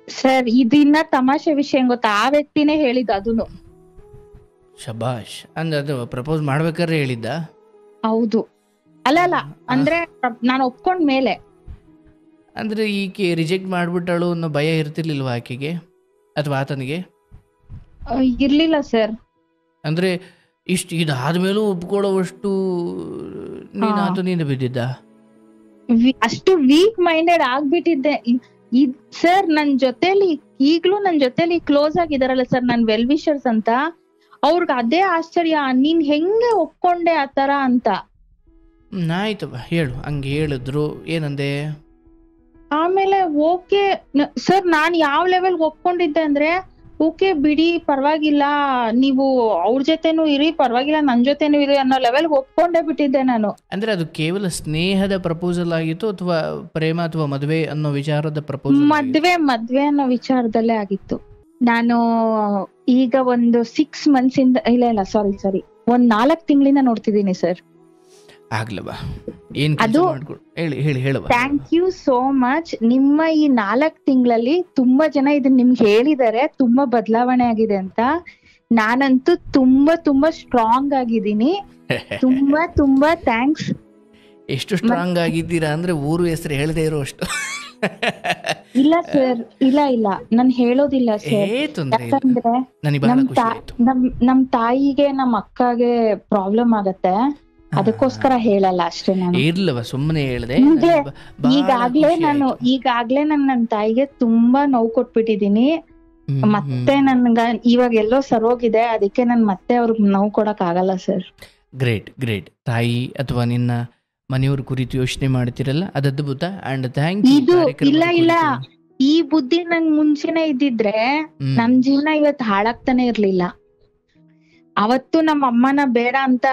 Sir ಇದನ್ನ ತಮಾಷೆ ವಿಷಯ ಏನ್ ಗೊತ್ತಾ, ಆ ವ್ಯಕ್ತಿನೇ ಹೇಳಿದ್ದು ಅದನ್ನು. ಶಬಾಷ್. ಅಂದ್ರೆ ಅದು ಪ್ರಪೋಸ್ ಮಾಡ್ಬೇಕಾದ್ರೆ ಹೇಳಿದ್ದ? ಹೌದು. ಅಲ್ಲ ಅಂದ್ರೆ ನಾನು ಒಪ್ಕೊಂಡ್ ಮೇಲೆ. ಅಂದ್ರೆ ಈಕೆ ರಿಜೆಕ್ಟ್ ಮಾಡ್ಬಿಟ್ಟಳು ಅನ್ನೋ ಭಯ ಇರ್ತಿರ್ಲಿಲ್ವಾ ಆಕೆಗೆ ಅಥವಾ ಆತನಿಗೆ? ಇರ್ಲಿಲ್ಲ ಸರ್. ಅಂದ್ರೆ ಇದಾದ್ಮೇಲೂ ಒಪ್ಕೊಳ್ಳೋವಷ್ಟು ನೀನು ಆತನಿಂದ ಬಿದ್ದಿದ್ದ? ಅಷ್ಟು ವೀಕ್ ಮೈಂಡೆಡ್ ಆಗ್ಬಿಟ್ಟಿದ್ದೆ ಸರ್. ನನ್ ಜೊತೆಲಿ ಕ್ಲೋಸ್ ಆಗಿದಾರಲ್ಲ ಸರ್ ನನ್ ವೆಲ್ ವಿಷರ್ಸ್ ಅಂತ, ಅವ್ರಿಗೆ ಅದೇ ಆಶ್ಚರ್ಯ, ನೀನ್ ಹೆಂಗೆ ಒಪ್ಕೊಂಡೆ ಆತರ ಅಂತ. ಆಯ್ತವ, ಹೇಳು. ಹಂಗೆ ಹೇಳಿದ್ರು ಏನಂದೆ? ಆಮೇಲೆ ಓಕೆ ಸರ್, ನಾನ್ ಯಾವ ಲೆವೆಲ್ ಒಪ್ಕೊಂಡಿದ್ದೆ ಅಂದ್ರೆ, ಓಕೆ ಬಿಡಿ ಪರವಾಗಿಲ್ಲ, ನೀವು ಅವ್ರ ಜೊತೆನೂ ಇರಿ, ಪರವಾಗಿಲ್ಲ ನನ್ ಜೊತೆನೂ ಇರಿ ಅನ್ನೋ ಲೆವೆಲ್ ಒಪ್ಕೊಂಡೇ ಬಿಟ್ಟಿದ್ದೆ ನಾನು. ಅಂದ್ರೆ ಅದು ಕೇವಲ ಸ್ನೇಹದ ಪ್ರಪೋಸಲ್ ಆಗಿತ್ತು ಅಥವಾ ಪ್ರೇಮ ಅಥವಾ ಮದುವೆ ಅನ್ನೋ ವಿಚಾರದ ಪ್ರಪೋಸಲ್? ಮದ್ವೆ ಅನ್ನೋ ವಿಚಾರದಲ್ಲೇ ಆಗಿತ್ತು. ನಾನು ಈಗ ಒಂದು 6 months ಇಂದ ಇಲ್ಲ ಸಾರಿ ಒಂದ್ 4 ತಿಂಗಳಿಂದ ನೋಡ್ತಿದ್ದೀನಿ ಸರ್. ಆಗ್ಲವಾ? ಏನ್ ಹೇಳುವ. Thank you so much. ನಿಮ್ಮ ಈ 4 ತಿಂಗಳಲ್ಲಿ ತುಂಬಾ ಜನ ಇದನ್ನ ನಿಮ್ಗೆ ಹೇಳಿದ್ದಾರೆ, ತುಂಬಾ ಬದಲಾವಣೆ ಆಗಿದೆ ಅಂತ. ನಾನಂತೂ ತುಂಬಾ ಸ್ಟ್ರಾಂಗ್ ಆಗಿದ್ದೀನಿ. ತುಂಬಾ ಥ್ಯಾಂಕ್ಸ್. ಎಷ್ಟು ಸ್ಟ್ರಾಂಗ್ ಆಗಿದ್ದೀರಾ ಅಂದ್ರೆ ಊರು ಹೆಸರು ಹೇಳದೇ ಇರೋ ಅಷ್ಟು. ಇಲ್ಲ ಸರ್, ಇಲ್ಲ ನಾನು ಹೇಳೋದಿಲ್ಲ ಸರ್. ಯಾಕಂದ್ರೆ ನಮ್ ತಾಯಿಗೆ ನಮ್ ಅಕ್ಕಗೆ ಪ್ರಾಬ್ಲಮ್ ಆಗತ್ತೆ, ಅದಕ್ಕೋಸ್ಕರ ಹೇಳಲ್ಲ ಅಷ್ಟೇ. ನಾನು ಇರ್ಲವ ಸುಮ್ಮನೆ ಹೇಳ್ದೆ. ಈಗಾಗ್ಲೇ ನನ್ನ ತಾಯಿಗೆ ತುಂಬಾ ನೋವು ಕೊಟ್ಬಿಟ್ಟಿದೀನಿ. ಮತ್ತೆ ನನ್ಗ ಇವಾಗ ಎಲ್ಲೋ ಸರೋಗಿದೆ, ಅದಕ್ಕೆ ನನ್ ಮತ್ತೆ ಅವ್ರಿಗೆ ನೋವು ಕೊಡಕ್ ಆಗಲ್ಲ ಸರ್. ಗ್ರೇಟ್. ತಾಯಿ ಅಥವಾ ನಿನ್ನ ಮನೆಯವ್ರ ಕುರಿತು ಯೋಚನೆ ಮಾಡ್ತಿರಲ್ಲ, ಅದು ಅದ್ಭುತ. And thank you. ಇಲ್ಲ ಈ ಬುದ್ಧಿ ನಂಗ್ ಮುಂಚೆನೆ ಇದ್ದಿದ್ರೆ ನನ್ ಜೀವನ ಇವತ್ತು ಹಾಳಾಗ್ತಾನೆ ಇರ್ಲಿಲ್ಲ. ಅವತ್ತು ನಮ್ಮ ಅಮ್ಮನ ಬೇಡ ಅಂತ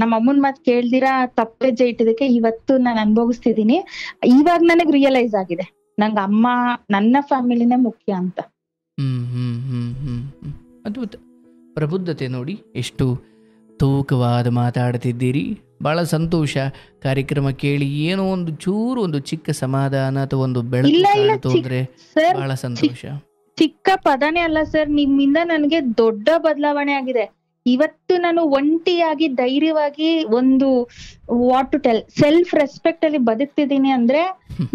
ನಮ್ಮ ಅಮ್ಮನ್ ಮಾತ್ ಕೇಳ್ದಿರಾ ತಪ್ಪೆಜ್ಜೆ ಇಟ್ಟಿದಕ್ಕೆ ಇವತ್ತು ನಾನು ಅನುಭವಿಸ್ತಿದೀನಿ. ಇವಾಗ ನನಗ್ ರಿಯಲೈಸ್ ಆಗಿದೆ, ನಂಗ ಅಮ್ಮ ನನ್ನ ಫ್ಯಾಮಿಲಿನೇ ಮುಖ್ಯ ಅಂತ. ಅದ್ಭುತ. ಪ್ರಬುದ್ಧತೆ ನೋಡಿ, ಎಷ್ಟು ತೂಕವಾದ ಮಾತಾಡ್ತಿದ್ದೀರಿ. ಬಹಳ ಸಂತೋಷ. ಕಾರ್ಯಕ್ರಮ ಕೇಳಿ ಏನೋ ಒಂದು ಚೂರು ಒಂದು ಚಿಕ್ಕ ಸಮಾಧಾನ ಅಥವಾ ಒಂದು ಬೆಳಕು ಅಂದ್ರೆ ಬಹಳ ಸಂತೋಷ. ಚಿಕ್ಕ ಪದನೇ ಅಲ್ಲ ಸರ್, ನಿಮ್ಮಿಂದ ನನಗೆ ದೊಡ್ಡ ಬದಲಾವಣೆ ಆಗಿದೆ. ಇವತ್ತು ನಾನು ಒಂಟಿಯಾಗಿ ಧೈರ್ಯವಾಗಿ ಒಂದು what to tell self respect ಅಲ್ಲಿ ಬದುಕ್ತಿದ್ದೀನಿ ಅಂದ್ರೆ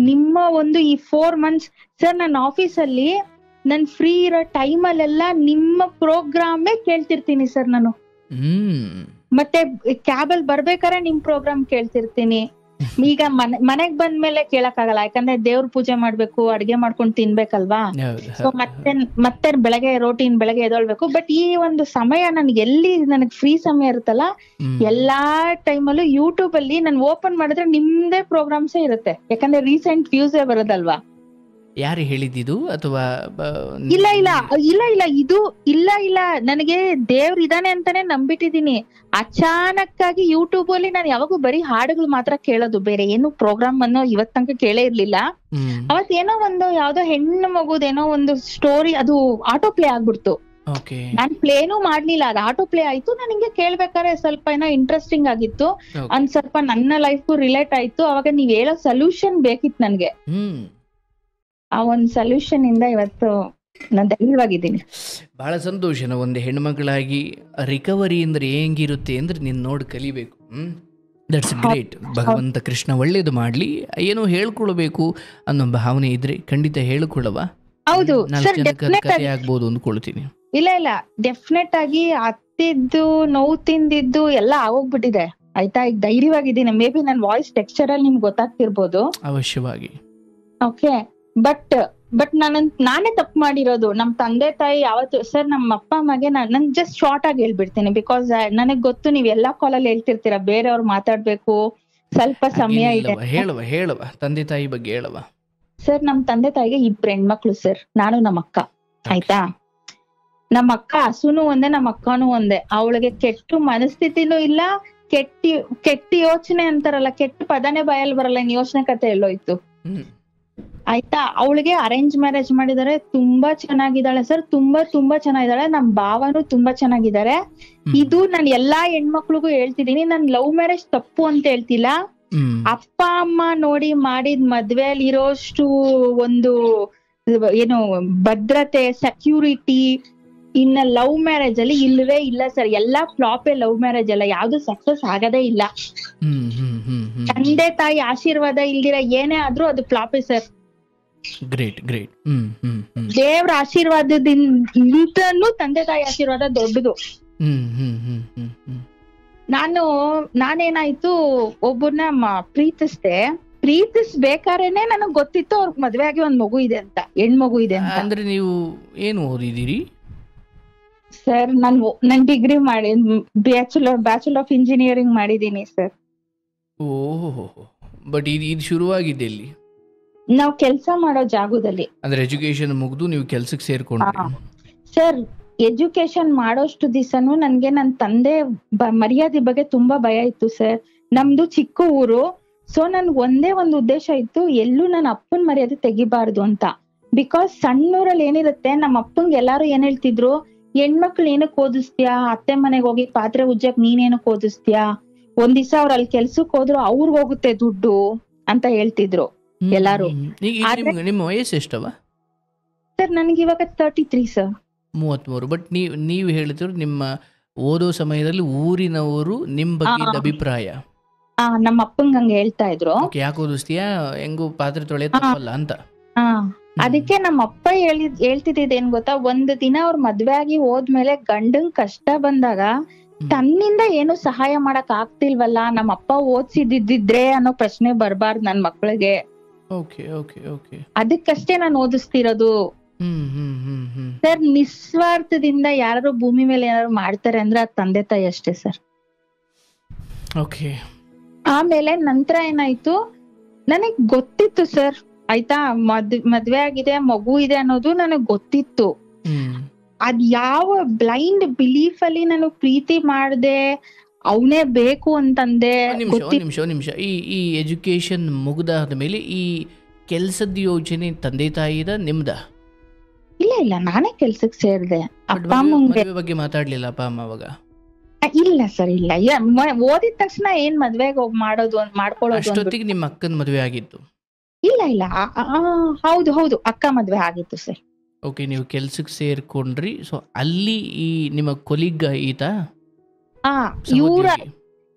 ನಿಮ್ಮ ಒಂದು ಈ 4 months ಸರ್. ನನ್ನ ಆಫೀಸಲ್ಲಿ ನನ್ ಫ್ರೀ ಇರೋ ಟೈಮ್ ಅಲ್ಲೆಲ್ಲ ನಿಮ್ಮ ಪ್ರೋಗ್ರಾಮೇ ಕೇಳ್ತಿರ್ತೀನಿ ಸರ್ ನಾನು. ಮತ್ತೆ ಕ್ಯಾಬಲ್ ಬರ್ಬೇಕಾದ್ರೆ ನಿಮ್ ಪ್ರೋಗ್ರಾಮ್ ಕೇಳ್ತಿರ್ತೀನಿ. ಈಗ ಮನೆಗ್ ಬಂದ್ಮೇಲೆ ಕೇಳಕ್ ಆಗಲ್ಲ, ಯಾಕಂದ್ರೆ ದೇವ್ರ ಪೂಜೆ ಮಾಡ್ಬೇಕು, ಅಡ್ಗೆ ಮಾಡ್ಕೊಂಡು ತಿನ್ಬೇಕಲ್ವಾ. ಸೊ ಮತ್ತೆ ಬೆಳಗ್ಗೆ ಎದೊಳ್ಬೇಕು. ಬಟ್ ಈ ಒಂದು ಸಮಯ ನನಗ್ ಫ್ರೀ ಸಮಯ ಇರುತ್ತಲ್ಲ, ಎಲ್ಲಾ ಟೈಮಲ್ಲೂ ಯೂಟ್ಯೂಬ್ ಅಲ್ಲಿ ನಾನು ಓಪನ್ ಮಾಡಿದ್ರೆ ನಿಮ್ದೇ ಪ್ರೋಗ್ರಾಮ್ಸೇ ಇರುತ್ತೆ, ಯಾಕಂದ್ರೆ ರೀಸೆಂಟ್ ವ್ಯೂಸೇ ಬರೋದಲ್ವಾ. ಯಾರು ಹೇಳಿದ್ದು? ಅಥವಾ ಇಲ್ಲ ಇದು ಇಲ್ಲ ನನಗೆ ದೇವ್ರ ಇದಾನೆ ಅಂತಾನೆ ನಂಬಿಟ್ಟಿದೀನಿ. ಅಚಾನಕ್ ಆಗಿ ಯೂಟ್ಯೂಬ್ ಅಲ್ಲಿ ನಾನು ಯಾವಾಗೂ ಬರೀ ಹಾಡುಗಳು ಮಾತ್ರ ಕೇಳೋದು, ಬೇರೆ ಏನು ಪ್ರೋಗ್ರಾಮ್ ಅನ್ನೋ ಇವತ್ ತನಕ ಕೇಳೇ ಇರ್ಲಿಲ್ಲ. ಅವತ್ ಏನೋ ಒಂದು ಯಾವ್ದೋ ಹೆಣ್ಣು ಮಗುದೇನೋ ಒಂದು ಸ್ಟೋರಿ, ಅದು ಆಟೋ ಪ್ಲೇ ಆಗ್ಬಿಡ್ತು. ನಾನ್ ಪ್ಲೇನೂ ಮಾಡ್ಲಿಲ್ಲ, ಅದು ಆಟೋ ಪ್ಲೇ ಆಯ್ತು. ನಾನು ಹಿಂಗೆ ಕೇಳ್ಬೇಕಾದ್ರೆ ಸ್ವಲ್ಪ ಏನೋ ಇಂಟ್ರೆಸ್ಟಿಂಗ್ ಆಗಿತ್ತು, ಒಂದ್ ಸ್ವಲ್ಪ ನನ್ನ ಲೈಫ್ಗೂ ರಿಲೇಟ್ ಆಯ್ತು. ಅವಾಗ ನೀವ್ ಹೇಳೋ ಸೊಲ್ಯೂಷನ್ ಬೇಕಿತ್ತು ನನ್ಗೆ. ಆ ಒಂದ್ ಸೊಲ್ಯೂಷನ್ ಇಂದ ಇವತ್ತು ನಾನು ಧೈರ್ಯವಾಗಿದ್ದೀನಿ. ಬಹಳ ಸಂತೋಷ. ಒಂದು ಹೆಣ್ಮಗಳಾಗಿ ರಿಕವರಿ ಅಂದ್ರೆ ಹೆಂಗಿರುತ್ತೆ ಅಂದ್ರೆ ನೀನ್ ನೋಡಿ ಕಲಿಬೇಕು. That's great. ಭಗವಂತ ಕೃಷ್ಣ ಒಳ್ಳೇದು ಮಾಡ್ಲಿ. ಏನೋ ಹೇಳ್ಕೊಳ್ಬೇಕು ಅನ್ನೋ ಭಾವನೆ ಇದ್ರೆ ಖಂಡಿತ ಹೇಳ್ಕೊಳ್ಳವ. ಹೌದು, ಕಥೆ ಆಗ್ಬೋದು ಅಂದ್ಕೊಳ್ತೀನಿ. ಇಲ್ಲ ಡೆಫಿನೆಟ್ ಆಗಿ ಅತ್ತಿದ್ದು ನೋವು ತಿಂದಿದ್ದು ಎಲ್ಲ ಆಗೋಗ್ಬಿಟ್ಟಿದೆ ಆಯ್ತಾ. ಈಗ ಧೈರ್ಯವಾಗಿದ್ದೀನಿ. ಮೇ ಬಿ ನನ್ ವಾಯ್ಸ್ ಟೆಕ್ಸ್ಚರ್ ಅಲ್ಲಿ ನಿಮ್ಗೆ ಗೊತ್ತಾಗ್ತಿರ್ಬೋದು. ಅವಶ್ಯವಾಗಿ. ಓಕೆ, ಬಟ್ ನಾನೇ ತಪ್ಪು ಮಾಡಿರೋದು. ನಮ್ ತಂದೆ ತಾಯಿ ಯಾವತ್ತು ಸರ್, ನಮ್ಮ ಅಪ್ಪ ಅಮ್ಮಗೆ ನನ್ ಜಸ್ಟ್ ಶಾರ್ಟ್ ಆಗಿ ಹೇಳ್ಬಿಡ್ತೀನಿ, ಬಿಕಾಸ್ ನನಗ್ ಗೊತ್ತು ನೀವ್ ಎಲ್ಲಾ ಕಾಲಲ್ಲಿ ಹೇಳ್ತಿರ್ತೀರಾ ಬೇರೆಯವ್ರು ಮಾತಾಡ್ಬೇಕು, ಸ್ವಲ್ಪ ಸಮಯ ಇದೆ. ಹೇಳುವ ತಂದೆ ತಾಯಿ ಬಗ್ಗೆ ಹೇಳುವ. ಸರ್, ನಮ್ ತಂದೆ ತಾಯಿಗೆ 2 ಹೆಣ್ಮಕ್ಳು ಸರ್, ನಾನು ನಮ್ಮ ಅಕ್ಕ. ಆಯ್ತಾ, ನಮ್ಮ ಅಕ್ಕ ಹಸುನು ಒಂದೇ, ನಮ್ಮ ಅಕ್ಕನೂ ಒಂದೇ. ಅವಳಿಗೆ ಕೆಟ್ಟ ಮನಸ್ಥಿತಿನೂ ಇಲ್ಲ, ಕೆಟ್ಟ ಯೋಚನೆ ಅಂತಾರಲ್ಲ, ಕೆಟ್ಟ ಪದನೇ ಬಾಯಲ್ಲಿ ಬರಲ್ಲ. ಯೋಚನೆ ಕತೆ ಎಲ್ಲೋಯ್ತು ಆಯ್ತಾ. ಅವಳಿಗೆ ಅರೇಂಜ್ ಮ್ಯಾರೇಜ್ ಮಾಡಿದಾರೆ, ತುಂಬಾ ಚೆನ್ನಾಗಿದ್ದಾಳೆ ಸರ್, ತುಂಬಾ ಚೆನ್ನಾಗಿದ್ದಾಳೆ. ನಮ್ ಭಾವನು ತುಂಬಾ ಚೆನ್ನಾಗಿದ್ದಾರೆ. ಇದು ನಾನು ಎಲ್ಲಾ ಹೆಣ್ಮಕ್ಳಿಗೂ ಹೇಳ್ತಿದೀನಿ, ನನ್ ಲವ್ ಮ್ಯಾರೇಜ್ ತಪ್ಪು ಅಂತ ಹೇಳ್ತಿಲ್ಲ. ಅಪ್ಪ ಅಮ್ಮ ನೋಡಿ ಮಾಡಿದ್ ಮದ್ವೆಯಲ್ಲಿ ಇರೋಷ್ಟು ಒಂದು ಏನು ಭದ್ರತೆ, ಸೆಕ್ಯೂರಿಟಿ. ಇನ್ನ ಲವ್ ಮ್ಯಾರೇಜ್ ಅಲ್ಲಿ ಇಲ್ಲವೇ ಇಲ್ಲ ಸರ್, ಎಲ್ಲಾ ಫ್ಲಾಪೇ. ಲವ್ ಮ್ಯಾರೇಜ್ ಎಲ್ಲ ಯಾವ್ದು ಸಕ್ಸಸ್ ಆಗದೇ ಇಲ್ಲ. ತಂದೆ ತಾಯಿ ಆಶೀರ್ವಾದ ಇಲ್ದಿರ ಏನೇ ಆದ್ರೂ ಅದು ಫ್ಲಾಪೇ ಸರ್. Great great. ದೇವ್ರ ಆಶೀರ್ವಾದದಿಂದನೂ ತಂದೆ ತಾಯಿ ಆಶೀರ್ವಾದ ದೊಡ್ಡದು. ನಾನೇನಾಯ್ತು, ಒಬ್ಬರನ್ನ ಪ್ರೀತಿಸ್ಬೇಕಾರೇನೆ ನನಗ್ ಗೊತ್ತಿತ್ತು ಅವ್ರಿಗೆ ಮದ್ವೆ ಆಗಿ ಒಂದ್ ಮಗು ಇದೆ ಅಂತ, ಹೆಣ್ಮಗು ಇದೆ ಅಂತ. ಅಂದ್ರೆ ನೀವು ಏನು ಓದಿದಿರಿ ಸರ್? ನನ್ ಡಿಗ್ರಿ ಮಾಡಿ ಬ್ಯಾಚುಲರ್ ಆಫ್ ಇಂಜಿನಿಯರಿಂಗ್ ಮಾಡಿದೀನಿ ಸರ್. ಓಹೋ, ಬಟ್ ಇದು ಶುರುವಾಗಿದ್ದೆ ಇಲ್ಲಿ? ನಾವ್ ಕೆಲ್ಸ ಮಾಡೋ ಜಾಗದಲ್ಲಿ. ಅಂದ್ರೆ ಎಜುಕೇಶನ್ ಮುಗ್ದು ನೀವು ಕೆಲ್ಸಕ್ಕೆ ಸೇರ್ಕೊಂಡ್ರಿ? ಸರ್, ಎಜುಕೇಶನ್ ಮಾಡೋಷ್ಟು ದಿವಸನು ನನ್ಗೆ ನನ್ ತಂದೆ ಮರ್ಯಾದೆ ಬಗ್ಗೆ ತುಂಬಾ ಭಯ ಇತ್ತು ಸರ್. ನಮ್ದು ಚಿಕ್ಕ ಊರು. ಸೊ ನನ್ಗೆ ಒಂದೇ ಒಂದು ಉದ್ದೇಶ ಇತ್ತು, ಎಲ್ಲೂ ನನ್ನ ಅಪ್ಪನ್ ಮರ್ಯಾದೆ ತೆಗಿಬಾರ್ದು ಅಂತ. ಬಿಕಾಸ್ ಸಣ್ಣೂರಲ್ಲಿ ಏನಿರುತ್ತೆ, ನಮ್ಮ ಅಪ್ಪಂಗೆ ಎಲ್ಲಾರು ಏನ್ ಹೇಳ್ತಿದ್ರು, ಹೆಣ್ಮಕ್ಳು ಏನಕ್ ಓದಿಸ್ತೀಯಾ, ಅತ್ತೆ ಮನೆಗ್ ಹೋಗಿ ಪಾತ್ರೆ ಉಜ್ಜಕ್ ನೀನೇನಕ್ ಓದಿಸ್ತೀಯಾ, ಒಂದ್ ದಿವಸ ಅವ್ರ ಅಲ್ಲಿ ಕೆಲ್ಸಕ್ ಹೋದ್ರು ಅವ್ರಿಗೆ ಹೋಗುತ್ತೆ ದುಡ್ಡು ಅಂತ ಹೇಳ್ತಿದ್ರು ಎಲ್ಲಾರು. ನಿಮ್ಮ ವಯಸ್ಸು ಎಷ್ಟವ ಸರ್? ನನ್ಗೆ ಇವಾಗ 33 ಸರ್. 33. ಬಟ್ ನೀವು ಹೇಳಿದ್ರು ನಿಮ್ಮ ಓದೋ ಸಮಯದಲ್ಲಿ ಊರಿನವರು ನಿಮ್ ಬಗ್ಗೆ ಅಭಿಪ್ರಾಯ? ನಮ್ಮ ಅಪ್ಪಂಗ್ ಹಂಗ ಹೇಳ್ತಾ ಇದ್ರು. ಯಾಕೆ ಓದಿಸ್ತೀಯಾ, ಹೆಂಗು ಪಾತ್ರೆ ತೊಳೆ ತಪ್ಪಲ್ಲ ಅಂತ. ಅದಕ್ಕೆ ನಮ್ಮ ಅಪ್ಪ ಹೇಳ್ತಿದ್ದ ಏನ್ ಗೊತ್ತಾ, ಒಂದ್ ದಿನ ಅವ್ರ ಮದ್ವೆ ಆಗಿ ಹೋದ್ಮೇಲೆ ಗಂಡಂಗ್ ಕಷ್ಟ ಬಂದಾಗ ತನ್ನಿಂದ ಏನು ಸಹಾಯ ಮಾಡಕ್ ಆಗ್ತಿಲ್ವಲ್ಲ, ನಮ್ಮ ಅಪ್ಪ ಓದ್ಸಿದಿದ್ರೆ ಅನ್ನೋ ಪ್ರಶ್ನೆ ಬರ್ಬಾರ್ದು ನನ್ ಮಕ್ಳಿಗೆ. ಅದಕ್ಕಷ್ಟೇ ನಾನು ಓದಿಸ್ತಿರೋದು ಸರ್. ನಿಸ್ವಾರ್ಥದಿಂದ ಯಾರು ಭೂಮಿ ಮೇಲೆ ಏನಾದ್ರು ಮಾಡ್ತಾರೆ ಅಂದ್ರೆ ಅದ್ ತಂದೆ ತಾಯಿ ಅಷ್ಟೇ ಸರ್. ಆಮೇಲೆ ನಂತರ ಏನಾಯ್ತು, ನನಗ್ ಗೊತ್ತಿತ್ತು ಸರ್, ಆಯ್ತಾ, ಮದ್ವೆ ಆಗಿದೆ, ಮಗು ಇದೆ ಅನ್ನೋದು ನನಗ್ ಗೊತ್ತಿತ್ತು. ಅದ್ ಯಾವ ಬ್ಲೈಂಡ್ ಬಿಲೀಫ್ ಅಲ್ಲಿ ನಾನು ಪ್ರೀತಿ ಮಾಡ್ದೆ, ಅವನೇ ಬೇಕು ಅಂತಂದೆ. ನಿಮಿಷ. ಈ ಎಜುಕೇಶನ್ ಮುಗ್ದಾದ ಮೇಲೆ ಈ ಕೆಲ್ಸದ ಯೋಜನೆ ತಂದೆ ತಾಯಿದ ನಿಮ್ದ? ಇಲ್ಲ, ನಾನೇ ಕೆಲ್ಸಕ್ ಸೇರ್ದೆ. ಅಪ್ಪ ಅಮ್ಮಂಗೆ ಬಗ್ಗೆ ಮಾತಾಡ್ಲಿಲ್ಲ ಅಪ್ಪ ಅಮ್ಮ ಅವಾಗ? ಇಲ್ಲ ಸರ್, ಇಲ್ಲ. ಓದಿದ ತಕ್ಷಣ ಏನ್ ಮದ್ವೆಗೆ ಹೋಗಿ ಮಾಡ್ಕೊಳ್ಳೋದು. ಅಷ್ಟೊತ್ತಿಗೆ ನಿಮ್ಮ ಅಕ್ಕನ ಮದ್ವೆ ಆಗಿತ್ತು? ಇಲ್ಲ. ಹೌದು, ಅಕ್ಕ ಮದ್ವೆ ಆಗಿತ್ತು ಸರ್. ಓಕೆ, ನೀವು ಕೆಲ್ಸಕ್ಕೆ ಸೇರ್ಕೊಂಡ್ರಿ. ಸೊ ಅಲ್ಲಿ ಈ ನಿಮ್ಮ ಕೊಲಿಗ್ ಈತ,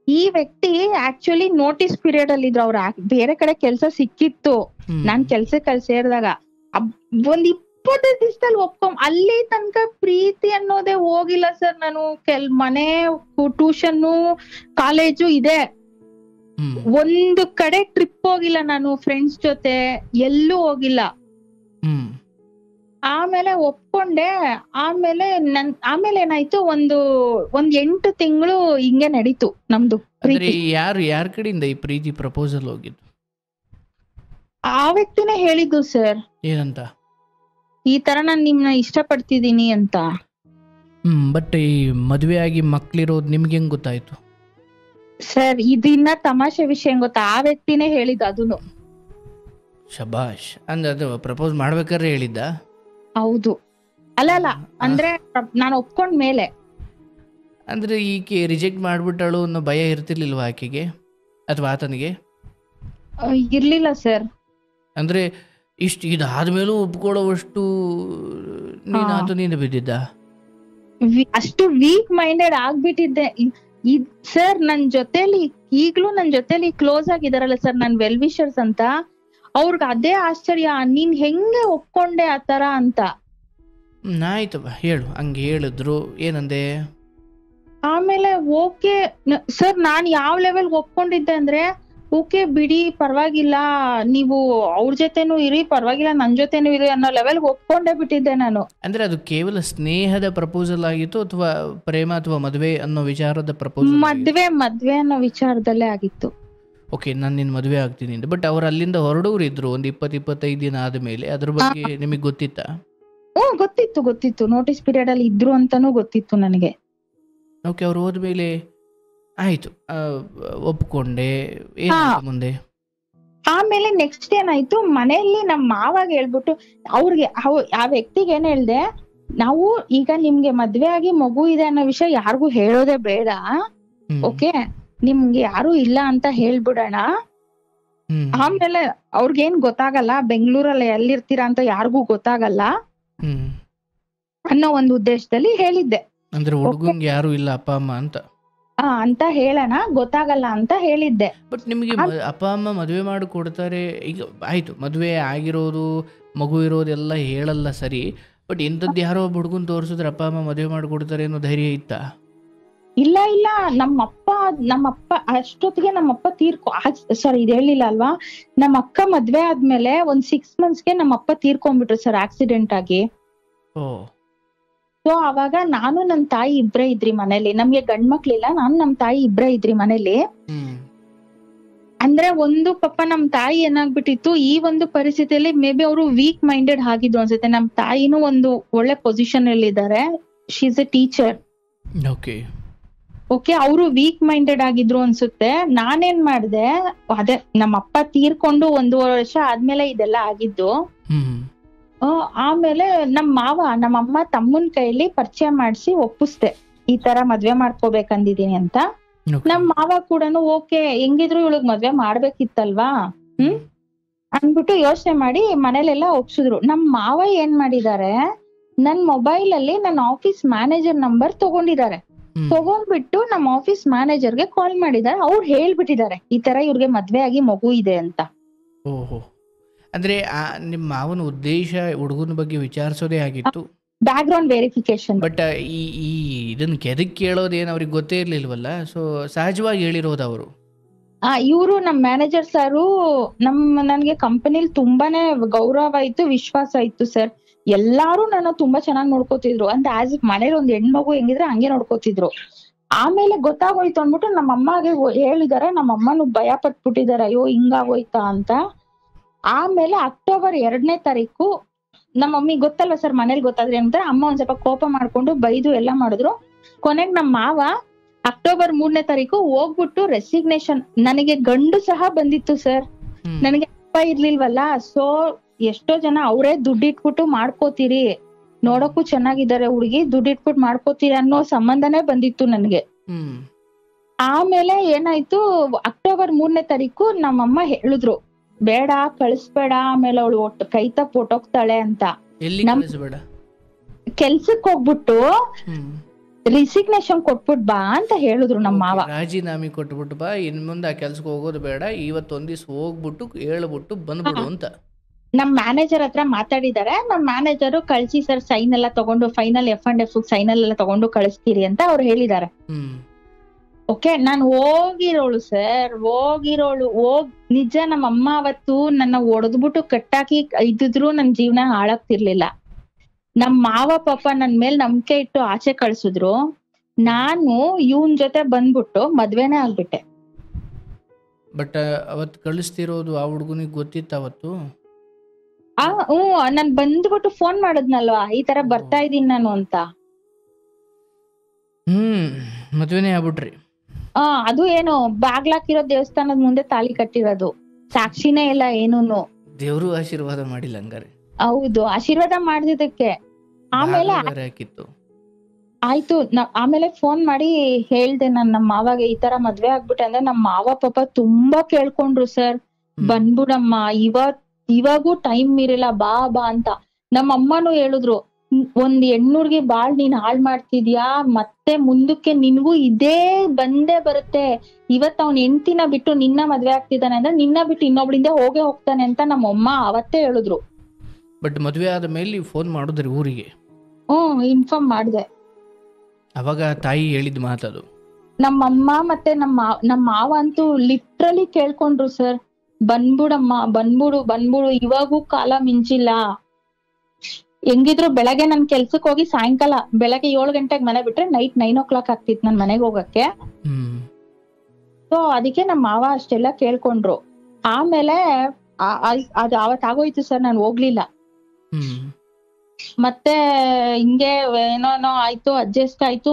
ಈ ವ್ಯಕ್ತಿ ಆಕ್ಚುಲಿ ನೋಟಿಸ್ ಪೀರಿಯಡ್ ಅಲ್ಲಿ ಇದ್ರು. ಅವ್ರ ಬೇರೆ ಕಡೆ ಕೆಲ್ಸ ಸಿಕ್ಕಿತ್ತು. ನಾನ್ ಕೆಲ್ಸಕ್ಕೆ ಅಲ್ಲಿ ಸೇರಿದಾಗ ಒಂದ್ 20 ದಿವಸದಲ್ಲಿ ಅಲ್ಲಿ ತನಕ ಪ್ರೀತಿ ಅನ್ನೋದೇ ಹೋಗಿಲ್ಲ ಸರ್. ನಾನು ಮನೆ, ಟ್ಯೂಷನ್ನು, ಕಾಲೇಜು ಇದೆ. ಒಂದು ಕಡೆ ಟ್ರಿಪ್ ಹೋಗಿಲ್ಲ ನಾನು, ಫ್ರೆಂಡ್ಸ್ ಜೊತೆ ಎಲ್ಲೂ ಹೋಗಿಲ್ಲ. ಆಮೇಲೆ ಒಪ್ಕೊಂಡೆ. ಆಮೇಲೆ ಏನಾಯ್ತು, ಒಂದ್ 8 ತಿಂಗಳು ಹಿಂಗೆ ನಡೀತು ನಮ್ದು ಪ್ರೀತಿ. ಯಾರ ಕಡೆಯಿಂದ ಈ ಪ್ರೀತಿ ಪ್ರಪೋಸಲ್ ಹೋಗಿದ್ದು? ಆ ವ್ಯಕ್ತಿನೇ ಹೇಳಿದ್ದು ಸರ್. ಏನಂತ? ಈ ತರ ನಾನ್ ನಿಮ್ನ ಇಷ್ಟ ಪಡ್ತಿದೀನಿ ಅಂತ. ಬಟ್ ಈ ಮದ್ವೆ ಆಗಿ ಮಕ್ಳಿರೋದು ನಿಮ್ಗೆ ಹೆಂಗ್ ಗೊತ್ತಾಯ್ತು ಸರ್? ಇದನ್ನ ತಮಾಷೆ ವಿಷಯ ಹೆಂಗ್ ಗೊತ್ತಾ, ಆ ವ್ಯಕ್ತಿನೇ ಹೇಳಿದ್ದು ಅದನ್ನು. ಶಬಾಷ್. ಅಂದ್ರೆ ಅದು ಪ್ರಪೋಸ್ ಮಾಡ್ಬೇಕಾದ್ರೆ ಹೇಳಿದ್ದ? ಹೌದು. ಅಲ್ಲ, ಅಂದ್ರೆ ನಾನು ಒಪ್ಕೊಂಡ್ ಮೇಲೆ. ಅಂದ್ರೆ ಈಕೆ ರಿಜೆಕ್ಟ್ ಮಾಡ್ಬಿಟ್ಟಳು ಅನ್ನೋ ಭಯ ಇರ್ತಿರ್ಲಿಲ್ವಾ ಆಕೆಗೆ ಅಥವಾ ಆತನಿಗೆ? ಇರ್ಲಿಲ್ಲ ಸರ್. ಅಂದ್ರೆ ಇದಾದ್ಮೇಲೂ ಒಪ್ಕೊಳ್ಳೋವಷ್ಟು ನೀನು ಬಿದ್ದಿದ್ದ? ಅಷ್ಟು ವೀಕ್ ಮೈಂಡೆಡ್ ಆಗ್ಬಿಟ್ಟಿದ್ದೆ ಸರ್. ಈಗ್ಲೂ ನನ್ ಜೊತೆಲಿ ಕ್ಲೋಸ್ ಆಗಿದಾರಲ್ಲ ಸರ್, ನನ್ ವೆಲ್ ವಿಷರ್ಸ್ ಅಂತ. ಅವ್ರಿಗೆ ಅದೇ ಆಶ್ಚರ್ಯ, ನೀನ್ ಹೆಂಗೆ ಒಪ್ಕೊಂಡೆ ಆತರ ಅಂತ. ಆಯ್ತವ, ಹೇಳು. ಹಂಗೆ ಹೇಳಿದ್ರು, ಏನಂದೆ? ಆಮೇಲೆ ಓಕೆ ಸರ್, ನಾನ್ ಯಾವ ಲೆವೆಲ್ ಒಪ್ಕೊಂಡಿದ್ದೆ ಅಂದ್ರೆ, ಓಕೆ ಬಿಡಿ ಪರವಾಗಿಲ್ಲ, ನೀವು ಅವ್ರ ಜೊತೆನೂ ಇರಿ, ಪರವಾಗಿಲ್ಲ ನನ್ ಜೊತೆನೂ ಇರಿ ಅನ್ನೋ ಲೆವೆಲ್ ಒಪ್ಕೊಂಡೇ ಬಿಟ್ಟಿದ್ದೆ ನಾನು. ಅಂದ್ರೆ ಅದು ಕೇವಲ ಸ್ನೇಹದ ಪ್ರಪೋಸಲ್ ಆಗಿತ್ತು ಅಥವಾ ಪ್ರೇಮ ಅಥವಾ ಮದ್ವೆ ಅನ್ನೋ ವಿಚಾರದ ಪ್ರಪೋಸಲ್? ಮದ್ವೆ ಅನ್ನೋ ವಿಚಾರದಲ್ಲೇ ಆಗಿತ್ತು. ಓಕೆ, ನಾನು ನಿನ್ ಮದ್ವೆ ಆಗ್ತೀನಿ ಅಂತ. ಬಟ್ ಅವ್ರು ಅಲ್ಲಿಂದ ಹೊರಡೋರು ಇದ್ರು ಒಂದು 20-25 ದಿನ ಆದ್ಮೇಲೆ. ಅದ್ರ ಬಗ್ಗೆ ನಿಮಗ್ ಗೊತ್ತಿತ್ತಾ? ಗೊತ್ತಿತ್ತು. ನೋಟಿಸ್ ಪೀರಿಯಡ್ ಅಲ್ಲಿ ಇದ್ರು ಅಂತಾನೂ ಗೊತ್ತಿತ್ತು ನನಗೆ. ಓಕೆ, ಅವ್ರು ಹೋದ್ಮೇಲೆ ಆಯ್ತು, ಒಪ್ಕೊಂಡೆ. ಏನಾಯ್ತು ಮುಂದೆ? ಆಮೇಲೆ ನೆಕ್ಸ್ಟ್ ಏನಾಯ್ತು, ಮನೆಯಲ್ಲಿ ನಮ್ಮ ಮಾವಾಗ ಹೇಳ್ಬಿಟ್ಟು ಅವ್ರಿಗೆ ಆ ವ್ಯಕ್ತಿಗೆ ಏನ್ ಹೇಳ್ದೆ, ನಾವು ಈಗ ನಿಮ್ಗೆ ಮದ್ವೆ ಆಗಿ ಮಗು ಇದೆ ಅನ್ನೋ ವಿಷಯ ಯಾರಿಗೂ ಹೇಳೋದೇ ಬೇಡ, ಓಕೆ, ನಿಮ್ಗೆ ಯಾರು ಇಲ್ಲ ಅಂತ ಹೇಳ್ಬಿಡೋಣ, ಹ್ಮ್ ಆಮೇಲೆ ಅವ್ರಿಗೇನ್ ಗೊತ್ತಾಗಲ್ಲ, ಬೆಂಗಳೂರಲ್ಲಿ ಎಲ್ಲಿರ್ತೀರಾ ಅಂತ ಯಾರಿಗೂ ಗೊತ್ತಾಗಲ್ಲ ಹ್ಮ್ ಅನ್ನೋ ಒಂದು ಉದ್ದೇಶದಲ್ಲಿ ಹೇಳಿದ್ದೆ. ಅಂದ್ರೆ ಹುಡುಗಂಗೆ ಯಾರು ಇಲ್ಲ ಅಪ್ಪ ಅಮ್ಮ ಅಂತ. ಅಂತ ಹೇಳೋಣ, ಗೊತ್ತಾಗಲ್ಲ ಅಂತ ಹೇಳಿದ್ದೆ. ಬಟ್ ನಿಮಗೆ ಅಪ್ಪ ಅಮ್ಮ ಮದುವೆ ಮಾಡಿ ಕೊಡ್ತಾರೆ, ಈಗ ಆಯಿತು ಮದುವೆ ಆಗಿರೋದು ಮಗು ಇರೋದೆಲ್ಲ ಹೇಳಲ್ಲ ಸರಿ, ಬಟ್ ಇಂಥದ್ದು ಯಾರೋ ಒಬ್ಬ ಹುಡುಗನ್ ತೋರಿಸಿದ್ರೆ ಅಪ್ಪ ಅಮ್ಮ ಮದುವೆ ಮಾಡಿ ಕೊಡ್ತಾರೆ ಅನ್ನೋ ಧೈರ್ಯ ಇತ್ತಾ? ಇಲ್ಲ ಇಲ್ಲ, ನಮ್ಮಪ್ಪ ಅಷ್ಟೊತ್ತಿಗೆ ನಮ್ಮಪ್ಪ ಸಾರಿ ಇದು ಹೇಳಿಲ್ಲ ಅಲ್ವಾ, ನಮ್ಮ ಅಕ್ಕ ಮದ್ವೆ ಆದ್ಮೇಲೆ ಒಂದ್ 6 monthsಗೆ ನಮ್ಮಪ್ಪ ತೀರ್ಕೊಂಡ್ಬಿಟ್ರು ಸರ್, ಆಕ್ಸಿಡೆಂಟ್ ಆಗಿ. ಓ ಸೊ ಅವಾಗ ನಾನು ನಮ್ ತಾಯಿ ಇಬ್ರೇ ಇದ್ರಿ ಮನೇಲಿ, ನಮ್ಗೆ ಗಂಡ್ ಮಕ್ಳಿಲ್ಲ, ನಾನು ನಮ್ ತಾಯಿ ಇಬ್ರೇ ಇದ್ರಿ ಮನೇಲಿ. ಹ್ಮ್ ಅಂದ್ರೆ ಒಂದು ಪಾಪ ನಮ್ ತಾಯಿ ಏನಾಗ್ಬಿಟ್ಟಿತ್ತು, ಈ ಒಂದು ಪರಿಸ್ಥಿತಿಯಲ್ಲಿ ಮೇ ಬಿ ಅವರು ವೀಕ್ ಮೈಂಡೆಡ್ ಆಗಿದ್ರು ಅನ್ಸುತ್ತೆ. ನಮ್ ತಾಯಿನೂ ಒಂದು ಒಳ್ಳೆ ಪೊಸಿಷನ್ ಅಲ್ಲಿ ಇದ್ದಾರೆ, she is A teacher. Okay, ಅವರು ವೀಕ್ ಮೈಂಡೆಡ್ ಆಗಿದ್ರು ಅನ್ಸುತ್ತೆ. ನಾನೇನ್ ಮಾಡ್ದೆ, ಅದೇ ನಮ್ಮಪ್ಪ ತೀರ್ಕೊಂಡು 1.5 ವರ್ಷ ಆದ್ಮೇಲೆ ಇದೆಲ್ಲ ಆಗಿದ್ದು. ಆಮೇಲೆ ನಮ್ಮಮ್ಮ ತಮ್ಮನ್ ಕೈಲಿ ಪರಿಚಯ ಮಾಡ್ಸಿ ಒಪ್ಪಿಸ್ದೆ, ಈ ತರ ಮದ್ವೆ ಮಾಡ್ಕೋಬೇಕಂದಿದೀನಿ ಅಂತ. ನಮ್ ಮಾವ ಕೂಡ ಓಕೆ, ಹೆಂಗಿದ್ರು ಇವಳಗ್ ಮದ್ವೆ ಮಾಡ್ಬೇಕಿತ್ತಲ್ವಾ ಅನ್ಬಿಟ್ಟು ಯೋಚನೆ ಮಾಡಿ ಮನೇಲೆಲ್ಲ ಒಪ್ಸಿದ್ರು. ನಮ್ ಮಾವ ಏನ್ ಮಾಡಿದಾರೆ, ನನ್ ಮೊಬೈಲ್ ಅಲ್ಲಿ ನನ್ನ ಆಫೀಸ್ ಮ್ಯಾನೇಜರ್ ನಂಬರ್ ತಗೊಂಡಿದ್ದಾರೆ. ತಗೊಂಡ್ಬಿಟ್ಟು ನಮ್ಮ ಆಫೀಸ್ ಮ್ಯಾನೇಜರ್ಗೆ ಕಾಲ್ ಮಾಡಿದ್ದಾರೆ. ಅವ್ರು ಹೇಳ್ಬಿಟ್ಟಿದ್ದಾರೆ ಈ ತರ ಇವ್ರಿಗೆ ಮದ್ವೆ ಆಗಿ ಮಗು ಇದೆ ಅಂತ. ಓಹೋ, ಅಂದ್ರೆ ನಿಮ್ಮ ಮಾವನ ಉದ್ದೇಶ ಹುಡುಗನ ಬಗ್ಗೆ ವಿಚಾರಿಸೋದೇ ಆಗಿತ್ತು, ಬ್ಯಾಕ್ ಗ್ರೌಂಡ್ ವೆರಿಫಿಕೇಶನ್. ಬಟ್ ಈ ಇದನ್ನ ಕೆದಕ್ ಕೇಳೋದೇನು ಅವ್ರಿಗೆ ಗೊತ್ತೇ ಇರ್ಲಿಲ್ವಲ್ಲ, ಸೊ ಸಹಜವಾಗಿ ಹೇಳಿರೋದು ಅವರು. ಇವರು ನಮ್ ಮ್ಯಾನೇಜರ್ ಸಾರು ನನ್ಗೆ ಕಂಪನಿಲಿ ತುಂಬಾನೇ ಗೌರವ ಇತ್ತು, ವಿಶ್ವಾಸ ಇತ್ತು ಸರ್. ಎಲ್ಲಾರು ನನ್ನ ತುಂಬಾ ಚೆನ್ನಾಗಿ ನೋಡ್ಕೋತಿದ್ರು, ಅಂತ ಆಸ್ ಇಫ್ ಮನೇಲಿ ಒಂದ್ ಹೆಣ್ಮಗು ಹೆಂಗಿದ್ರೆ ಹಂಗೆ ನೋಡ್ಕೋತಿದ್ರು. ಆಮೇಲೆ ಗೊತ್ತಾಗೋಯ್ತು ಅಂದ್ಬಿಟ್ಟು ನಮ್ಮಮ್ಮಗೆ ಹೇಳಿದಾರೆ, ನಮ್ಮಮ್ಮನು ಭಯ ಪಟ್ಬಿಟ್ಟಿದಾರೆ, ಅಯ್ಯೋ ಹಿಂಗಾಗೋಯ್ತಾ ಅಂತ. ಆಮೇಲೆ ಅಕ್ಟೋಬರ್ 2ನೇ ತಾರೀಕು ನಮ್ಮ ಮಮ್ಮಿಗೆ ಗೊತ್ತಲ್ವ ಸರ್, ಮನೇಲಿ ಗೊತ್ತಾದ್ರೆ ಅಂತ ಅಮ್ಮ ಒಂದ್ ಸ್ವಲ್ಪ ಕೋಪ ಮಾಡ್ಕೊಂಡು ಬೈದು ಎಲ್ಲ ಮಾಡಿದ್ರು. ಕೊನೆಗ್ ನಮ್ಮ ಮಾವ ಅಕ್ಟೋಬರ್ 3ನೇ ತಾರೀಕು ಹೋಗ್ಬಿಟ್ಟು ರೆಸಿಗ್ನೇಷನ್, ನನಗೆ ಗಂಡು ಸಹ ಬಂದಿತ್ತು ಸರ್, ನನಗೆ ಅಪ್ಪ ಇರ್ಲಿಲ್ವಲ್ಲ. ಸೊ ಎಷ್ಟೋ ಜನ ಅವರೇ ದುಡ್ಡಿಟ್ಬಿಟ್ಟು ಮಾಡ್ಕೋತೀರಿ, ನೋಡಕ್ಕೂ ಚೆನ್ನಾಗಿದ್ದಾರೆ ಹುಡುಗಿ, ದುಡ್ಡಿಟ್ಬಿಟ್ಟು ಮಾಡ್ಕೋತೀರಿ ಅನ್ನೋ ಸಂಬಂಧನೇ ಬಂದಿತ್ತು ನನ್ಗೆ. ಆಮೇಲೆ ಏನಾಯ್ತು, ಅಕ್ಟೋಬರ್ 3ನೇ ತಾರೀಕು ನಮ್ಮಮ್ಮ ಹೇಳಿದ್ರು, ಬೇಡ ಕಳಿಸ್ಬೇಡ, ಆಮೇಲೆ ಅವಳು ಕೈ ತಪ್ಪ ಹೊಟ್ಟೋಗ್ತಾಳೆ ಅಂತ. ಕೆಲ್ಸಕ್ ಹೋಗ್ಬಿಟ್ಟು ರಿಸಿಗ್ನೇಷನ್ ಕೊಟ್ಬಿಟ್ ಬಾ ಅಂತ ಹೇಳಿದ್ರು ನಮ್ಮ ಮಾವ. ರಾಜೀನಾಮೆ ಕೊಟ್ಬಿಟ್ಟು ಬಾ, ಇನ್ ಮುಂದೆ ಆ ಕೆಲ್ಸಕ್ಕೆ ಹೋಗೋದು ಬೇಡ, ಇವತ್ತೊಂದ್ ದಿವ್ಸ ಹೋಗ್ಬಿಟ್ಟು ಹೇಳ್ಬಿಟ್ಟು ಬಂದ್ಬಿಡು ಅಂತ ನಮ್ ಮ್ಯಾನೇಜರ್ ಹತ್ರ ಮಾತಾಡಿದಾರೆ. ನಮ್ ಮ್ಯಾನೇಜರ್ ಕಳ್ಸಿ ಸರ್, ಸೈನ್ ಎಲ್ಲ ತಗೊಂಡು ಫೈನಲ್ F&F ಸೈನ್ ಎಲ್ಲ ತಗೊಂಡು ಕಳಿಸ್ತೀರಿ ಅಂತ ಅವ್ರು ಹೇಳಿದಾರೆ. ಓಕೆ, ನಾನ್ ಹೋಗಿರೋಳು ಸರ್, ನಿಜ ನಮ್ಮ ಅಮ್ಮ ಅವತ್ತು ನನ್ನ ಒಡೆದ್ಬಿಟ್ಟು ಕಟ್ಟಾಕಿ ಇದ್ದಿದ್ರು ನನ್ ಜೀವನ ಹಾಳಾಗ್ತಿರ್ಲಿಲ್ಲ. ನಮ್ ಮಾವ ಪಾಪ ನನ್ ಮೇಲ್ ನಂಬಿಕೆ ಇಟ್ಟು ಆಚೆ ಕಳ್ಸಿದ್ರು. ನಾನು ಇವನ್ ಜೊತೆ ಬಂದ್ಬಿಟ್ಟು ಮದ್ವೆನೇ ಆಗ್ಬಿಟ್ಟೆ. ಬಟ್ ಅವತ್ ಕಳಿಸ್ತಿರೋದು ಆ ಹುಡುಗನಿಗೆ ಗೊತ್ತಿತ್ತ ಅವತ್ತು? ನಾನ್ ಬಂದ್ಬಿಟ್ಟು ಫೋನ್ ಮಾಡಿದ್ನಲ್ವಾ, ಈ ತರ ಬರ್ತಾ ಇದೀನಿ ನಾನು ಅಂತ. ಮದ್ವೆನೇ ಆಗ್ಬಿಟ್ರಿ? ಅದು ಏನು ಬಾಗ್ಲಾಕಿರೋ ದೇವಸ್ಥಾನದ ಮುಂದೆ ತಾಳಿ ಕಟ್ಟಿರೋದು, ಸಾಕ್ಷಿನೇ ಇಲ್ಲ ಏನೂನು. ದೇವ್ರು ಆಶೀರ್ವಾದ ಮಾಡಿಲ್ಲ ಹಂಗಾರೆ? ಹೌದು, ಆಶೀರ್ವಾದ ಮಾಡಿದಕ್ಕೆ. ಆಮೇಲೆ ಆಯ್ತು, ಆಮೇಲೆ ಫೋನ್ ಮಾಡಿ ಹೇಳ್ದೆ ನಾನು ನಮ್ಮ ಮಾವಾಗೆ, ಈ ತರ ಮದ್ವೆ ಆಗ್ಬಿಟ್ಟೆ ಅಂದ್ರೆ. ನಮ್ಮ ಮಾವ ಪಾಪ ತುಂಬಾ ಕೇಳ್ಕೊಂಡ್ರು ಸರ್, ಬಂದ್ಬಿಡಮ್ಮ, ಇವಾಗೂ ಟೈಮ್ ಇರಲ್ಲ, ಬಾ ಬಾ ಅಂತ. ನಮ್ಮ ಅಮ್ಮನೂ ಹೇಳಿದ್ರು, ಒಂದ್ ಹೆಣ್ಣುರ್ಗಿ ಬಾಳ್ ನೀನ್ ಹಾಳ್ ಮಾಡ್ತಿದ್ಯಾ, ಮತ್ತೆ ಮುಂದಕ್ಕೆ ನಿನ್ಗೂ ಇದೇ ಬಂದೇ ಬರುತ್ತೆ. ಇವತ್ ಅವ್ನ ಹೆಂಡ್ತಿನ ಬಿಟ್ಟು ನಿನ್ನ ಮದ್ವೆ ಆಗ್ತಿದ್ದಾನೆ ಅಂದ್ರೆ ನಿನ್ನ ಬಿಟ್ಟು ಇನ್ನೊಬ್ಳಿಂದ ಹೋಗೇ ಹೋಗ್ತಾನೆ ಅಂತ ನಮ್ಮಮ್ಮ ಅವತ್ತೇ ಹೇಳಿದ್ರು. ಬಟ್ ಮದ್ವೆ ಆದ ಮೇಲೆ ಫೋನ್ ಮಾಡಿದ್ರಿ ಊರಿಗೆ? ಇನ್ಫಾರ್ಮ್ ಮಾಡ್ದೆ. ಅವಾಗ ತಾಯಿ ಹೇಳಿದ್ ಮಾತದು? ನಮ್ಮಮ್ಮ ಮತ್ತೆ ನಮ್ಮ ಮಾವ ಅಂತೂ ಲಿಟ್ರಲಿ ಕೇಳ್ಕೊಂಡ್ರು ಸರ್, ಬಂದ್ಬಿಡಮ್ಮ, ಬಂದ್ಬಿಡು, ಇವಾಗೂ ಕಾಲ ಮಿಂಚಿಲ್ಲ. ಹೆಂಗಿದ್ರು ಬೆಳಗ್ಗೆ ನನ್ ಕೆಲ್ಸಕ್ ಹೋಗಿ ಸಾಯಂಕಾಲ ಬೆಳಗ್ಗೆ 7 ಗಂಟೆಗೆ ಮನೆ ಬಿಟ್ರೆ ನೈಟ್ 9 o'clock ಆಗ್ತಿತ್ತು ನನ್ ಮನೆಗೆ ಹೋಗಕ್ಕೆ. ಸೊ ಅದಕ್ಕೆ ನಮ್ಮ ಮಾವ ಅಷ್ಟೆಲ್ಲ ಕೇಳ್ಕೊಂಡ್ರು. ಆಮೇಲೆ ಅದು ಅವತ್ ಆಗೋಯ್ತು ಸರ್, ನಾನು ಹೋಗ್ಲಿಲ್ಲ. ಮತ್ತೆ ಹಿಂಗೆ ಏನೋ ಆಯ್ತು, ಅಡ್ಜಸ್ಟ್ ಆಯ್ತು,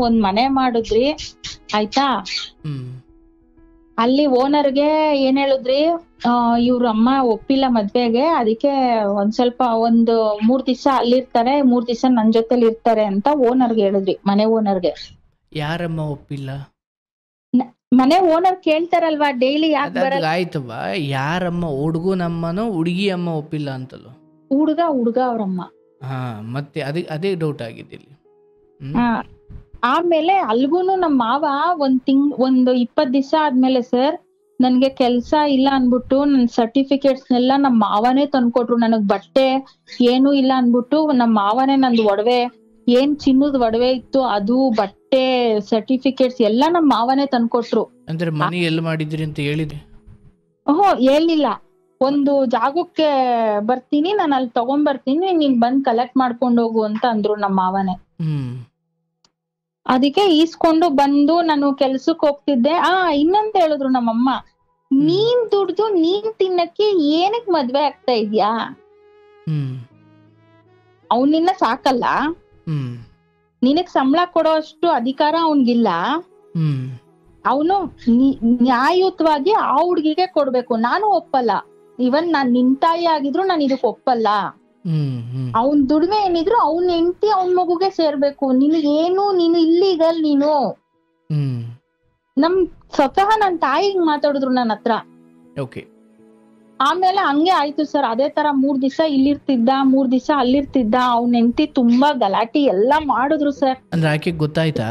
ಒಂದ್ ಮನೆ ಮಾಡಿದ್ರಿ ಆಯ್ತಾ. ಅಲ್ಲಿ ಓನರ್ಗೆ ಏನ್ ಹೇಳಿದ್ರಿ, ಇವ್ರ ಅಮ್ಮ ಒಪ್ಪಿಲ್ಲ ಮದ್ವೆಗೆ, ಅದಕ್ಕೆ ಒಂದ್ 3 ದಿವಸ ಅಲ್ಲಿರ್ತಾರೆ, 3 ದಿವಸ ನನ್ ಜೊತೆಲಿ ಇರ್ತಾರೆ ಅಂತ ಓನರ್ಗೆ ಹೇಳಿದ್ರಿ, ಮನೆ ಓನರ್ಗೆ. ಯಾರಮ್ಮ ಒಪ್ಪಿಲ್ಲ? ಮನೆ ಓನರ್ ಕೇಳ್ತಾರಲ್ವಾ ಡೈಲಿ ಯಾಕೆ ಅದು ಬರಲ್ಲ. ಆಯ್ತವ್ವ, ಯಾರಮ್ಮ ಹುಡುಗನಮ್ಮನೋ ಹುಡುಗಿ ಅಮ್ಮ ಒಪ್ಪಿಲ್ಲ ಅಂತಲೋ? ಹುಡುಗ ಅವ್ರಮ್ಮ. ಹಾ, ಮತ್ತೆ ಅದೇ ಡೌಟ್ ಆಗಿದ್ದಿಲ್ಲಿ. ಹಾ, ಆಮೇಲೆ ಅಲ್ಗೂನು ನಮ್ಮ ಮಾವ ಒಂದು 20 ದಿವಸ ಆದ್ಮೇಲೆ ಸರ್ ನನ್ಗೆ ಕೆಲ್ಸ ಇಲ್ಲ ಅನ್ಬಿಟ್ಟು ನನ್ ಸರ್ಟಿಫಿಕೇಟ್ಸ್ನೆಲ್ಲ ನಮ್ಮ ಮಾವನೇ ತಂದ್ಕೊಟ್ರು. ನನಗ್ ಬಟ್ಟೆ ಏನು ಇಲ್ಲ ಅನ್ಬಿಟ್ಟು ನಮ್ಮ ಮಾವನೇ ನಂದು ಒಡವೆ, ಏನ್ ಚಿನ್ನದ ಒಡವೆ ಇತ್ತು ಅದು, ಬಟ್ಟೆ, ಸರ್ಟಿಫಿಕೇಟ್ಸ್ ಎಲ್ಲ ನಮ್ಮ ಮಾವನೇ ತಂದ್ಕೊಟ್ರು. ಅಂದ್ರೆ ಮನಿ ಎಲ್ಲಿ ಮಾಡಿದ್ರಿ ಅಂತ ಹೇಳಿದ್ರಿ? ಹೇಳಿಲ್ಲ. ಒಂದು ಜಾಗಕ್ಕೆ ಬರ್ತೀನಿ, ನಾನು ಅಲ್ಲಿ ತಗೊಂಡ್ಬರ್ತೀನಿ, ನೀನ್ ಬಂದ್ ಕಲೆಕ್ಟ್ ಮಾಡ್ಕೊಂಡು ಹೋಗು ಅಂತ ಅಂದ್ರು ನಮ್ಮ ಮಾವನೇ. ಅದಕ್ಕೆ ಈಸ್ಕೊಂಡು ಬಂದು ನಾನು ಕೆಲ್ಸಕ್ ಹೋಗ್ತಿದ್ದೆ. ಇನ್ನೊಂದ್ ಹೇಳಿದ್ರು ನಮ್ಮಮ್ಮ, ನೀನ್ ದುಡ್ದು ನೀನ್ ತಿನ್ನಕ್ಕೆ ಏನಕ್ ಮದ್ವೆ ಆಗ್ತಾ ಇದ್ಯಾ? ಅವ್ನ್ ನಿನ್ನ ಸಾಕಲ್ಲ, ನಿನಗ್ ಸಂಬಳ ಕೊಡೋ ಅಷ್ಟು ಅಧಿಕಾರ ಅವನ್ಗಿಲ್ಲ, ಅವನು ನ್ಯಾಯಯುತವಾಗಿ ಆ ಹುಡ್ಗಿಗೆ ಕೊಡ್ಬೇಕು. ನಾನು ಒಪ್ಪಲ್ಲ. ಇವನ್ ನಾನ್ ನಿನ್ ತಾಯಿ ಆಗಿದ್ರು ನಾನು ಇದಕ್ ಒಪ್ಪಲ್ಲ. ಅವನ್ ದುಡಿಮೆ ಏನಿದ್ರು ಅವ್ನ ಹೆಂಡತಿ ಅವನ್ ಮಗುಗೆ ಸೇರ್ಬೇಕು. ನಿನಗೇನು, ನೀನು ಇಲ್ಲಿಗಲ್ ನೀನು. ನಮ್ ಸ್ವತಃ ನನ್ ತಾಯಿ ಹಿಂಗ್ ಮಾತಾಡಿದ್ರು ನನ್ನ ಹತ್ರ. ಆಮೇಲೆ ಹಂಗೆ ಆಯ್ತು ಸರ್. ಅದೇ ತರ 3 ದಿವಸ ಇಲ್ಲಿರ್ತಿದ್ದ, 3 ದಿವಸ ಅಲ್ಲಿರ್ತಿದ್ದ. ಅವ್ನ ಹೆಂಡತಿ ತುಂಬಾ ಗಲಾಟಿ ಎಲ್ಲಾ ಮಾಡಿದ್ರು ಸರ್. ಅಂದ್ರೆ ಆಕೆ ಗೊತ್ತಾಯ್ತಾ?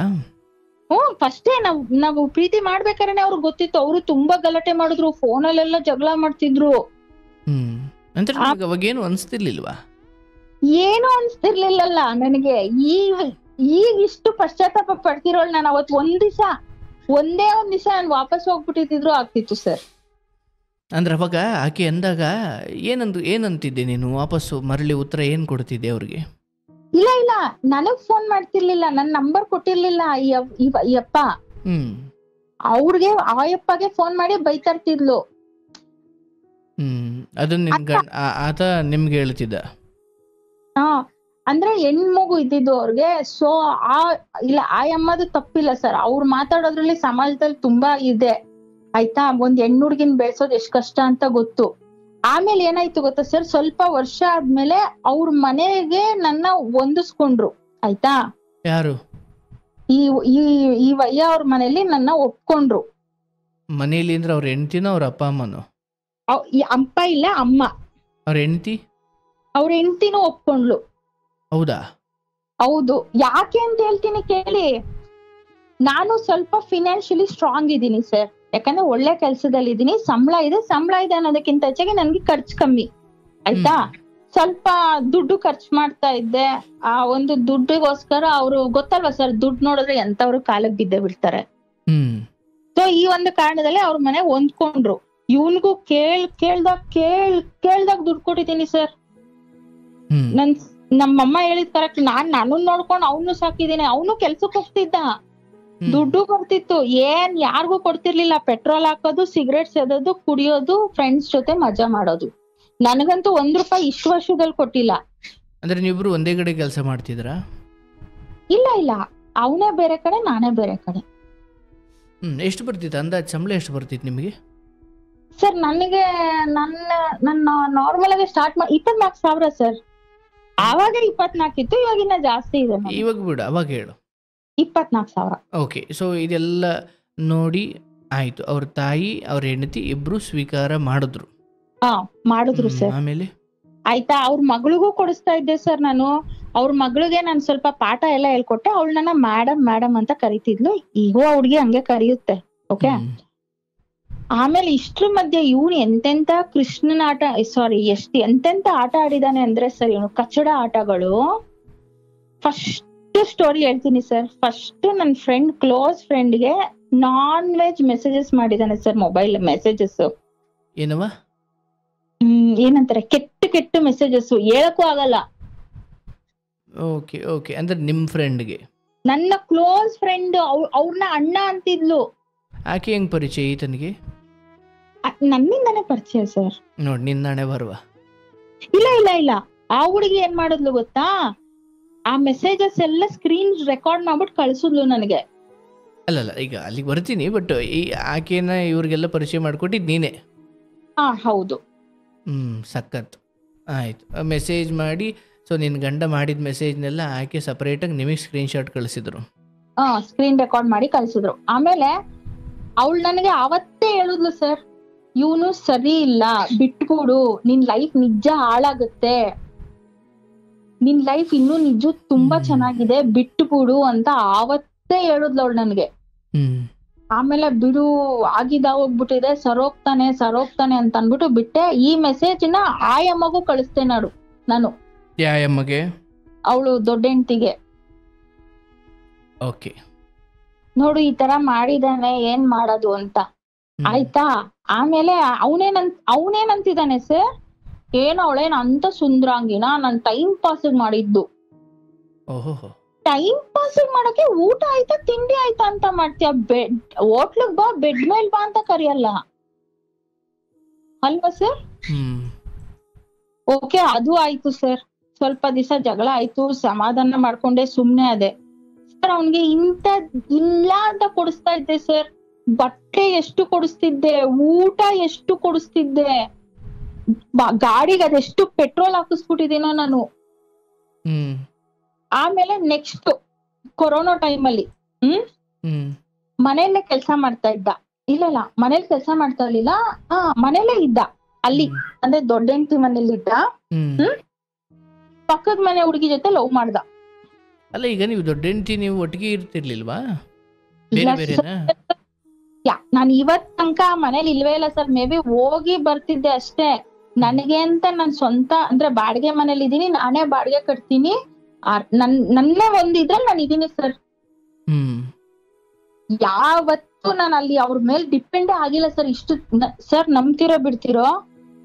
ಫಸ್ಟೇ ನಾವು ಪ್ರೀತಿ ಮಾಡ್ಬೇಕಾದ್ರೆ ಅವ್ರಿಗೆ ಗೊತ್ತಿತ್ತು. ಅವರು ತುಂಬಾ ಗಲಾಟೆ ಮಾಡಿದ್ರು, ಫೋನಲ್ಲೆಲ್ಲ ಜಗಳ ಮಾಡ್ತಿದ್ರು. ಅವಾಗೇನು ಅನ್ಸ್ತಿರ್ಲಿಲ್ವಾ? ಏನು ಅನ್ಸ್ತಿರ್ಲಿಲ್ಲಲ್ಲ ನನಗೆ. ಈಗ ಇಷ್ಟು ಪಶ್ಚಾತ್ತಾಪ ಪಡ್ತಿರೋಳ್ ನಾನು ಅವತ್ ಒಂದೇ ಒಂದ್ ದಿವಸ ನಾನು ವಾಪಸ್ ಹೋಗ್ಬಿಟ್ಟಿದ್ರು ಆಗ್ತಿತ್ತು ಸರ್. ಅಂದ್ರೆ ಅವಾಗ ಆಕೆ ಅಂದಾಗ ಏನಂತಿದ್ದೆ ನೀನು? ವಾಪಸ್ಸು ಮರಳಿ ಉತ್ತರ ಏನ್ ಕೊಡ್ತಿದ್ದೆ ಅವ್ರಿಗೆ? ಇಲ್ಲ ನನಗ್ ಫೋನ್ ಮಾಡ್ತಿರ್ಲಿಲ್ಲ, ನನ್ ನಂಬರ್ ಕೊಟ್ಟಿರ್ಲಿಲ್ಲ ಈ ಅಪ್ಪ. ಅವ್ರಿಗೆ ಆಯಪ್ಪಗೆ ಫೋನ್ ಮಾಡಿ ಬೈತಾ ಇರ್ತಿದ್ಲು. ಅದನ್ನ ಆತ ನಿಮ್ಗೆ ಹೇಳ್ತಿದ್ದ? ಅಂದ್ರೆ ಹೆಣ್ಮಗು ಇದ್ದಿದ್ದು ಅವ್ರಿಗೆ. ಸೊ ಆಯಮ್ಮದು ತಪ್ಪಿಲ್ಲ ಸರ್. ಅವ್ರು ಮಾತಾಡೋದ್ರಲ್ಲಿ ಸಮಾಜದಲ್ಲಿ ತುಂಬಾ ಇದೆ ಆಯ್ತಾ. ಒಂದ್ ಹೆಣ್ಣುಡ್ಗಿನ್ ಬೆಳ್ಸೋದ್ ಎಷ್ಟ್ ಕಷ್ಟ ಅಂತ ಗೊತ್ತು. ಆಮೇಲೆ ಏನಾಯ್ತು ಗೊತ್ತಾ ಸರ್, ಸ್ವಲ್ಪ ವರ್ಷ ಆದ್ಮೇಲೆ ಅವ್ರ ಮನೆಗೆ ನನ್ನ ಹೊಂದಿಸ್ಕೊಂಡ್ರು ಆಯ್ತಾ. ಯಾರು? ಈ ವಯ್ಯ ಅವ್ರ ಮನೇಲಿ ನನ್ನ ಒಪ್ಕೊಂಡ್ರು. ಮನೇಲಿ ಅಂದ್ರೆ ಅವ್ರ ಹೆಂಡತಿನೋ ಅವ್ರ ಅಪ್ಪ ಅಮ್ಮನೋ? ಅಪ್ಪ ಇಲ್ಲ ಅಮ್ಮ. ಅವ್ರ ಹೆಂಡತಿ? ಅವ್ರ ಹೆಂಡತಿನೂ ಒಪ್ಕೊಂಡ್ಲು. ಹೌದಾ? ಹೌದು. ಯಾಕೆ ಅಂತ ಹೇಳ್ತೀನಿ ಕೇಳಿ. ನಾನು ಸ್ವಲ್ಪ ಫಿನಾನ್ಷಿಯಲಿ ಸ್ಟ್ರಾಂಗ್ ಇದ್ದೀನಿ ಸರ್. ಯಾಕಂದ್ರೆ ಒಳ್ಳೆ ಕೆಲ್ಸದಲ್ಲಿ ಇದೀನಿ, ಸಂಬಳ ಇದೆ ಅನ್ನೋದಕ್ಕಿಂತ ಹೆಚ್ಚಾಗಿ ನನ್ಗೆ ಖರ್ಚು ಕಮ್ಮಿ ಆಯ್ತಾ. ಸ್ವಲ್ಪ ದುಡ್ಡು ಖರ್ಚು ಮಾಡ್ತಾ ಇದ್ದೆ. ಆ ಒಂದು ದುಡ್ಡಿಗೋಸ್ಕರ ಅವ್ರು ಗೊತ್ತಲ್ವಾ ಸರ್, ದುಡ್ಡು ನೋಡಿದ್ರೆ ಎಂತವ್ರು ಕಾಲಕ್ಕೆ ಬಿದ್ದೇ ಬಿಡ್ತಾರೆ. ಸೊ ಈ ಒಂದು ಕಾರಣದಲ್ಲಿ ಅವ್ರ ಮನೆ ಹೊಂದ್ಕೊಂಡ್ರು. ಇವನ್ಗೂ ಕೇಳ್ದಾಗ ದುಡ್ಡು ಕೊಟ್ಟಿದ್ದೀನಿ ಸರ್. ನಮ್ಮಮ್ಮ ಹೇಳಿದ್ ಕರೆಕ್ಟ್. ನಾನು ನೋಡ್ಕೊಂಡು ಅವನು ಸಾಕಿದ್ದೀನಿ. ಅವನು ಕೆಲ್ಸಕ್ಕೆ ಹೋಗ್ತಿದ್ದ, ದುಡ್ಡು ಬರ್ತಿತ್ತು. ಯಾರಿಗೂ ಕೊಡ್ತಿರ್ಲಿಲ್ಲ. ಪೆಟ್ರೋಲ್ ಹಾಕೋದು, ಸಿಗರೇಟ್ ಸೇದೋದು, ಕುಡಿಯೋದು, ಫ್ರೆಂಡ್ಸ್ ಜೊತೆ ಮಜಾ ಮಾಡೋದು. ನನಗಂತೂ ₹1 ಇಷ್ಟು ವರ್ಷದಲ್ಲಿ ಕೊಟ್ಟಿಲ್ಲ. ಅಂದ್ರೆ ನೀವಿಬ್ರು ಒಂದೇ ಕಡೆ ಕೆಲಸ ಮಾಡ್ತಿದ್ರಾ? ಇಲ್ಲ, ಅವನೇ ಬೇರೆ ಕಡೆ, ನಾನೇ ಬೇರೆ ಕಡೆ. ಎಷ್ಟು ಬರ್ತಿತ್ತು ಅಂದಾಜು ಸಂಬಳ? ಎಷ್ಟು ಬರ್ತಿತ್ತು ನಿಮಗೆ ಸರ್? ನನಗೆ ನನ್ನ ನಾರ್ಮಲ್ ಆಗಿ ಸ್ಟಾರ್ಟ್ 24,000 ಸರ್. ಆವಾಗ 24 ಇತ್ತು, ಇವಾಗಿನ್ನ ಜಾಸ್ತಿ ಇದೆ. ಇವಾಗ ಬಿಡು, ಅವಾಗ ಹೇಳು. 24,000. ಓಕೆ. ಸೊ ಇದೆಲ್ಲ ನೋಡಿ ಆಯ್ತು, ಅವ್ರ ತಾಯಿ ಅವ್ರ ಹೆಂಡತಿ ಇಬ್ರು ಸ್ವೀಕಾರ ಮಾಡಿದ್ರು ಸರ್. ಆಮೇಲೆ ಆಯ್ತಾ, ಅವ್ರ ಮಗಳಿಗೂ ಕೊಡಿಸ್ತಾ ಇದ್ದೆ ಸರ್ ನಾನು. ಅವ್ರ ಮಗಳಿಗೆ ನಾನು ಸ್ವಲ್ಪ ಪಾಠ ಎಲ್ಲ ಹೇಳ್ಕೊಟ್ಟೆ. ಅವಳು ನನ್ನ ಮೇಡಮ್ ಅಂತ ಕರಿತಿದ್ಲು. ಈಗೂ ಹುಡ್ಗಿ ಹಂಗೆ ಕರೆಯುತ್ತೆ. ಓಕೆ. ಆಮೇಲೆ ಇಷ್ಟ್ರ ಮಧ್ಯೆ ಇವನು ಎಂತೆಂತ ಕೃಷ್ಣನ ಆಟ, ಎಂತೆಂತ ಆಟ ಆಡಿದಾನೆ ಅಂದ್ರೆ ಸರ್ ಇವನು, ಕಚ್ಚಡ ಆಟಗಳು. ಫಸ್ಟ್ ಸ್ಟೋರಿ ಹೇಳ್ತೀನಿ ಸರ್. ಫಸ್ಟ್ ನನ್ನ ಫ್ರೆಂಡ್, ಕ್ಲೋಸ್ ಫ್ರೆಂಡ್ಗೆ ನಾನ್ ವೆಜ್ ಮೆಸೇಜಸ್ ಮಾಡಿದಾನೆ ಸರ್. ಮೊಬೈಲ್ ಮೆಸೇಜಸ್ ಏನಂತಾರೆ, ಕೆಟ್ಟ ಮೆಸೇಜಸ್, ಹೇಳಕ್ಕೂ ಆಗಲ್ಲ. ಓಕೆ. ಅಂದ್ರೆ ನಿಮ್ ಫ್ರೆಂಡ್ಗೆ? ನನ್ನ ಕ್ಲೋಸ್ ಫ್ರೆಂಡ್, ಅವ್ರನ್ನ ಅಣ್ಣ ಅಂತಿದ್ಲು. ಆಕೆ ಹೆಂಗ್ ಪರಿಚಯ ಈತನಿಗೆ? ನನ್ನಿಂದಾನೇ ಪರಿಚಯ ಸರ್. ನೋಡಿ, ನಿಂದಾನೆ ಬರುವ. ಇಲ್ಲ, ಆ ಹುಡುಗಿ ಏನ್ ಮಾಡಿದ್ಲು ಗೊತ್ತಾ, ಆ ಮೆಸೇಜಸ್ ಎಲ್ಲ ಸ್ಕ್ರೀನ್ ರೆಕಾರ್ಡ್ ಮಾಡ್ಬಿಟ್ಟು ಕಳ್ಸಿದ್ಲು ನನಗೆ. ಅಲ್ಲ, ಈಗ ಅಲ್ಲಿಗೆ ಬರ್ತೀನಿ. ಬಟ್ ಈ ಆಕೆನ ಇವ್ರಿಗೆಲ್ಲ ಪರಿಚಯ ಮಾಡ್ಕೊಟ್ಟಿದ್ ನೀನೆ? ಹೌದು. ಸಖತ್ ಆಯ್ತು. ಮೆಸೇಜ್ ಮಾಡಿ, ಸೊ ನಿನ್ ಗಂಡ ಮಾಡಿದ ಮೆಸೇಜ್ನೆಲ್ಲ ಆಕೆ ಸಪರೇಟಾಗಿ ನಿಮಗೆ ಸ್ಕ್ರೀನ್ ಶಾಟ್ ಕಳಿಸಿದ್ರು? ಸ್ಕ್ರೀನ್ ರೆಕಾರ್ಡ್ ಮಾಡಿ ಕಳ್ಸಿದ್ರು. ಆಮೇಲೆ ಅವಳು ನನಗೆ ಅವತ್ತೇ ಹೇಳಿದ್ಲು ಸರ್, ಇವನು ಸರಿ ಇಲ್ಲ, ಬಿಟ್ಬಿಡು, ನಿನ್ ಲೈಫ್ ನಿಜ ಹಾಳಾಗುತ್ತೆ, ನಿನ್ ಲೈಫ್ ಇನ್ನೂ ನಿಜ ತುಂಬಾ ಚೆನ್ನಾಗಿದೆ, ಬಿಟ್ಬಿಡು ಅಂತ ಆವತ್ತೇ ಹೇಳಿದ್ಲು ಅವಳು ನನ್ಗೆ. ಆಮೇಲೆ ಬಿಡು, ಆಗಿದ ಹೋಗ್ಬಿಟ್ಟಿದೆ, ಸರೋಗ್ತಾನೆ ಅಂತ ಅನ್ಬಿಟ್ಟು ಬಿಟ್ಟೆ. ಈ ಮೆಸೇಜ್ ನ ಆಯಮ್ಮಗೂ ಕಳಿಸ್ತೆ ನಾನು. ಯಾಯಮ್ಮಗೆ? ಅವಳು ದೊಡ್ಡ ಹೆಂಡತಿಗೆ. ಓಕೆ, ನೋಡು ಈ ತರ ಮಾಡಿದಾನೆ, ಏನ್ ಮಾಡೋದು ಅಂತ. ಆಯ್ತಾ, ಆಮೇಲೆ ಅವನೇನಂತಿದ್ದಾನೆ ಸರ್, ಏನ್ ಅವಳೇನ್ ಅಂತ ಸುಂದ್ರಾಂಗಿನ, ನನ್ ಟೈಮ್ ಪಾಸ್ ಮಾಡಿದ್ದು. ಟೈಮ್ ಪಾಸ್ ಮಾಡಕ್ಕೆ ಊಟ ಆಯ್ತಾ ತಿಂಡಿ ಆಯ್ತಾ ಅಂತ ಮಾಡ್ತೀಯ, ಹೋಟ್ಲಗ್ ಬಾ, ಬೆಡ್ ಮೇಲ್ ಬಾ ಅಂತ ಕರಿಯಲ್ಲ ಅಲ್ವಾ ಸರ್? ಓಕೆ, ಅದು ಆಯ್ತು ಸರ್. ಸ್ವಲ್ಪ ದಿವಸ ಜಗಳ ಆಯ್ತು, ಸಮಾಧಾನ ಮಾಡ್ಕೊಂಡೆ ಸುಮ್ನೆ ಅದೇ ಸರ್. ಅವನ್ಗೆ ಇಂತ ಇಲ್ಲ ಅಂತ ಕೊಡಿಸ್ತಾ ಇದ್ದೆ ಸರ್. ಬಟ್ಟೆ ಎಷ್ಟು ಕೊಡಿಸ್ತಿದ್ದೆ, ಊಟ ಎಷ್ಟು ಕೊಡಿಸ್ತಿದ್ದೆ, ಗಾಡಿಗೆ ಅದೆಷ್ಟು ಪೆಟ್ರೋಲ್ ಹಾಕಿಸ್ಬಿಟ್ಟಿದ್ದೀನೋ ನಾನು. ಆಮೇಲೆ ನೆಕ್ಸ್ಟ್ ಕೊರೋನಾ ಟೈಮಲ್ಲಿ ಮನೆಯಲ್ಲೇ ಕೆಲ್ಸ ಮಾಡ್ತಾ ಇದ್ದ. ಇಲ್ಲ ಮನೇಲಿ ಕೆಲ್ಸ ಮಾಡ್ತಾ ಇರ್ಲಿಲ್ಲ, ಮನೇಲೇ ಇದ್ದ ಅಲ್ಲಿ, ಅಂದ್ರೆ ದೊಡ್ಡ ಹೆಂಡತಿ ಮನೇಲಿ ಇದ್ದ. ಪಕ್ಕದ ಮನೆ ಹುಡುಗಿ ಜೊತೆ ಲವ್ ಮಾಡ್ದ. ಅಲ್ಲ, ಈಗ ನೀವು ದೊಡ್ಡ ಹೆಂಡತಿ ನೀವು ಒಟ್ಟಿಗೆ ಇರ್ತಿರ್ಲಿಲ್ವಾ? ನಾನು ಇವತ್ ತನಕ ಮನೇಲಿ ಇಲ್ವೇ ಇಲ್ಲ ಸರ್. ಮೇ ಬಿ ಹೋಗಿ ಬರ್ತಿದ್ದೆ ಅಷ್ಟೇ. ನನಗೆ ಅಂತ ನನ್ ಸ್ವಂತ ಅಂದ್ರೆ ಬಾಡಿಗೆ ಮನೇಲಿ ಇದೀನಿ, ನಾನೇ ಬಾಡಿಗೆ ಕಟ್ತೀನಿ, ನನ್ನೇ ಒಂದಿದ್ರಲ್ಲಿ ನಾನು ಇದೀನಿ ಸರ್. ಯಾವತ್ತು ನಾನು ಅಲ್ಲಿ ಅವ್ರ ಮೇಲೆ ಡಿಪೆಂಡೇ ಆಗಿಲ್ಲ ಸರ್. ಇಷ್ಟು ಸರ್ ನಂಬ್ತಿರೋ ಬಿಡ್ತಿರೋ,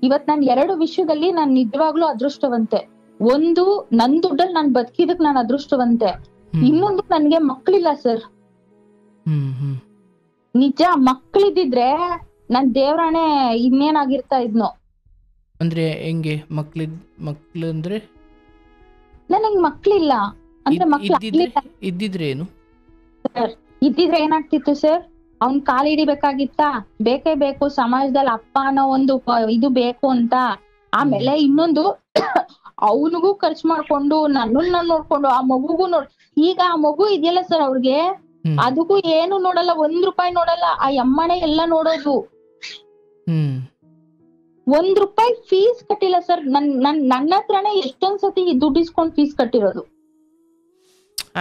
ಇವತ್ ನಾನು 2 ವಿಷಯದಲ್ಲಿ ನಾನು ನಿಜವಾಗ್ಲೂ ಅದೃಷ್ಟವಂತೆ. ಒಂದು, ನನ್ ದುಡ್ಡಲ್ಲಿ ನಾನು ಬದುಕಿದಕ್ ನಾನು ಅದೃಷ್ಟವಂತೆ. ಇನ್ನೊಂದು, ನನ್ಗೆ ಮಕ್ಳಿಲ್ಲ ಸರ್. ನಿಜ, ಮಕ್ಳಿದ್ದಿದ್ರೆ ನನ್ ದೇವ್ರಾಣೆ ಇನ್ನೇನಾಗಿರ್ತಾ ಇದ್ನೋ. ಅಂದ್ರೆ ಹೆಂಗೆ ಮಕ್ಳು ಅಂದ್ರೆ? ನನಗ್ ಮಕ್ಳಿಲ್ಲ ಅಂದ್ರೆ ಇದ್ದಿದ್ರೆ ಏನು ಸರ್? ಇದ್ದಿದ್ರೆ ಏನಾಗ್ತಿತ್ತು ಸರ್? ಅವ್ನ್ ಕಾಲ್ ಹಿಡಿಬೇಕಾಗಿತ್ತ? ಬೇಕೇ ಬೇಕು ಸಮಾಜದಲ್ಲಿ ಅಪ್ಪ ಅನ್ನೋ ಒಂದು ಇದು ಬೇಕು ಅಂತ. ಆಮೇಲೆ ಇನ್ನೊಂದು, ಅವನಿಗೂ ಖರ್ಚು ಮಾಡ್ಕೊಂಡು ನನ್ನನ್ನ ನೋಡ್ಕೊಂಡು ಆ ಮಗುಗೂ ಈಗ ಆ ಮಗು ಇದೆಯಲ್ಲ ಸರ್, ಅವ್ರಿಗೆ ಅದಕ್ಕೂ ಏನು ನೋಡಲ್ಲ, 1 ರೂಪಾಯಿ ನೋಡಲ್ಲ. ಆ ಅಮ್ಮನೇ ಎಲ್ಲ ನೋಡೋದು. 1 ರೂಪಾಯಿ ಫೀಸ್ ಕಟ್ಟಿಲ್ಲ ಸರ್. ನನ್ನ ಹತ್ರನೇ ಎಷ್ಟೊಂದ್ ಸತಿ ದುಡ್ಡು ಇಸ್ಕೊಂಡ್ ಫೀಸ್ ಕಟ್ಟಿರೋದು.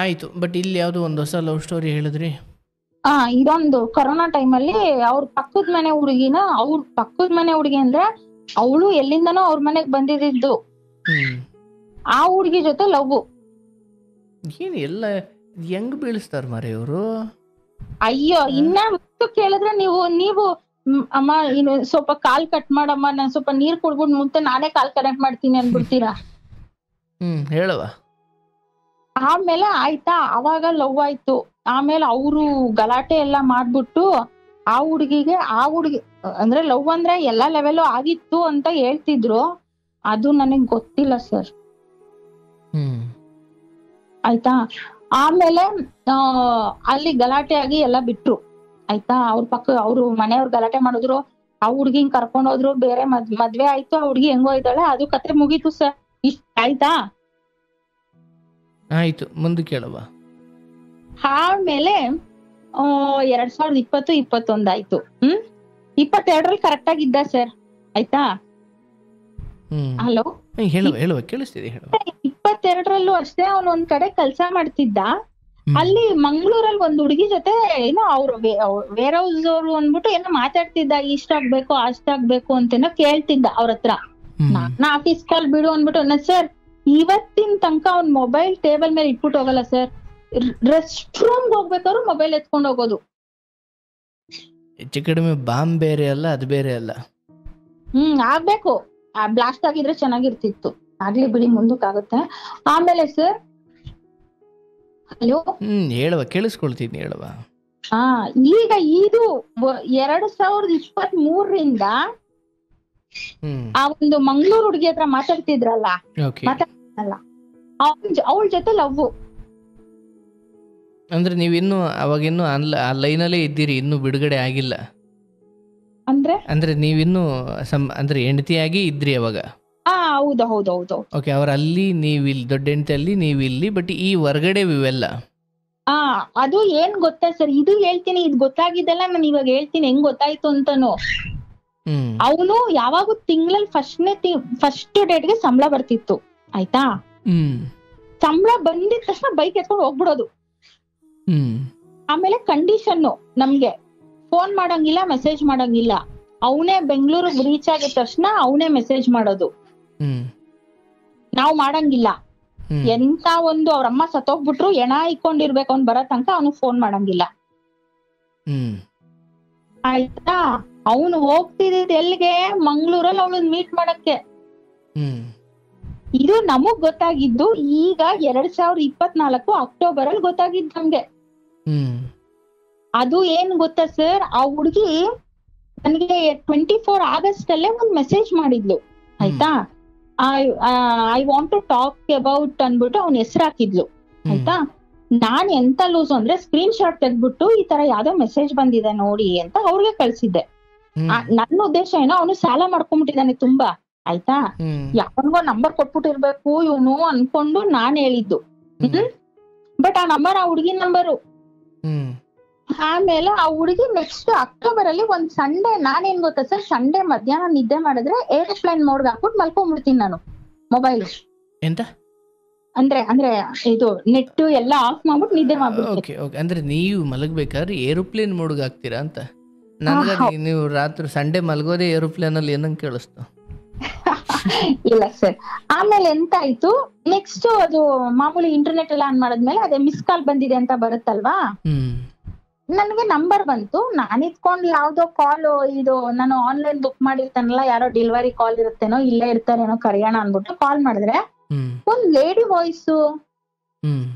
ಆಯ್ತು, ಬಟ್ ಇಲ್ಲಿ ಯಾವ್ದೋ ಒಂದು ಹೊಸ ಲವ್ ಸ್ಟೋರಿ ಹೇಳಿದ್ರಿ. ಇದೊಂದು ಕೊರೋನಾ ಟೈಮಲ್ಲಿ ಅವ್ರ ಪಕ್ಕದ ಮನೆ ಹುಡುಗಿ ಅಂದ್ರೆ ಅವಳು ಎಲ್ಲಿಂದನೋ ಅವ್ರ ಮನೆಗ್ ಬಂದಿದ್ದು. ಆ ಹುಡುಗಿ ಜೊತೆ ಲವ್. ಏನ್ ಎಲ್ಲ ಹೆಂಗ್ ಬೀಳಿಸ್ತಾರ ಮಾರೇ ಇವರು? ಅಯ್ಯೋ, ಇನ್ನ ಕೇಳಿದ್ರೆ ನೀವು ಅಮ್ಮ ಇನ್ನು ಸ್ವಲ್ಪ ಕಾಲ್ ಕಟ್ ಮಾಡಮ್ಮ, ನಾನ್ ಸ್ವಲ್ಪ ನೀರ್ ಕುಡ್ಬಿಟ್ಟು ಮುಂದೆ ನಾನೇ ಕಾಲ್ ಕನೆಕ್ಟ್ ಮಾಡ್ತೀನಿ ಅನ್ಬಿಡ್ತೀರಾ? ಹೇಳವ. ಆಮೇಲೆ ಆಯ್ತಾ, ಅವಾಗ ಲವ್ ಆಯ್ತು. ಆಮೇಲೆ ಅವರು ಗಲಾಟೆ ಎಲ್ಲ ಮಾಡ್ಬಿಟ್ಟು ಆ ಹುಡುಗಿ ಅಂದ್ರೆ ಲವ್ ಅಂದ್ರೆ ಎಲ್ಲಾ ಲೆವೆಲ್ ಆಗಿತ್ತು ಅಂತ ಹೇಳ್ತಿದ್ರು. ಅದು ನನಗ್ ಗೊತ್ತಿಲ್ಲ ಸರ್. ಆಯ್ತಾ, ಆಮೇಲೆ ಅಲ್ಲಿ ಗಲಾಟೆ ಆಗಿ ಎಲ್ಲ ಬಿಟ್ರು. ಆಯ್ತಾ, ಅವ್ರು ಮನೆಯವ್ರು ಗಲಾಟೆ ಮಾಡಿದ್ರು. ಆ ಹುಡ್ಗಿನ್ ಕರ್ಕೊಂಡ್ ಹೋದ್ರು, ಬೇರೆ ಮದ್ವೆ ಆಯ್ತು. ಆ ಹುಡ್ಗಿ ಹೆಂಗೋ ಇದ್ದಾಳೆ, ಅದು ಕತೆ ಮುಗೀತು ಸರ್. ಇಷ್ಟ ಆಯ್ತಾ? ಆಯ್ತು, ಮುಂದೆ ಕೇಳವ. ಆಮೇಲೆ 2020-21 ಆಯ್ತು. 22ರಲ್ಲಿ ಕರೆಕ್ಟ್ ಆಗಿ ಇದ್ದ ಸರ್. ಆಯ್ತಾ, ಹಲೋ, ಹೇಳುವ ಕೇಳಿಸ್ತಿದೆ. 22ರಲ್ಲೂ ಅಷ್ಟೇ ಅವನು ಒಂದ್ ಕಡೆ ಕೆಲ್ಸ ಮಾಡ್ತಿದ್ದ. ಅಲ್ಲಿ ಮಂಗ್ಳೂರಲ್ಲಿ ಒಂದ್ ಹುಡುಗಿ ಜೊತೆ ಏನೋ ಅವ್ರು ವೇರ್ ಹೌಸ್ ಅವ್ರು ಅಂದ್ಬಿಟ್ಟು ಏನೋ ಮಾತಾಡ್ತಿದ್ದ. ಇಷ್ಟಾಗ್ಬೇಕು ಅಷ್ಟಾಗ್ಬೇಕು ಅಂತೇನೋ ಕೇಳ್ತಿದ್ದ ಅವ್ರ ಹತ್ರ. ನನ್ನ ಆಫೀಸ್ ಕಾಲ್ ಬಿಡು ಅಂದ್ಬಿಟ್ಟು ಸರ್, ಇವತ್ತಿನ ತನಕ ಅವ್ನ್ ಮೊಬೈಲ್ ಟೇಬಲ್ ಮೇಲೆ ಇಟ್ಬಿಟ್ಟು ಹೋಗಲ್ಲ ಸರ್. ರೆಸ್ಟ್ ರೂಮ್ ಹೋಗ್ಬೇಕಾದ್ರು ಮೊಬೈಲ್ ಎತ್ಕೊಂಡ್ ಹೋಗೋದು. ಹೆಚ್ಚು ಕಡಿಮೆ ಬಾಂಬ್ ಬೇರೆ ಅಲ್ಲ, ಅದು ಬೇರೆ ಅಲ್ಲ. ಆಗ್ಬೇಕು, ಬ್ಲಾಸ್ಟ್ ಆಗಿದ್ರೆ ಚೆನ್ನಾಗಿರ್ತಿತ್ತು. ಆಗ್ಲಿ ಬಿಡಿ, ಮುಂದಕ್ಕಾಗುತ್ತೆ. ಆಮೇಲೆ ಸರ್, ಹಲೋ, ಹೇಳುವ, ಕೇಳಿಸ್ಕೊಳ್ತೀನಿ, ಹೇಳುವ. ಈಗ ಇದು 2023ರಿಂದ ಆ ಒಂದು ಮಂಗ್ಳೂರ್ ಹುಡುಗಿ ಹತ್ರ ಮಾತಾಡ್ತಿದ್ರಲ್ಲ, ಅವಳ ಜೊತೆ ಲವ್. ಅಂದ್ರೆ ನೀವಿನ್ನು ಅವಾಗಿನ್ನು ಆ ಲೈನಲ್ಲೇ ಇದ್ದೀರಿ, ಇನ್ನು ಬಿಡುಗಡೆ ಆಗಿಲ್ಲ ಅಂದ್ರೆ ನೀವಿನ್ನು ಅಂದ್ರೆ ಹೆಂಡತಿಯಾಗಿ ಇದ್ರಿ ಅವಾಗ? ಹೌದು. ಓಕೆ, ಅವ್ರ ಅಲ್ಲಿ ನೀವಿಲ್ಲಿ, ದೊಡ್ಡ ಹೆಂಡತಿ ಅಲ್ಲಿ ನೀವಿಲ್ಲಿ, ಬಟ್ ಈ ಹೊರಗಡೆ ಇವೆಲ್ಲ ಆ ಅದು ಏನ್ ಗೊತ್ತಾ ಸರ್, ಇದು ಹೇಳ್ತೀನಿ, ಇದು ಗೊತ್ತಾಗಿದ್ದೆಲ್ಲ ನಾನು ಇವಾಗ ಹೇಳ್ತೀನಿ ಹೆಂಗ್ ಗೊತ್ತಾಯ್ತು ಅಂತಾನು. ಹ್ಮ್ ಅವನು ಯಾವಾಗೂ ತಿಂಗಳಲ್ಲಿ ಫಸ್ಟ್ ಡೇಟ್ಗೆ ಸಂಬಳ ಬರ್ತಿತ್ತು ಆಯ್ತಾ. ಹ್ಮ್ ಸಂಬಳ ಬಂದಿದ ತಕ್ಷಣ ಬೈಕ್ ಎತ್ಕೊಂಡು ಹೋಗ್ಬಿಡೋದು. ಹ್ಮ್ ಆಮೇಲೆ ಕಂಡೀಷನ್ನು, ನಮ್ಗೆ ಫೋನ್ ಮಾಡಂಗಿಲ್ಲ, ಮೆಸೇಜ್ ಮಾಡಂಗಿಲ್ಲ. ಅವನೇ ಬೆಂಗಳೂರಿಗೆ ರೀಚ್ ಆಗಿದ ತಕ್ಷಣ ಅವನೇ ಮೆಸೇಜ್ ಮಾಡೋದು, ಹ್ಮ್ ನಾವ್ ಮಾಡಂಗಿಲ್ಲ. ಹ್ಮ್ ಎಂತ ಒಂದು ಅವ್ರಮ್ಮ ಸತ್ತೋಗ್ಬಿಟ್ರು ಎಣ ಇಕ್ಕೊಂಡಿರ್ಬೇಕು ಅವ್ನ್ ಬರೋ ತನಕ ಅವನು ಫೋನ್ ಮಾಡಂಗಿಲ್ಲ ಹ್ಮ್ ಆಯ್ತಾ. ಅವನು ಹೋಗ್ತಿದ್ದ ಎಲ್ಲಿಗೆ, ಮಂಗ್ಳೂರಲ್ಲಿ ಅವಳನ್ನ ಮೀಟ್ ಮಾಡಕ್ಕೆ. ಹ್ಮ್ ಇದು ನಮಗ್ ಗೊತ್ತಾಗಿದ್ದು ಈಗ 2024 ಅಕ್ಟೋಬರ್ ಅಲ್ಲಿ ಗೊತ್ತಾಗಿದ್ದು ನಮ್ಗೆ. ಹ್ಮ್ ಅದು ಏನ್ ಗೊತ್ತಾ ಸರ್, ಆ ಹುಡ್ಗಿ ನನಗೆ 24 ಆಗಸ್ಟ್ ಅಲ್ಲೇ ಒಂದ್ ಮೆಸೇಜ್ ಮಾಡಿದ್ಲು ಆಯ್ತಾ. I want to talk about ಅನ್ಬಿಟ್ಟು ಅವ್ನ ಹೆಸರು ಹಾಕಿದ್ಲು ಆಯ್ತಾ. ನಾನ್ ಎಂತ ಲೂಸ್ ಅಂದ್ರೆ ಸ್ಕ್ರೀನ್ ಶಾಟ್ ತೆಗ್ದ್ಬಿಟ್ಟು ಈ ತರ ಯಾವ್ದೋ ಮೆಸೇಜ್ ಬಂದಿದೆ ನೋಡಿ ಅಂತ ಅವ್ರಿಗೆ ಕಳ್ಸಿದ್ದೆ. ನನ್ನ ಉದ್ದೇಶ ಏನೋ ಅವನು ಸಾಲ ಮಾಡ್ಕೊಂಡ್ಬಿಟ್ಟಿದ್ದಾನೆ ತುಂಬಾ ಆಯ್ತಾ. ಯಾವನ್ಗೋ ನಂಬರ್ ಕೊಟ್ಬಿಟ್ಟಿರ್ಬೇಕು ಇವನು ಅನ್ಕೊಂಡು ನಾನ್ ಹೇಳಿದ್ದು. ಬಟ್ ಆ ನಂಬರ್ ಆ ಹುಡುಗಿ ನಂಬರು. ಆಮೇಲೆ ಆ ಹುಡುಗಿ ನೆಕ್ಸ್ಟ್ ಅಕ್ಟೋಬರ್ ಅಲ್ಲಿ ಒಂದ್ ಸಂಡೇ, ನಾನೇನ್ ಗೊತ್ತಾ ಸರ್, ಸಂಡೇ ಮಧ್ಯಾಹ್ನ ನಿದ್ದೆ ಮಾಡಿದ್ರೆ ಏರೋಪ್ಲೇನ್ ಮೋಡ್ ಹಾಕ್ಬಿಟ್ಟು ಮಲ್ಕೊಂಡ್ಬಿಡ್ತೀನಿ ನಾನು. ಮೊಬೈಲ್ ಎಂತ ಅಂದ್ರೆ ಇದು ನೆಟ್ ಎಲ್ಲ ಆಫ್ ಮಾಡ್ಬಿಟ್ಟು ನಿದ್ದೆ ಮಾಡ್ಬಿಡ್ತೀನಿ. ಅಂದ್ರೆ ನೀವು ಮಲಗ್ಬೇಕಾದ್ರೆ ಏರೋಪ್ಲೇನ್ ಮೋಡ್ಗೆ ಹಾಕ್ತೀರಾ ಅಂತ ನನ್ಗ. ನೀವು ರಾತ್ರಿ ಸಂಡೇ ಮಲಗೋದೇ ಏರೋಪ್ಲೇನ್ ಅಲ್ಲಿ ಏನಂಗ್ ಕೇಳಿಸ್ತು. ಇಲ್ಲ ಸರ್. ಆಮೇಲೆ ಎಂತ ಆಯ್ತು, ನೆಕ್ಸ್ಟ್ ಅದು ಮಾಮೂಲಿ ಇಂಟರ್ನೆಟ್ ಎಲ್ಲ ಆನ್ ಮಾಡಿದ್ಮೇಲೆ ಅದೇ ಮಿಸ್ ಕಾಲ್ ಬಂದಿದೆ ಅಂತ ಬರುತ್ತಲ್ವಾ, ನನ್ಗೆ ನಂಬರ್ ಬಂತು. ನಾನ್ ಇಟ್ಕೊಂಡು ಯಾವ್ದೋ ಕಾಲ್, ಇದು ನಾನು ಆನ್ಲೈನ್ ಬುಕ್ ಮಾಡಿರ್ತಾನಲ್ಲ, ಯಾರೋ ಡೆಲಿವರಿ ಕಾಲ್ ಇರುತ್ತೇನೋ, ಇಲ್ಲೇ ಇರ್ತಾರೇನೋ, ಕರೆಯೋಣ ಅನ್ಬಿಟ್ಟು ಕಾಲ್ ಮಾಡಿದ್ರೆ ಒಂದ್ ಲೇಡಿ ವಾಯ್ಸ್,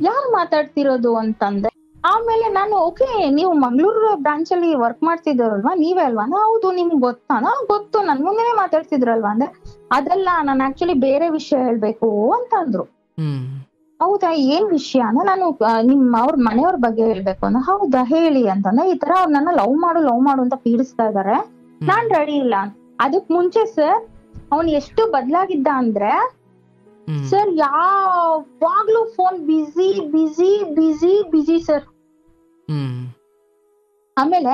ಯಾರು ಮಾತಾಡ್ತಿರೋದು ಅಂತಂದೆ. ಆಮೇಲೆ ನಾನು ಓಕೆ ನೀವು ಮಂಗ್ಳೂರು ಬ್ರಾಂಚ್ ಅಲ್ಲಿ ವರ್ಕ್ ಮಾಡ್ತಿದ್ದೀರಲ್ವಾ, ನೀವೇ ಅಲ್ವಾ? ಹೌದು. ನಿಮ್ಗೆ ಗೊತ್ತಾನ? ಗೊತ್ತು, ನನ್ ಮುಂದೆನೆ ಮಾತಾಡ್ತಿದ್ರಲ್ವಾ ಅಂದ್ರೆ, ಅದೆಲ್ಲ ನಾನು ಆಕ್ಚುಲಿ ಬೇರೆ ವಿಷಯ ಹೇಳ್ಬೇಕು ಅಂತ ಅಂದ್ರು. ಹೌದಾ, ಏನ್ ವಿಷಯ ಅಂದ್ರೆ, ನಾನು ಅವ್ರ ಮನೆಯವ್ರ ಬಗ್ಗೆ ಹೇಳ್ಬೇಕು ಅಂದ್ರೆ, ಹೌದಾ ಹೇಳಿ ಅಂತಂದ್ರೆ, ಈ ತರ ಅವ್ರು ನನ್ನ ಲವ್ ಮಾಡು ಅಂತ ಪೀಡಿಸ್ತಾ ಇದಾರೆ, ನಾನ್ ರೆಡಿ ಇಲ್ಲ. ಅದಕ್ ಮುಂಚೆ ಸರ್ ಅವ್ನ್ ಎಷ್ಟು ಬದ್ಲಾಗಿದ್ದ ಅಂದ್ರೆ ಸರ್, ಯಾವಾಗ್ಲೂ ಫೋನ್ ಬಿಸಿ ಬಿಸಿ ಬಿಸಿ ಬಿಸಿ ಸರ್. ಆಮೇಲೆ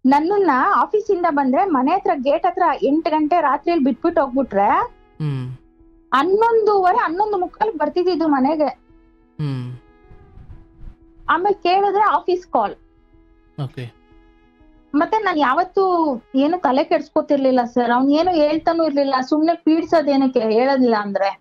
ನನ್ನನ್ನ ಆಫೀಸಿಂದ ಬಂದ್ರೆ ಮನೆ ಹತ್ರ ಗೇಟ್ ಹತ್ರ 8 ಗಂಟೆ ರಾತ್ರಿಯಲ್ಲಿ ಬಿಟ್ಬಿಟ್ಟು ಹೋಗ್ಬಿಟ್ರೆ 11:30 ಬರ್ತಿದ್ದು ಮನೆಗೆ. ಆಮೇಲೆ ಕೇಳಿದ್ರೆ ಆಫೀಸ್ ಕಾಲ್. ಮತ್ತೆ ನಾನ್ ಯಾವತ್ತು ಏನು ತಲೆ ಕೆಡ್ಸ್ಕೊತಿರ್ಲಿಲ್ಲ ಸರ್. ಅವ್ನ್ ಏನು ಹೇಳ್ತಾನೂ ಇರ್ಲಿಲ್ಲ, ಸುಮ್ನೆ ಪೀಡ್ಸೋದೇನಕ್ಕೆ ಹೇಳೋದಿಲ್ಲ ಅಂದ್ರೆ.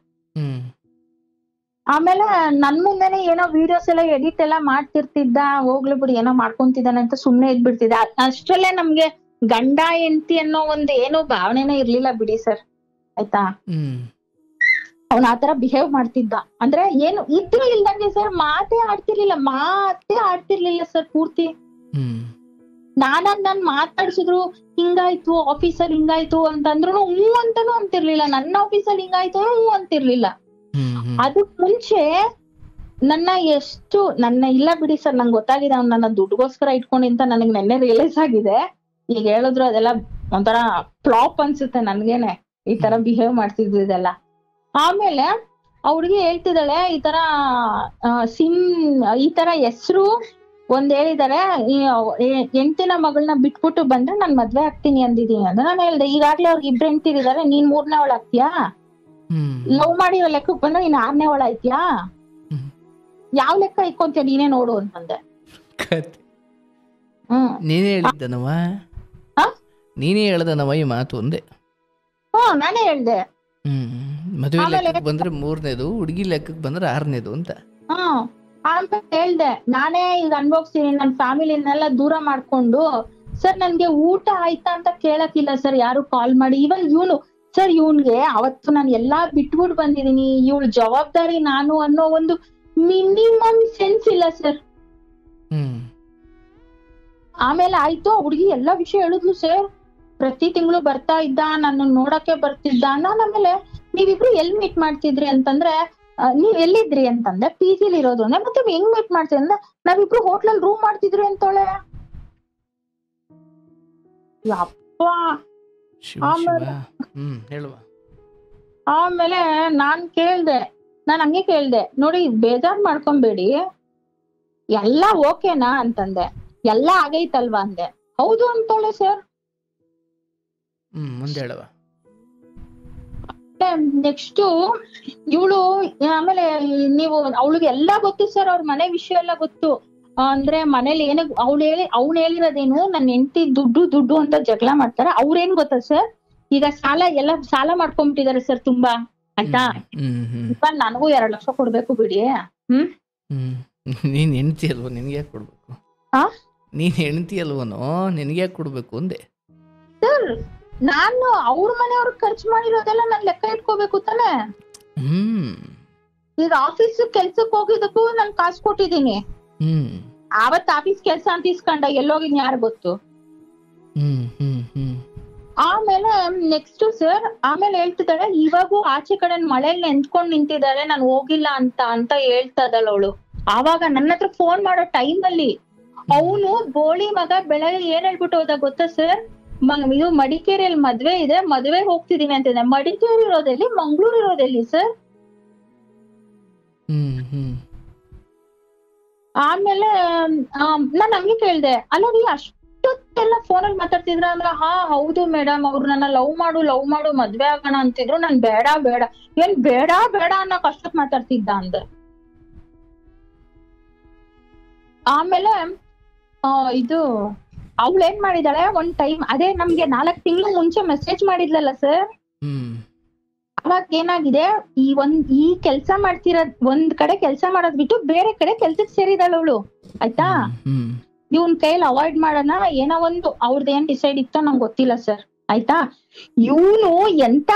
ಆಮೇಲೆ ನನ್ ಮುಂದೆನೆ ಏನೋ ವಿಡಿಯೋಸ್ ಎಲ್ಲ ಎಡಿಟ್ ಎಲ್ಲ ಮಾಡ್ತಿರ್ತಿದ್ದ, ಹೋಗ್ಲಿ ಬಿಡಿ ಏನೋ ಮಾಡ್ಕೊಂತಿದ್ದಾನೆ ಅಂತ ಸುಮ್ನೆ ಇದ್ಬಿಡ್ತಿದ್ದ. ಅಷ್ಟ್ರಲ್ಲೇ ನಮ್ಗೆ ಗಂಡ ಹೆಂಡತಿ ಅನ್ನೋ ಒಂದ್ ಏನೋ ಭಾವನೆನೇ ಇರ್ಲಿಲ್ಲ ಬಿಡಿ ಸರ್ ಆಯ್ತಾ. ಅವ್ನ ಆತರ ಬಿಹೇವ್ ಮಾಡ್ತಿದ್ದ ಅಂದ್ರೆ ಏನು ಇದ್ರು ಇಲ್ದಂಗೆ ಸರ್, ಮಾತೇ ಆಡ್ತಿರ್ಲಿಲ್ಲ ಸರ್ ಪೂರ್ತಿ. ನಾನ್ ಮಾತಾಡ್ಸಿದ್ರು ಹಿಂಗಾಯ್ತು ಆಫೀಸಲ್ಲಿ ಹಿಂಗಾಯ್ತು ಅಂತಂದ್ರು ಹ್ಞೂ ಅಂತಾನು ಅಂತಿರ್ಲಿಲ್ಲ. ನನ್ನ ಆಫೀಸಲ್ಲಿ ಹಿಂಗಾಯ್ತು ಹ್ಞೂ ಅಂತಿರ್ಲಿಲ್ಲ. ಅದಕ್ ಮುಂಚೆ ನನ್ನ ಇಲ್ಲ ಬಿಡಿ ಸರ್, ನಂಗೆ ಗೊತ್ತಾಗಿದೆ ಅವ್ನು ನನ್ನ ದುಡ್ಗೋಸ್ಕರ ಇಟ್ಕೊಂಡಿಂತ ನನಗ್ ನೆನ್ನೆ ರಿಯಲೈಸ್ ಆಗಿದೆ. ಈಗ ಹೇಳಿದ್ರು ಅದೆಲ್ಲ ಒಂಥರ ಫ್ಲಾಪ್ ಅನ್ಸುತ್ತೆ ನನ್ಗೇನೆ, ಈ ತರ ಬಿಹೇವ್ ಮಾಡ್ತಿದ್ರು ಇದೆಲ್ಲ. ಆಮೇಲೆ ಅವ್ರಿಗೆ ಹೇಳ್ತಿದ್ದಾಳೆ ಈ ತರ ಹೆಸರು ಒಂದ್ ಹೇಳಿದಾರೆ, ಹೆಂಡ್ತಿನ ಮಗಳನ್ನ ಬಿಟ್ಬಿಟ್ಟು ಬಂದ್ರೆ ನಾನ್ ಮದ್ವೆ ಆಗ್ತೀನಿ ಅಂದಿದೀನಿ ಅಂದ್ರೆ, ನಾನು ಹೇಳ್ದೆ ಈಗಾಗ್ಲೇ ಅವ್ರಿಗೆ 2 ಹೆಂಡ್ತಿರಿದಾರೆ, ನೀನ್ 3ನೇ ಅವಳ ಆಗ್ತೀಯಾ? ಲವ್ ಮಾಡಿರೋ ಲೆಕ್ಕಕ್ಕೆ ಬಂದ್ರೆ ನೀನ್ 6ನೇ ಅವಳ ಆಯ್ತೀಯಾ? ಯಾವ ಲೆಕ್ಕ ಇಕ್ಕೊಂತೀಯ ನೀನೇ ನೋಡು ಅಂತಂದೆ. ನೀನೇ ಹೇಳ್ದನವ ಈ ಮಾತು ಒಂದೇ. ನಾನೇ ಹೇಳ್ದೆ. ಮದುವೆ ಲೆಕ್ಕಕ್ಕೆ ಬಂದ್ರೆ 3ನೇದು, ಹುಡುಗಿ ಲೆಕ್ಕಕ್ಕೆ ಬಂದ್ರೆ 6ನೇದು ಅಂತ. ಅಂತ ಹೇಳ್ದೆ. ನಾನೇ ಈಗ ಅನ್ಭೋಗ್ತೀನಿ, ನನ್ ಫ್ಯಾಮಿಲಿನೆಲ್ಲ ದೂರ ಮಾಡ್ಕೊಂಡು. ಸರ್ ನನ್ಗೆ ಊಟ ಆಯ್ತಾ ಅಂತ ಕೇಳಕ್ಕಿಲ್ಲ ಸರ್ ಯಾರು ಕಾಲ್ ಮಾಡಿ. ಇವನ್ ಇವ್ನ್ಗೆ ಅವತ್ತು ನಾನು ಎಲ್ಲಾ ಬಿಟ್ಬಿಟ್ಟು ಬಂದಿದೀನಿ, ಇವಳ ಜವಾಬ್ದಾರಿ ನಾನು ಅನ್ನೋ ಒಂದು ಮಿನಿಮಮ್ ಸೆನ್ಸ್ ಇಲ್ಲ ಸರ್. ಆಮೇಲೆ ಆಯ್ತು, ಹುಡುಗಿ ಎಲ್ಲಾ ವಿಷಯ ಹೇಳಿದ್ಲು ಸರ್. ಪ್ರತಿ ತಿಂಗಳು ಬರ್ತಾ ಇದ್ದ, ನನ್ನ ನೋಡಕ್ಕೆ ಬರ್ತಿದ್ದ. ನಾನು ಆಮೇಲೆ ನೀವಿಬ್ರು ಎಲ್ ಮೀಟ್ ಮಾಡ್ತಿದ್ರಿ ಅಂತಂದ್ರೆ, ನೀವ್ ಎಲ್ಲಿದ್ರಿ ಅಂತಂದ್ರೆ PG ಲಿ ಇರೋದು ಅಂದ್ರೆ, ಮತ್ತೆ ಹೆಂಗ್ ಮೀಟ್ ಮಾಡ್ತೀವಿ ಅಂದ್ರೆ, ನಾವಿಬ್ರು ಹೋಟ್ಲಲ್ಲಿ ರೂಮ್ ಮಾಡ್ತಿದ್ರಿ ಅಂತೋಳೆ. ಯಪ್ಪ. ಆಮೇಲೆ ನಾನ್ ಹಂಗೆ ಕೇಳ್ದೆ, ನೋಡಿ ಬೇಜಾರ್ ಮಾಡ್ಕೊಂಬೇಡಿ, ಎಲ್ಲ ಓಕೆನಾ ಅಂತಂದೆ. ಎಲ್ಲ ಆಗೈತಲ್ವಾ ಅಂದೆ. ಹೌದು ಅಂತಾಳೆ ಸರ್. ಮುಂದೆ ಹೇಳವ. ನೆಕ್ಸ್ಟ್ ಇವಳು ಆಮೇಲೆ ನೀವು ಅವಳಿಗೆ ಎಲ್ಲಾ ಗೊತ್ತು ಸರ್, ಅವ್ರ ಮನೆ ವಿಷಯ ಎಲ್ಲ ಗೊತ್ತು. ಅಂದ್ರೆ ಮನೇಲಿ ಏನ ಅವ್ನು ಹೇಳಿರೋದೇನು, ನನ್ನ ಹೆಂಡತಿ ದುಡ್ಡು ಅಂತ ಜಗಳ ಮಾಡ್ತಾರೆ. ಅವ್ರೇನ್ ಗೊತ್ತಾ ಸರ್, ಈಗ ಸಾಲ ಮಾಡ್ಕೊಂಡ್ಬಿಟ್ಟಿದ್ದಾರೆ ಸರ್ ತುಂಬಾ, ಆಯ್ತಾ. ಇವಾಗ ನನಗೂ 2 ಲಕ್ಷ ಕೊಡ್ಬೇಕು ಬಿಡಿ. ನೀನ್ ಹೆಂಡತಿ ಅಲ್ವ, ನಿನ್ಗೆ ಯಾಕೆ ಕೊಡ್ಬೇಕು? ನೀನ್ ಹೆಂಡತಿ ಅಲ್ವನೋ, ನಿನ್ಗೆ ಯಾಕೆ ಕೊಡ್ಬೇಕು ಅಂದೆ. ಸರ್ ನಾನು ಅವ್ರ ಮನೆಯವ್ರ ಖರ್ಚು ಮಾಡಿರೋದೆಲ್ಲ ನಾನ್ ಲೆಕ್ಕ ಇಟ್ಕೋಬೇಕು ತಾನೆ. ಈಗ ಆಫೀಸ್ ಕೆಲ್ಸಕ್ ಹೋಗಿದ್ದಕ್ಕೂ ನಾನ್ ಕಾಸು ಕೊಟ್ಟಿದ್ದೀನಿ. ಅವತ್ ಆಫೀಸ್ ಕೆಲ್ಸ ಅಂತ ಇಸ್ಕೊಂಡ ಎಲ್ಲೋಗಿದ್ ಯಾರು ಗೊತ್ತು. ಆಮೇಲೆ ನೆಕ್ಸ್ಟ್ ಸರ್, ಆಮೇಲೆ ಹೇಳ್ತಿದ್ದಾಳೆ ಇವಾಗೂ ಆಚೆ ಕಡೆ ಮಳೆಯಲ್ಲಿ ನೆಂದ್ಕೊಂಡ್ ನಿಂತಿದ್ದಾಳೆ, ನಾನು ಹೋಗಿಲ್ಲ ಅಂತ ಹೇಳ್ತಾ ಇದ್ದಾಳ ಅವಳು. ಆವಾಗ ನನ್ನ ಹತ್ರ ಫೋನ್ ಮಾಡೋ ಟೈಮ್ ಅಲ್ಲಿ ಅವನು ಬೋಳಿ ಮಗ ಬೆಳಗ್ಗೆ ಏನ್ ಹೇಳ್ಬಿಟ್ಟು ಹೋದ ಗೊತ್ತಾ ಸರ್, ಇದು ಮಡಿಕೇರಿಯಲ್ಲಿ ಮದ್ವೆ ಇದೆ, ಮದ್ವೆಗೆ ಹೋಗ್ತಿದೀನಿ ಅಂತಿದ್ದೆ. ಮಡಿಕೇರಿ ಇರೋದೆಲ್ಲಿ, ಮಂಗ್ಳೂರ್ ಇರೋದೆಲ್ಲಿ ಸರ್? ಆಮೇಲೆ ನಾನ್ ಹಂಗೆ ಕೇಳ್ದೆ, ಅಲ್ಲ ನೀ ಅಷ್ಟೊತ್ತೆಲ್ಲ ಫೋನಲ್ಲಿ ಮಾತಾಡ್ತಿದ್ರ ಅಂದ್ರ, ಹೌದು ಮೇಡಮ್, ಅವ್ರು ನನ್ನ ಲವ್ ಮಾಡು ಮದ್ವೆ ಆಗೋಣ ಅಂತಿದ್ರು, ನಾನ್ ಬೇಡ ಏನ್ ಬೇಡ ಅನ್ನೋ ಅಷ್ಟೊತ್ ಮಾತಾಡ್ತಿದ್ದ ಅಂದೆ. ಆಮೇಲೆ ಇದು ಅವಳು ಏನ್ ಮಾಡಿದಾಳೆ, ಒಂದ್ ಟೈಮ್ ಅದೇ ನಮ್ಗೆ 4 ತಿಂಗಳು ಮುಂಚೆ ಮೆಸೇಜ್ ಮಾಡಿದ್ಲಲ್ಲ ಸರ್, ಅವಾಗ ಏನಾಗಿದೆ, ಈ ಕೆಲ್ಸ ಮಾಡ್ತಿರೋದ್ ಒಂದ್ ಕಡೆ ಕೆಲ್ಸ ಮಾಡೋದ್ ಬಿಟ್ಟು ಬೇರೆ ಕಡೆ ಕೆಲ್ಸಕ್ ಸೇರಿದಾಳ ಅವಳು, ಆಯ್ತಾ. ಇವನ್ ಕೈಯಲ್ಲಿ ಅವಾಯ್ಡ್ ಮಾಡೋಣ ಏನೋ ಒಂದು ಅವ್ರದ್ದೇನ್ ಡಿಸೈಡ್ ಇತ್ತೋ ನಂಗೆ ಗೊತ್ತಿಲ್ಲ ಸರ್, ಆಯ್ತಾ. ಇವನು ಎಂತ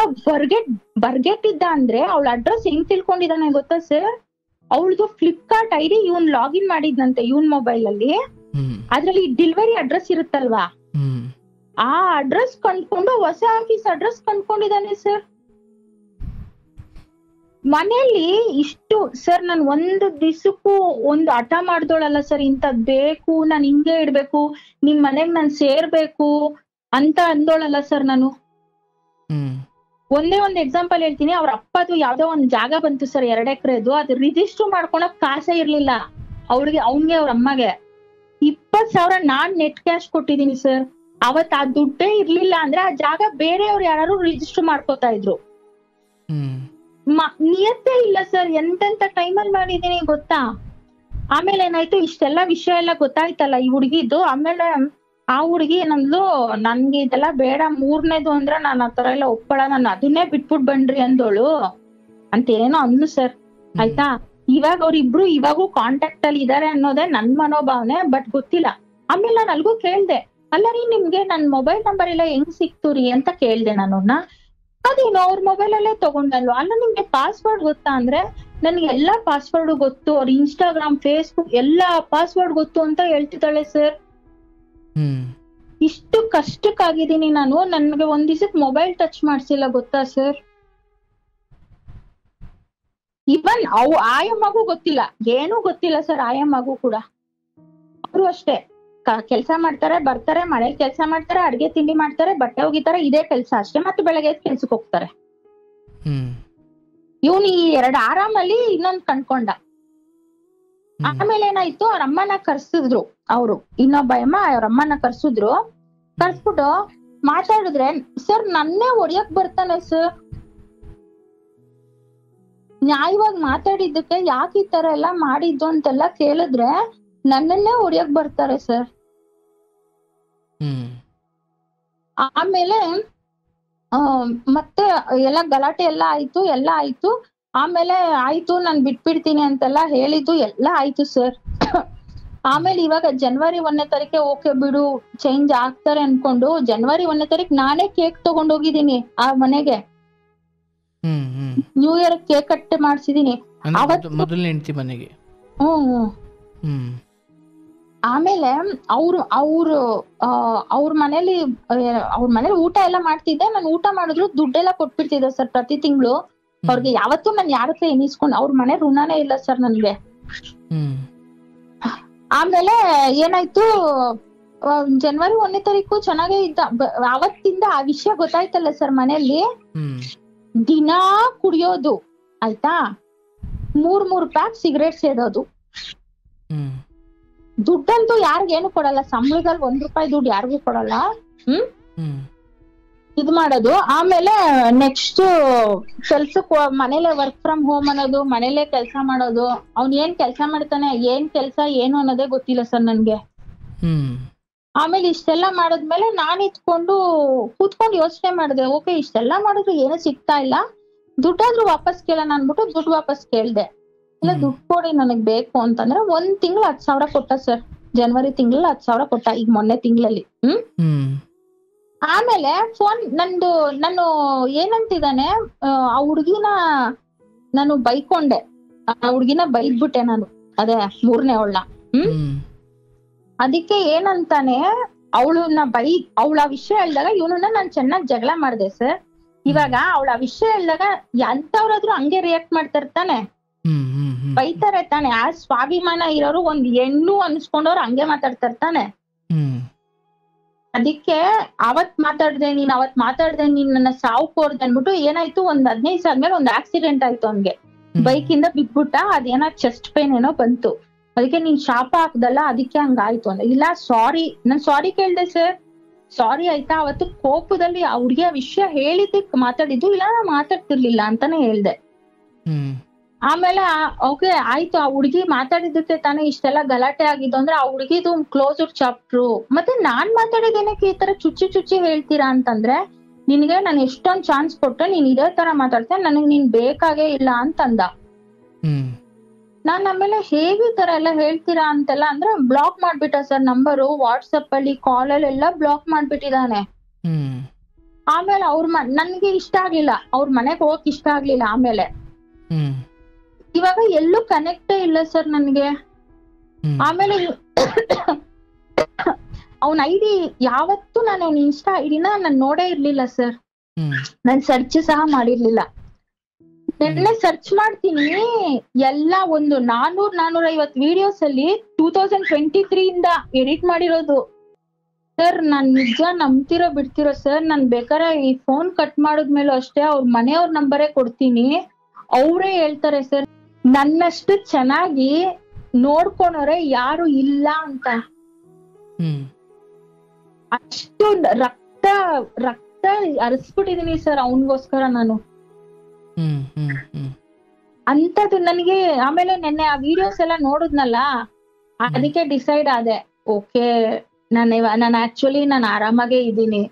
ಬರ್ಗೆಟ್ಟಿದ್ದ ಅಂದ್ರೆ, ಅವಳ ಅಡ್ರೆಸ್ ಹೆಂಗ್ ತಿಳ್ಕೊಂಡಿದ್ದಾನೆ ಗೊತ್ತಾ ಸರ್, ಅವಳದು ಫ್ಲಿಪ್ಕಾರ್ಟ್ ಐಡಿ ಇವನ್ ಲಾಗಿನ್ ಮಾಡಿದ್ನಂತೆ ಇವನ್ ಮೊಬೈಲ್ ಅಲ್ಲಿ. ಅದ್ರಲ್ಲಿ ಡೆಲಿವರಿ ಅಡ್ರೆಸ್ ಇರುತ್ತಲ್ವಾ, ಆ ಅಡ್ರೆಸ್ ಕಂಡ್ಕೊಂಡು ಹೊಸ ಆಫೀಸ್ ಅಡ್ರೆಸ್ ಕಂಡ್ಕೊಂಡಿದ್ದಾನೆ ಸರ್. ಮನೇಲಿ ಇಷ್ಟು ಸರ್, ನಾನು ಒಂದು ದಿವಸಕ್ಕೂ ಒಂದು ಹಠ ಮಾಡ್ದೋಳಲ್ಲ ಸರ್, ಇಂಥದ್ ಬೇಕು, ನಾನು ಹಿಂಗೆ ಇಡ್ಬೇಕು, ನಿಮ್ ಮನೆಗ್ ನಾನ್ ಸೇರ್ಬೇಕು ಅಂತ ಅಂದೋಳಲ್ಲ ಸರ್ ನಾನು. ಒಂದೇ ಒಂದು ಎಕ್ಸಾಂಪಲ್ ಹೇಳ್ತೀನಿ. ಅವ್ರ ಅಪ್ಪದು ಯಾವ್ದೋ ಒಂದ್ ಜಾಗ ಬಂತು ಸರ್, 2 ಎಕರೆದು, ಅದು ರಿಜಿಸ್ಟರ್ ಮಾಡ್ಕೊಳಕ್ ಕಾಸೇ ಇರ್ಲಿಲ್ಲ ಅವ್ರಿಗೆ, ಅವ್ನ್ಗೆ ಅವ್ರ ಅಮ್ಮಗೆ 20,000 ನಾನ್ ನೆಟ್ ಕ್ಯಾಶ್ ಕೊಟ್ಟಿದೀನಿ ಸರ್. ಅವತ್ ಆ ದುಡ್ಡೇ ಇರ್ಲಿಲ್ಲ ಅಂದ್ರೆ ಆ ಜಾಗ ಬೇರೆಯವ್ರು ಯಾರು ರಿಜಿಸ್ಟರ್ ಮಾಡ್ಕೋತಾ ಇದ್ರು. ನಿಯತ್ತೇ ಇಲ್ಲ ಸರ್, ಎಂತೆಂತ ಟೈಮಲ್ಲಿ ಮಾಡಿದೀನಿ ಗೊತ್ತಾ. ಆಮೇಲೆ ಏನಾಯ್ತು, ಇಷ್ಟೆಲ್ಲ ವಿಷಯ ಎಲ್ಲ ಗೊತ್ತಾಯ್ತಲ್ಲ ಈ ಹುಡ್ಗಿದ್ದು. ಆಮೇಲೆ ಆ ಹುಡ್ಗಿ ಏನಂದ್ಲು, ನನ್ಗೆ ಇದೆಲ್ಲ ಬೇಡ, 3ನೇದು ಅಂದ್ರೆ ನಾನು ಆತರ ಎಲ್ಲ ಒಪ್ಪಳ, ನಾನು ಅದನ್ನೇ ಬಿಟ್ಬಿಟ್ ಬನ್ರಿ ಅಂದೋಳು ಅಂತ ಏನೋ ಅಂದ್ಲು ಸರ್, ಆಯ್ತಾ. ಇವಾಗ ಅವ್ರಿಬ್ರು ಇವಾಗೂ ಕಾಂಟ್ಯಾಕ್ಟ್ ಅಲ್ಲಿ ಇದಾರೆ ಅನ್ನೋದೇ ನನ್ ಮನೋಭಾವನೆ, ಬಟ್ ಗೊತ್ತಿಲ್ಲ. ಆಮೇಲೆ ನಾನು ಅಲ್ಗೂ ಕೇಳ್ದೆ, ಅಲ್ಲ ರೀ ನಿಮ್ಗೆ ನನ್ ಮೊಬೈಲ್ ನಂಬರ್ ಎಲ್ಲ ಹೆಂಗ್ ಸಿಕ್ತು ರೀ ಅಂತ ಕೇಳ್ದೆ ನಾನು. ಅದೇನು ಅವ್ರ ಮೊಬೈಲ್ ಅಲ್ಲೇ ತಗೊಂಡಲ್ವಾ. ಅಲ್ಲ ನಿಮ್ಗೆ ಪಾಸ್ವರ್ಡ್ ಗೊತ್ತಾ ಅಂದ್ರೆ, ನನ್ಗೆ ಎಲ್ಲಾ ಪಾಸ್ವರ್ಡ್ ಗೊತ್ತು, ಅವ್ರ ಇನ್ಸ್ಟಾಗ್ರಾಮ್ ಫೇಸ್ಬುಕ್ ಎಲ್ಲಾ ಪಾಸ್ವರ್ಡ್ ಗೊತ್ತು ಅಂತ ಹೇಳ್ತಿದ್ದಾಳೆ ಸರ್. ಇಷ್ಟು ಕಷ್ಟಕ್ಕಾಗಿದ್ದೀನಿ ನಾನು, ನನ್ಗೆ ಒಂದ್ ದಿವಸಕ್ಕೆ ಮೊಬೈಲ್ ಟಚ್ ಮಾಡ್ಸಿಲ್ಲ ಗೊತ್ತಾ ಸರ್. ಇವನ್ ಆಯಮ್ಮಗೂ ಗೊತ್ತಿಲ್ಲ, ಏನೂ ಗೊತ್ತಿಲ್ಲ ಸರ್ ಆಯಮ್ಮಗೂ ಕೂಡ. ಅವರು ಅಷ್ಟೇ ಕೆಲ್ಸ ಮಾಡ್ತಾರೆ, ಬರ್ತಾರೆ, ಮನೇಲಿ ಕೆಲ್ಸ ಮಾಡ್ತಾರೆ, ಅಡ್ಗೆ ತಿಂಡಿ ಮಾಡ್ತಾರೆ, ಬಟ್ಟೆ ಒಗಿತಾರೆ, ಇದೇ ಕೆಲ್ಸ ಅಷ್ಟೇ. ಮತ್ತೆ ಬೆಳಗ್ಗೆ ಕೆಲ್ಸಕ್ಕೆ ಹೋಗ್ತಾರೆ. ಇವನು ಈ 2 ಆರಾಮಲ್ಲಿ ಇನ್ನೊಂದ್ ಕಂಡ್ಕೊಂಡ. ಆಮೇಲೆ ಏನಾಯ್ತು, ಅವ್ರ ಅಮ್ಮನ ಕರ್ಸಿದ್ರು, ಅವ್ರು ಇನ್ನೊಬ್ಬ ಅಮ್ಮ ಅವ್ರ ಅಮ್ಮನ ಕರ್ಸಿದ್ರು. ಕರ್ಸ್ಬಿಟ್ಟು ಮಾತಾಡಿದ್ರೆ ಸರ್ ನನ್ನೇ ಹೊಡಿಯಕ್ ಬರ್ತಾನೆ ಸರ್. ನ್ಯಾಯವಾಗಿ ಮಾತಾಡಿದ್ದಕ್ಕೆ ಯಾಕೆ ಈ ತರ ಎಲ್ಲಾ ಮಾಡಿದ್ದು ಅಂತೆಲ್ಲ ಕೇಳಿದ್ರೆ ನನ್ನನ್ನೇ ಹೊಡಿಯಕ್ ಬರ್ತಾರೆ ಸರ್. ಆಮೇಲೆ ಮತ್ತೆ ಎಲ್ಲ ಗಲಾಟೆ ಎಲ್ಲ ಆಯ್ತು. ಆಮೇಲೆ ಆಯ್ತು ನಾನ್ ಬಿಟ್ಬಿಡ್ತೀನಿ ಅಂತೆಲ್ಲ ಹೇಳಿದ್ದು ಎಲ್ಲ ಆಯ್ತು ಸರ್. ಆಮೇಲೆ ಇವಾಗ ಜನವರಿ 1ನೇ ತಾರೀಕೆ ಓಕೆ ಬಿಡು ಚೇಂಜ್ ಆಗ್ತಾರೆ ಅನ್ಕೊಂಡು, ಜನವರಿ 1ನೇ ತಾರೀಕು ನಾನೇ ಕೇಕ್ ತಗೊಂಡೋಗಿದ್ದೀನಿ ಆ ಮನೆಗೆ. ನ್ಯೂ ಇಯರ್ ಕೇಕ್ ಕಟ್ ಮಾಡ್ಸಿದೀನಿ ಮೊದಲನೇ ಹೆಂಡತಿ ಮನೆಗೆ. ಆಮೇಲೆ ಅವ್ರ ಮನೇಲಿ ಊಟ ಎಲ್ಲ ಮಾಡ್ತಿದ್ದೆ. ನಾನು ಊಟ ಮಾಡಿದ್ರು ದುಡ್ಡೆಲ್ಲ ಕೊಟ್ಬಿಡ್ತಿದ್ದೆ ಸರ್ ಪ್ರತಿ ತಿಂಗಳು ಅವ್ರಿಗೆ. ಯಾವತ್ತೂ ನಾನು ಯಾರ ಹತ್ರ ಎನಿಸ್ಕೊಂಡು ಅವ್ರ ಮನೆ ಋಣನೇ ಇಲ್ಲ ಸರ್ ನನ್ಗೆ. ಆಮೇಲೆ ಏನಾಯ್ತು, ಜನವರಿ 1ನೇ ತಾರೀಕು ಚೆನ್ನಾಗೇ ಇದ್ದ. ಅವತ್ತಿಂದ ಆ ವಿಷಯ ಗೊತ್ತಾಯ್ತಲ್ಲ ಸರ್, ಮನೆಯಲ್ಲಿ ದಿನಾ ಕುಡಿಯೋದು, ಆಯ್ತಾ, 3 ಪ್ಯಾಕ್ ಸಿಗರೇಟ್ ಸೇದೋದು. ದುಡ್ಡಂತೂ ಯಾರಿಗೇನು ಕೊಡಲ್ಲ, ಸಂಬಳದಲ್ಲಿ ₹1 ದುಡ್ಡು ಯಾರಿಗೂ ಕೊಡಲ್ಲ. ಇದ್ ಮಾಡೋದು. ಆಮೇಲೆ ನೆಕ್ಸ್ಟ್ ಕೆಲ್ಸಕ್ ಮನೇಲೆ ವರ್ಕ್ ಫ್ರಮ್ ಹೋಮ್ ಅನ್ನೋದು, ಮನೇಲೆ ಕೆಲ್ಸ ಮಾಡೋದು. ಅವ್ನ್ ಏನ್ ಕೆಲ್ಸ ಮಾಡ್ತಾನೆ, ಏನ್ ಕೆಲ್ಸ ಏನು ಅನ್ನೋದೇ ಗೊತ್ತಿಲ್ಲ ಸರ್ ನನ್ಗೆ. ಆಮೇಲೆ ಇಷ್ಟೆಲ್ಲಾ ಮಾಡದ್ಮೇಲೆ ನಾನ್ ಕೂತ್ಕೊಂಡು ಯೋಚನೆ ಮಾಡಿದೆ, ಓಕೆ ಇಷ್ಟೆಲ್ಲಾ ಮಾಡಿದ್ರು ಏನು ಸಿಗ್ತಾ ಇಲ್ಲ, ದುಡ್ಡಾದ್ರೂ ವಾಪಸ್ ಕೇಳೋಣ ಅನ್ಬಿಟ್ಟು ದುಡ್ಡು ವಾಪಸ್ ಕೇಳ್ದೆ. ಇಲ್ಲ ದುಡ್ಡು ಕೊಡಿ ನನಗ್ ಬೇಕು ಅಂತಂದ್ರೆ 1 ತಿಂಗಳು 10,000 ಕೊಟ್ಟ ಸರ್. ಜನವರಿ ತಿಂಗಳಲ್ಲಿ 10,000 ಕೊಟ್ಟ, ಈಗ ಮೊನ್ನೆ ತಿಂಗಳಲ್ಲಿ. ಆಮೇಲೆ ನಾನು ಏನಂತಿದ್ದಾನೆ, ಆ ಹುಡ್ಗಿನ ನಾನು ಬೈಕೊಂಡೆ, ಆ ಹುಡ್ಗಿನ ಬೈದ್ಬಿಟ್ಟೆ ನಾನು, ಅದೇ 3ನೇ ಅವಳನ್ನ. ಅದಕ್ಕೆ ಏನಂತಾನೆ, ಅವಳ ವಿಷಯ ಹೇಳ್ದಾಗ ಇವನನ್ನ ನಾನ್ ಚೆನ್ನಾಗ್ ಜಗಳ ಮಾಡ್ದೆ ಸರ್. ಇವಾಗ ಅವಳ ವಿಷಯ ಹೇಳ್ದಾಗ ಎಂತವ್ರಾದ್ರೂ ಹಂಗೆ ರಿಯಾಕ್ಟ್ ಮಾಡ್ತಾರೆ ತಾನೆ, ಬೈತಾರೆ ತಾನೆ. ಆ ಸ್ವಾಭಿಮಾನ ಇರೋರು ಒಂದ್ ಹೆಣ್ಣು ಅನ್ಸ್ಕೊಂಡವ್ರು ಹಂಗೆ ಮಾತಾಡ್ತಾರೆ ತಾನೆ. ಅದಕ್ಕೆ ಅವತ್ ಮಾತಾಡ್ದೆ ನೀನ್ ನನ್ನ ಸಾವು ಕೋರ್ದೆ ಅನ್ಬಿಟ್ಟು ಏನಾಯ್ತು, ಒಂದ್ 15 ದಿವಸ ಆದ್ಮೇಲೆ ಒಂದ್ ಆಕ್ಸಿಡೆಂಟ್ ಆಯ್ತು ಅವ್ನ್ಗೆ. ಬೈಕ್ ಇಂದ ಬಿದ್ಬಿಟ್ಟ, ಅದೇನೋ ಚೆಸ್ಟ್ ಪೇನ್ ಏನೋ ಬಂತು. ಅದಕ್ಕೆ ನೀನ್ ಶಾಪ ಹಾಕ್ದಲ್ಲ, ಅದಕ್ಕೆ ಹಂಗಾಯ್ತು ಅಂದ್ರೆ. ಇಲ್ಲ ನಾನ್ ಸಾರಿ ಕೇಳ್ದೆ ಸರ್, ಸಾರಿ ಆಯ್ತಾ. ಅವತ್ತು ಕೋಪದಲ್ಲಿ ಆ ಹುಡ್ಗಿ ವಿಷಯ ಹೇಳಿದ್ದಕ್ಕೆ ಮಾತಾಡಿದ್ದು, ಇಲ್ಲ ನಾ ಮಾತಾಡ್ತಿರ್ಲಿಲ್ಲ ಅಂತಾನೆ ಹೇಳ್ದೆ. ಆಮೇಲೆ ಓಕೆ ಆಯ್ತು, ಆ ಹುಡ್ಗಿ ಮಾತಾಡಿದ್ದಕ್ಕೆ ತಾನೇ ಇಷ್ಟೆಲ್ಲ ಗಲಾಟೆ ಆಗಿದ್ದು ಅಂದ್ರೆ ಆ ಹುಡ್ಗಿದು ಕ್ಲೋಸ್ಡ್ ಚಾಪ್ಟ್ರು. ಮತ್ತೆ ನಾನ್ ಮಾತಾಡಿದೇನಕ್ಕೆ ಈ ತರ ಚುಚ್ಚಿ ಹೇಳ್ತೀರಾ ಅಂತಂದ್ರೆ, ನಿನ್ಗೆ ನಾನು ಎಷ್ಟೊಂದ್ ಚಾನ್ಸ್ ಕೊಟ್ಟೆ, ನೀನ್ ಇದೇ ತರ ಮಾತಾಡ್ತೆ, ನನಗ್ ನೀನ್ ಬೇಕಾಗೇ ಇಲ್ಲ ಅಂತಂದ. ನಾನ್ ಆಮೇಲೆ ಹೇಗೆ ಈ ತರ ಎಲ್ಲ ಹೇಳ್ತೀರಾ ಅಂತೆಲ್ಲ ಅಂದ್ರೆ ಬ್ಲಾಕ್ ಮಾಡ್ಬಿಟ್ಟ ಸರ್. ನಂಬರು ವಾಟ್ಸಪ್ ಅಲ್ಲಿ ಕಾಲಲ್ಲಿ ಎಲ್ಲ ಬ್ಲಾಕ್ ಮಾಡ್ಬಿಟ್ಟಿದಾನೆ. ಆಮೇಲೆ ನನ್ಗೆ ಇಷ್ಟ ಆಗ್ಲಿಲ್ಲ, ಅವ್ರ ಮನೆಗ್ ಹೋಗಕ್ ಇಷ್ಟ ಆಗ್ಲಿಲ್ಲ. ಆಮೇಲೆ ಇವಾಗ ಎಲ್ಲೂ ಕನೆಕ್ಟೇ ಇಲ್ಲ ಸರ್ ನನ್ಗೆ. ಆಮೇಲೆ ಅವನ್ ಐಡಿ ಯಾವತ್ತೂ ನಾನು ಅವ್ನ ಇನ್ಸ್ಟಾ ಐಡಿನ ನಾನ್ ನೋಡೇ ಇರ್ಲಿಲ್ಲ ಸರ್. ನಾನ್ ಸರ್ಚ್ ಸಹ ಮಾಡಿರ್ಲಿಲ್ಲ. ನೆನ್ನೆ ಸರ್ಚ್ ಮಾಡ್ತೀನಿ, ಎಲ್ಲ ಒಂದು 400-450 ವಿಡಿಯೋಸ್ ಅಲ್ಲಿ 2023 ಇಂದ ಎಡಿಟ್ ಮಾಡಿರೋದು ಸರ್. ನಾನ್ ನಿಜ ನಂಬ್ತಿರೋ ಬಿಡ್ತಿರೋ ಸರ್, ನಾನ್ ಬೇಕಾದ್ರೆ ಈ ಫೋನ್ ಕಟ್ ಮಾಡದ್ಮೇಲೂ ಅಷ್ಟೇ ಅವ್ರ ಮನೆಯವ್ರ ನಂಬರೇ ಕೊಡ್ತೀನಿ, ಅವ್ರೇ ಹೇಳ್ತಾರೆ ಸರ್ ನನ್ನಷ್ಟು ಚೆನ್ನಾಗಿ ನೋಡ್ಕೊಳೋರೆ ಯಾರು ಇಲ್ಲ ಅಂತ. ಅಷ್ಟು ರಕ್ತ ಹರಿಸ್ಬಿಟ್ಟಿದೀನಿ ಸರ್ ಅವನ್ಗೋಸ್ಕರ ನಾನು. ಅಂತದ್ದು ನನಗೆ ಆಮೇಲೆ ನೆನ್ನೆ ಆ ವಿಡಿಯೋಸ್ ಎಲ್ಲ ನೋಡಿದ್ನಲ್ಲ, ಅದಕ್ಕೆ ಡಿಸೈಡ್ ಆದೆ, ಓಕೆ ನಾನು ಆಕ್ಚುಲಿ ನಾನು ಆರಾಮಾಗೆ ಇದ್ದೀನಿ,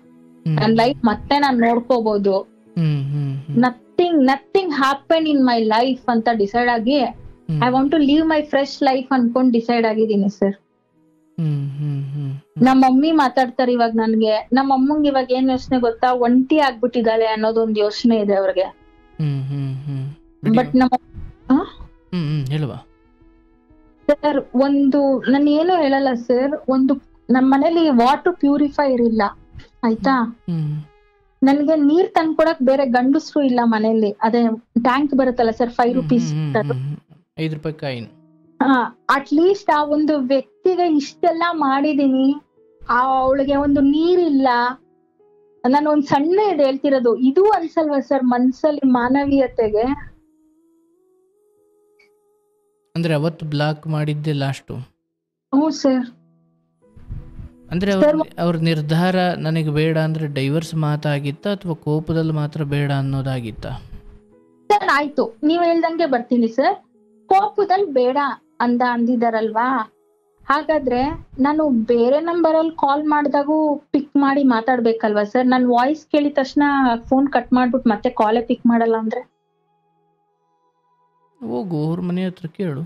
ನನ್ ಲೈಫ್ ಮತ್ತೆ ನಾನ್ ನೋಡ್ಕೋಬಹುದು, nothing happen in my life ಅಂತ ಡಿಸೈಡ್ ಆಗಿ I want to live my fresh life ಅನ್ಕೊಂಡ್ ಡಿಸೈಡ್ ಆಗಿದ್ದೀನಿ ಸರ್. ನಮ್ಮ ಮಮ್ಮಿ ಮಾತಾಡ್ತಾರೆ ಇವಾಗ ನನ್ಗೆ, ನಮ್ಮ ಅಮ್ಮಂಗ್ ಇವಾಗ ಏನ್ ಯೋಚನೆ ಗೊತ್ತಾ, ಒಂಟಿ ಆಗ್ಬಿಟ್ಟಿದ್ದಾಳೆ ಅನ್ನೋದೊಂದ್ ಯೋಚನೆ ಇದೆ ಅವ್ರಿಗೆ. ಬಟ್ ಸರ್ ನಾನು ಏನು ಹೇಳಲ್ಲ ಸರ್, ನಮ್ ಮನೇಲಿ ವಾಟರ್ ಪ್ಯೂರಿಫೈರ್ ಇಲ್ಲ ಆಯ್ತಾ, ನನ್ಗೆ ನೀರ್ ತಂದ್ಕೊಡಕ್ ಬೇರೆ ಗಂಡಸ್ರು ಇಲ್ಲ ಮನೇಲಿ. ಅದೇ ಟ್ಯಾಂಕ್ ಬರುತ್ತಲ್ಲ ಸರ್, 5 ರೂಪೀಸ್, 5 ರೂಪಾಯಿ ಕಾಯಿನ್. ಅಟ್ ಲೀಸ್ಟ್ ಆ ಒಂದು ವ್ಯಕ್ತಿಗೆ ಇಷ್ಟೆಲ್ಲಾ ಮಾಡಿದೀನಿ, ಅವಳಿಗೆ ಒಂದು ನೀರಿಲ್ಲ. ನಾನು ಒಂದ್ ಸಣ್ಣ ಇದು ಹೇಳ್ತಿರೋದು, ಇದು ಅನ್ಸಲ್ವಾ ಸರ್ ಮನ್ಸಲ್ಲಿ ಮಾನವೀಯತೆಗೆ? ಅಂದ್ರೆ ಅವತ್ತು ಬ್ಲಾಕ್ ಮಾಡಿದ್ದೆ ಲಾಸ್ಟು? ಹ್ಞೂ ಸರ್. ಅಂದ್ರೆ ಅವ್ರ ನಿರ್ಧಾರ ನನಗೆ ಬೇಡ ಅಂದ್ರೆ ಡೈವರ್ಸ್ ಮಾತಾಗಿತ್ತ ಅಥವಾ ಕೋಪದಲ್ಲಿ ಮಾತ್ರ ಬೇಡ ಅನ್ನೋದಾಗಿತ್ತ? ಸರ್ ಆಯ್ತು, ನೀವ್ ಹೇಳ್ದಂಗೆ ಬರ್ತೀನಿ ಸರ್. ಕೋಪದಲ್ಲಿ ಬೇಡ ಅಂದಿದಾರಲ್ವಾ, ಹಾಗಾದ್ರೆ ನಾನು ಬೇರೆ ನಂಬರಲ್ಲಿ ಕಾಲ್ ಮಾಡಿದಾಗೂ ಪಿಕ್ ಮಾಡಿ ಮಾತಾಡ್ಬೇಕಲ್ವಾ ಸರ್? ನನ್ ವಾಯ್ಸ್ ಕೇಳಿದ ತಕ್ಷಣ ಫೋನ್ ಕಟ್ ಮಾಡ್ಬಿಟ್ಟು ಮತ್ತೆ ಕಾಲೇ ಪಿಕ್ ಮಾಡಲ್ಲ ಅಂದ್ರೆ? ಹೋಗು ಅವ್ರ ಮನೆ ಹತ್ರ ಕೇಳು.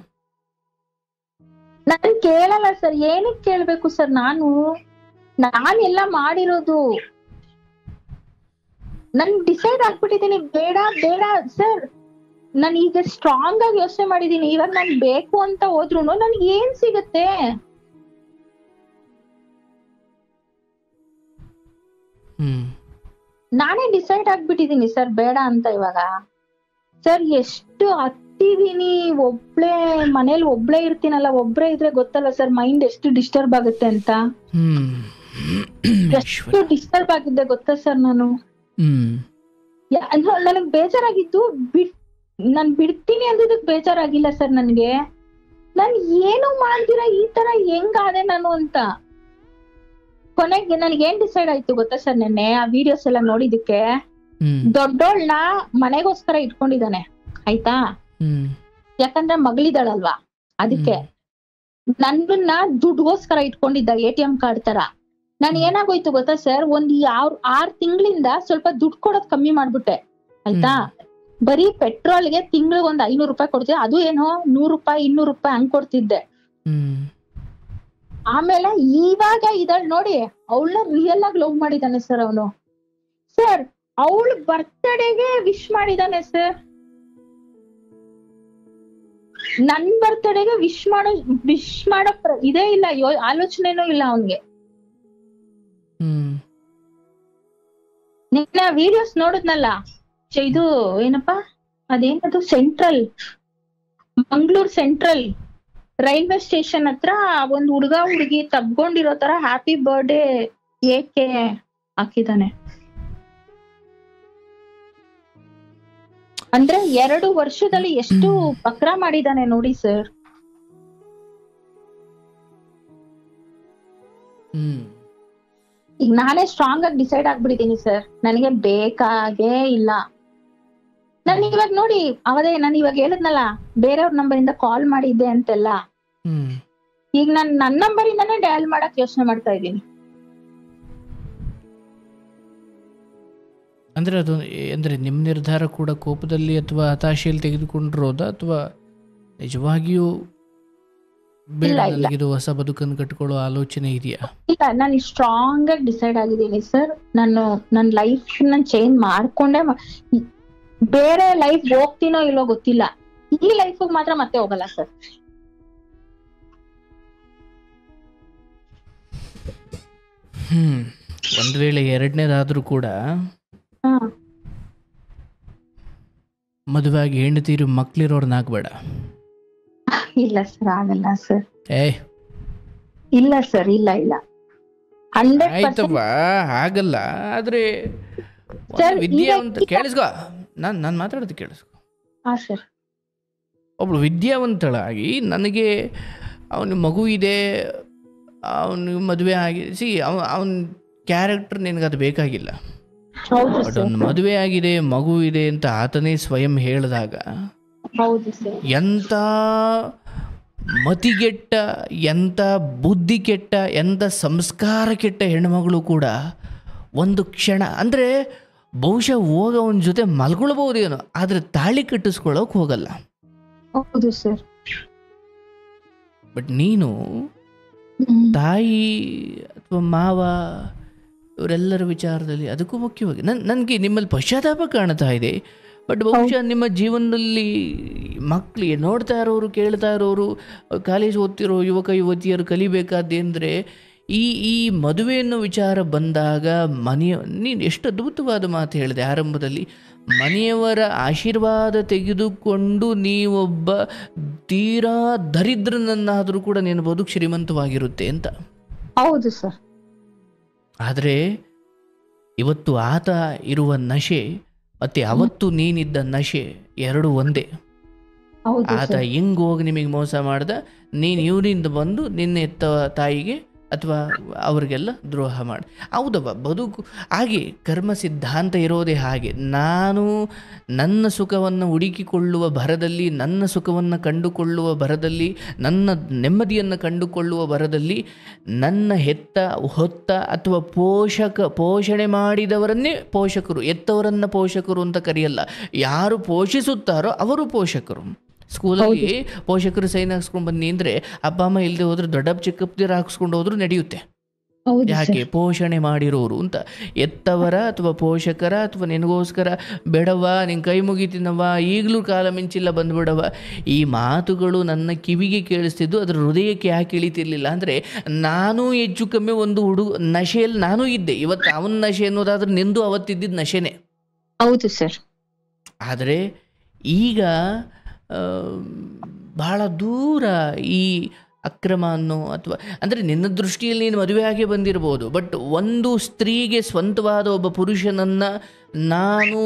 ನಾನ್ ಕೇಳಲ್ಲ ಸರ್, ಏನಕ್ಕೆ ಕೇಳ್ಬೇಕು ಸರ್? ನಾನೆಲ್ಲ ಮಾಡಿರೋದು, ನನ್ ಡಿಸೈಡ್ ಆಗ್ಬಿಟ್ಟಿದೀನಿ, ಬೇಡ ಸರ್. ನಾನು ಈಗ ಸ್ಟ್ರಾಂಗ್ ಆಗಿ ಯೋಚನೆ ಮಾಡಿದೀನಿ. ಇವಾಗ ನನ್ ಬೇಕು ಅಂತ ಹೋದ್ರು ನನ್ಗೆ ಏನ್ ಸಿಗತ್ತೆ? ನಾನೇ ಡಿಸೈಡ್ ಆಗ್ಬಿಟ್ಟಿದೀನಿ ಸರ್ ಬೇಡ ಅಂತ. ಇವಾಗ ಸರ್ ಎಷ್ಟು ಹತ್ತಿದೀನಿ, ಮನೇಲಿ ಒಬ್ಳೇ ಇರ್ತೀನಲ್ಲ, ಒಬ್ರೇ ಇದ್ರೆ ಗೊತ್ತಲ್ಲ ಸರ್ ಮೈಂಡ್ ಎಷ್ಟು ಡಿಸ್ಟರ್ಬ್ ಆಗುತ್ತೆ ಅಂತ. ಎಷ್ಟು ಡಿಸ್ಟರ್ಬ್ ಆಗಿದ್ದೆ ಗೊತ್ತಾ ಸರ್ ನಾನು. ನನಗ್ ಬೇಜಾರಾಗಿದ್ದು ನಾನ್ ಬಿಡ್ತೀನಿ ಅಂದಿದ್ದಕ್ ಬೇಜಾರಾಗಿಲ್ಲ ಸರ್ ನನ್ಗೆ. ನಾನ್ ಏನು ಮಾಡ್ದಿರ ಈ ತರ ಹೆಂಗಾದೆ ನಾನು ಅಂತ. ಕೊನೆಗೆ ನನಗೆ ಏನ್ ಡಿಸೈಡ್ ಆಯ್ತು ಗೊತ್ತಾ ಸರ್, ನೆನ್ನೆ ಆ ವಿಡಿಯೋಸ್ ಎಲ್ಲ ನೋಡಿದಕ್ಕೆ, ದೊಡ್ಡೋಳ್ನ ಮನೆಗೋಸ್ಕರ ಇಟ್ಕೊಂಡಿದ್ದಾನೆ ಆಯ್ತಾ, ಯಾಕಂದ್ರೆ ಮಗಳಿದಾಳಲ್ವಾ ಅದಕ್ಕೆ. ನನ್ನನ್ನ ದುಡ್ಗೋಸ್ಕರ ಇಟ್ಕೊಂಡಿದ್ದ ATM ಕಾರ್ಡ್ ತರ. ನಾನು ಏನಾಗೋಯ್ತು ಗೊತ್ತಾ ಸರ್, ಒಂದ್ 6 ತಿಂಗಳಿಂದ ಸ್ವಲ್ಪ ದುಡ್ಡು ಕೊಡೋದ್ ಕಮ್ಮಿ ಮಾಡ್ಬಿಟ್ಟೆ ಆಯ್ತಾ. ಬರೀ ಪೆಟ್ರೋಲ್ಗೆ ತಿಂಗ್ಳಿಗೆ ಒಂದ್ 500 ರೂಪಾಯಿ ಕೊಡ್ತಿದ್ದೆ, ಅದು ಏನೋ 100 ರೂಪಾಯಿ 200 ರೂಪಾಯಿ ಹಂಗ್ ಕೊಡ್ತಿದ್ದೆ. ಆಮೇಲೆ ಇವಾಗ ಇದಳ್ ನೋಡಿ, ಅವಳನ್ನ ರಿಯಲ್ ಆಗಿ ಲವ್ ಮಾಡಿದಾನೆ ಸರ್ ಅವನು. ಸರ್ ಅವಳ ಬರ್ತ್ಡೇಗೆ ವಿಶ್ ಮಾಡಿದಾನೆ ಸರ್. ನನ್ ಬರ್ತ್ಡೇಗೆ ವಿಶ್ ಮಾಡೋ ಇದೇ ಇಲ್ಲ, ಆಲೋಚನೆನೂ ಇಲ್ಲ ಅವನ್ಗೆ. ನಿನ್ನ ವಿಡಿಯೋಸ್ ನೋಡಿದ್ನಲ್ಲ, ಇದು ಏನಪ್ಪಾ ಅದೇನದು, ಮಂಗ್ಳೂರ್ ಸೆಂಟ್ರಲ್ ರೈಲ್ವೆ ಸ್ಟೇಷನ್ ಹತ್ರ ಒಂದ್ ಹುಡುಗಿ ತಬ್ಕೊಂಡಿರೋ ತರ ಹ್ಯಾಪಿ ಬರ್ಡೇ ಏಕೆ ಹಾಕಿದಾನೆ. ಅಂದ್ರೆ 2 ವರ್ಷದಲ್ಲಿ ಎಷ್ಟು ಪಕ್ರ ಮಾಡಿದಾನೆ ನೋಡಿ ಸರ್. ಈಗ ನಾನೇ ಸ್ಟ್ರಾಂಗ್ ಆಗಿ ಡಿಸೈಡ್ ಆಗ್ಬಿಟ್ಟಿದೀನಿ ಸರ್, ನನಗೆ ಬೇಕಾಗೇ ಇಲ್ಲ. ನಾನು ಇವಾಗ ನೋಡಿ, ನಾನು ಇವಾಗ ಹೇಳಿದ್ನಲ್ಲ ಬೇರೆಯವ್ರ ನಂಬರ್ ಇಂದ ಕಾಲ್ ಮಾಡಿದ್ದೆ ಅಂತೆಲ್ಲ, ಈಗ ನಾನು ನನ್ನ ನಂಬರ್ ಇಂದಾನೇ ಡಯಲ್ ಮಾಡಕ್ ಯೋಚನೆ ಮಾಡ್ತಾ ಇದ್ದೀನಿ. ಅಂದ್ರೆ ಅದು ಅಂದ್ರೆ ನಿಮ್ ನಿರ್ಧಾರ ಕೂಡ ಕೋಪದಲ್ಲಿ ಅಥವಾ ಹತಾಶೆಯಲ್ಲಿ ತೆಗೆದುಕೊಂಡಿರೋದಾ, ಅಥವಾ ನಿಜವಾಗಿಯೂ ಇದು ಹೊಸ ಬದುಕನ್ನು ಕಟ್ಕೊಳ್ಳೋ ಆಲೋಚನೆ ಇದೆಯಾ? ಇಲ್ಲ, ನಾನು ಸ್ಟ್ರಾಂಗ್ ಆಗಿ ಡಿಸೈಡ್ ಆಗಿದ್ದೀನಿ ಸರ್. ನನ್ನ ಲೈಫ್ ಚೇಂಜ್ ಮಾಡ್ಕೊಂಡೆ, ಬೇರೆ ಲೈಫ್ ಹೋಗ್ತೀನೋ ಇಲ್ಲೋ ಗೊತ್ತಿಲ್ಲ, ಈ ಲೈಫ್ ಮಾತ್ರ ಮತ್ತೆ ಹೋಗಲ್ಲ ಸರ್. ಒಂದ್ ವೇಳೆ ಎರಡನೇದಾದ್ರೂ ಕೂಡ ಮದುವೆಯಾಗಿ ಹೆಂಡತೀರು ಮಕ್ಳಿರೋರ್ನಾಗ್ಬೇಡ. ಇಲ್ಲ ಸರ್, ಆಗಲ್ಲ ಸರ್. ಇಲ್ಲ ಸರ್, ಇಲ್ಲ 100% ಆಗಲ್ಲ. ಆದ್ರೆ ವಿದ್ಯಾವಂತ ಕೇಳಿಸ್ಕೋ, ನಾನು ಮಾತಾಡೋದು ಕೇಳಿಸ್ಕೊ. ಒಬ್ಳು ವಿದ್ಯಾವಂತಳಾಗಿ ನನಗೆ ಅವನ ಮಗು ಇದೆ, ಅವನಿಗೆ ಮದುವೆ ಆಗಿ ಅವನ ಕ್ಯಾರೆಕ್ಟರ್ ನಿನಗದು ಬೇಕಾಗಿಲ್ಲ. ಬಟ್ ಅವ್ನ ಮದುವೆ ಆಗಿದೆ, ಮಗು ಇದೆ ಅಂತ ಆತನೇ ಸ್ವಯಂ ಹೇಳಿದಾಗ ಎಂಥ ಮತಿಗೆಟ್ಟ, ಎಂಥ ಬುದ್ಧಿ ಕೆಟ್ಟ, ಎಂಥ ಸಂಸ್ಕಾರ ಕೆಟ್ಟ ಹೆಣ್ಮಗಳು ಕೂಡ ಒಂದು ಕ್ಷಣ ಅಂದರೆ ಬಹುಶಃ ಹೋಗ ಅವನ ಜೊತೆ ಮಲ್ಕೊಳ್ಬಹುದೇನೋ, ಆದರೆ ತಾಳಿ ಕಟ್ಟಿಸ್ಕೊಳ್ಳೋಕೆ ಹೋಗಲ್ಲ. ಹೌದು ಸರ್. ಬಟ್ ನೀನು ತಾಯಿ ಅಥವಾ ಮಾವ ಇವರೆಲ್ಲರ ವಿಚಾರದಲ್ಲಿ, ಅದಕ್ಕೂ ಮುಖ್ಯವಾಗಿ ನನಗೆ ನಿಮ್ಮಲ್ಲಿ ಪಶ್ಚಾತ್ತಾಪ ಕಾಣ್ತಾ ಇದೆ. ಬಟ್ ಬಹುಶಃ ನಿಮ್ಮ ಜೀವನದಲ್ಲಿ ಮಕ್ಕಳಿಗೆ ನೋಡ್ತಾ ಇರೋರು, ಕೇಳ್ತಾ ಇರೋರು, ಕಾಲೇಜ್ ಓದ್ತಿರೋ ಯುವಕ ಯುವತಿಯರು ಕಲಿಬೇಕಾದ್ದೇನೆಂದರೆ, ಈ ಮದುವೆ ಅನ್ನೋ ವಿಚಾರ ಬಂದಾಗ ನೀನು ಎಷ್ಟು ಅದ್ಭುತವಾದ ಮಾತು ಹೇಳಿದೆ ಆರಂಭದಲ್ಲಿ. ಮನೆಯವರ ಆಶೀರ್ವಾದ ತೆಗೆದುಕೊಂಡು ನೀವೊಬ್ಬ ತೀರಾ ದರಿದ್ರನನ್ನಾದರೂ ಕೂಡ ನಿನ್ನ ಬದುಕು ಶ್ರೀಮಂತವಾಗಿರುತ್ತೆ ಅಂತ. ಹೌದು ಸರ್. ಆದರೆ ಇವತ್ತು ಆತ ಇರುವ ನಶೆ ಮತ್ತೆ ಅವತ್ತು ನೀನಿದ್ದ ನಶೆ ಎರಡು ಒಂದೇ. ಆತ ಹೆಂಗ್ ಹೋಗಿ ನಿಮಗೆ ಮೋಸ ಮಾಡ್ದ, ನೀನು ಇವರಿಂದ ಬಂದು ನಿನ್ನ ಎತ್ತ ತಾಯಿಗೆ ಅಥವಾ ಅವ್ರಿಗೆಲ್ಲ ದ್ರೋಹ ಮಾಡಿ. ಹೌದವ, ಬದುಕು ಹಾಗೆ, ಕರ್ಮ ಸಿದ್ಧಾಂತ ಇರೋದೇ ಹಾಗೆ. ನಾನು ನನ್ನ ಸುಖವನ್ನು ಹುಡುಕಿಕೊಳ್ಳುವ ಭರದಲ್ಲಿ, ನನ್ನ ಸುಖವನ್ನು ಕಂಡುಕೊಳ್ಳುವ ಭರದಲ್ಲಿ, ನನ್ನ ನೆಮ್ಮದಿಯನ್ನು ಕಂಡುಕೊಳ್ಳುವ ಭರದಲ್ಲಿ ನನ್ನ ಹೊತ್ತ ಅಥವಾ ಪೋಷಣೆ ಮಾಡಿದವರನ್ನೇ ಪೋಷಕರು, ಎತ್ತವರನ್ನು ಪೋಷಕರು ಅಂತ ಕರೆಯಲ್ಲ. ಯಾರು ಪೋಷಿಸುತ್ತಾರೋ ಅವರು ಪೋಷಕರು. ಸ್ಕೂಲಲ್ಲಿ ಪೋಷಕರು ಸೈನ್ ಹಾಕ್ಸ್ಕೊಂಡು ಬನ್ನಿ ಅಂದರೆ ಅಪ್ಪ ಅಮ್ಮ ಇಲ್ಲದೆ ಹೋದ್ರೆ ದೊಡ್ಡಪ್ಪ ಚಿಕ್ಕಪ್ಪದಿರ ಹಾಕ್ಸ್ಕೊಂಡು ಹೋದ್ರು ನಡೆಯುತ್ತೆ. ಯಾಕೆ? ಪೋಷಣೆ ಮಾಡಿರೋರು ಅಂತ. ಎತ್ತವರ ಅಥವಾ ಪೋಷಕರ ಅಥವಾ ನಿನಗೋಸ್ಕರ ಬೇಡವ, ನಿನ್ನ ಕೈ ಮುಗಿತೀನವ್ವ, ಈಗಲೂ ಕಾಲ ಮಿಂಚಿಲ್ಲ ಬಂದ್ಬಿಡವ, ಈ ಮಾತುಗಳು ನನ್ನ ಕಿವಿಗೆ ಕೇಳಿಸ್ತಿದ್ದು, ಅದರ ಹೃದಯಕ್ಕೆ ಯಾಕೆ ಇಳಿತಿರ್ಲಿಲ್ಲ ಅಂದರೆ, ನಾನು ಹೆಚ್ಚು ಕಮ್ಮಿ ಒಂದು ನಶೆಯಲ್ಲಿ ನಾನು ಇದ್ದೆ. ಇವತ್ತು ಅವನ ನಶೆ ಅನ್ನೋದಾದ್ರೆ ನಿಂದು ಅವತ್ತಿದ್ದಿದ್ದು ನಶೆನೇ. ಹೌದು ಸರ್. ಆದರೆ ಈಗ ಬಹಳ ದೂರ ಈ ಅಕ್ರಮ ಅನ್ನೋ, ಅಥವಾ ಅಂದರೆ ನಿನ್ನ ದೃಷ್ಟಿಯಲ್ಲಿ ನೀನು ಮದುವೆಯಾಗಿ ಬಂದಿರ್ಬೋದು, ಬಟ್ ಒಂದು ಸ್ತ್ರೀಗೆ ಸ್ವಂತವಾದ ಒಬ್ಬ ಪುರುಷನನ್ನು ನಾನು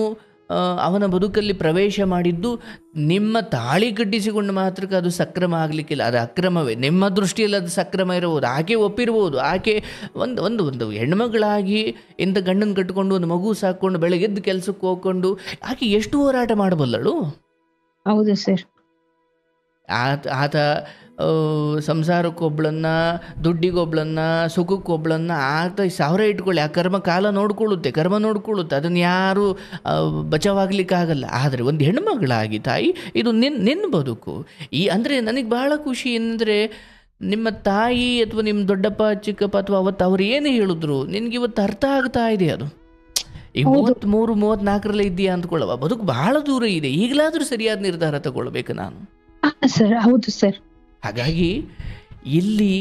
ಅವನ ಬದುಕಲ್ಲಿ ಪ್ರವೇಶ ಮಾಡಿದ್ದು ನಿಮ್ಮ ತಾಳಿ ಕಟ್ಟಿಸಿಕೊಂಡು ಮಾತ್ರಕ್ಕೆ ಅದು ಸಕ್ರಮ ಆಗಲಿಕ್ಕಿಲ್ಲ, ಅದು ಅಕ್ರಮವೇ. ನಿಮ್ಮ ದೃಷ್ಟಿಯಲ್ಲಿ ಅದು ಸಕ್ರಮ ಇರಬಹುದು, ಆಕೆ ಒಪ್ಪಿರ್ಬೋದು. ಆಕೆ ಒಂದು ಹೆಣ್ಮಗಳಾಗಿ ಇಂಥ ಗಂಡನ ಕಟ್ಟಿಕೊಂಡು ಒಂದು ಮಗು ಸಾಕೊಂಡು ಬೆಳಗ್ಗೆದ್ದು ಕೆಲಸಕ್ಕೆ ಹೋಗ್ಕೊಂಡು ಆಕೆ ಎಷ್ಟು ಹೋರಾಟ ಮಾಡಬಲ್ಲಳು. ಹೌದು ಸರ್. ಆತ ಸಂಸಾರಕ್ಕೊಬ್ಳನ್ನ, ದುಡ್ಡಿಗೊಬ್ಳನ್ನ, ಸುಖಕ್ಕೊಬ್ಳನ್ನ ಆತ 1000 ಇಟ್ಕೊಳ್ಳಿ, ಆ ಕರ್ಮ ಕಾಲ ನೋಡ್ಕೊಳ್ಳುತ್ತೆ, ಕರ್ಮ ನೋಡ್ಕೊಳ್ಳುತ್ತೆ, ಅದನ್ನು ಯಾರು ಬಚಾವಾಗಲಿಕ್ಕಾಗಲ್ಲ. ಆದರೆ ಒಂದು ಹೆಣ್ಮಗಳಾಗಿ ತಾಯಿ, ಇದು ನಿನ್ನ ಬದುಕು. ಅಂದರೆ ನನಗೆ ಬಹಳ ಖುಷಿ ಅಂದರೆ ನಿಮ್ಮ ತಾಯಿ ಅಥವಾ ನಿಮ್ಮ ದೊಡ್ಡಪ್ಪ ಚಿಕ್ಕಪ್ಪ ಅಥವಾ ಅವತ್ತು ಅವ್ರು ಏನು ಹೇಳಿದ್ರು ನಿನಗೆ ಇವತ್ತು ಅರ್ಥ ಆಗ್ತಾ ಇದೆ. ಅದು ಈಗ 33-34 ಇದ್ದೀಯಾ ಅಂದ್ಕೊಳ್ಳವ, ಬದುಕು ಬಹಳ ದೂರ ಇದೆ. ಈಗಲಾದರೂ ಸರಿಯಾದ ನಿರ್ಧಾರ ತಗೊಳ್ಬೇಕು ನಾನು. ಸರ್ ಹೌದು ಸರ್. ಹಾಗಾಗಿ ಇಲ್ಲಿ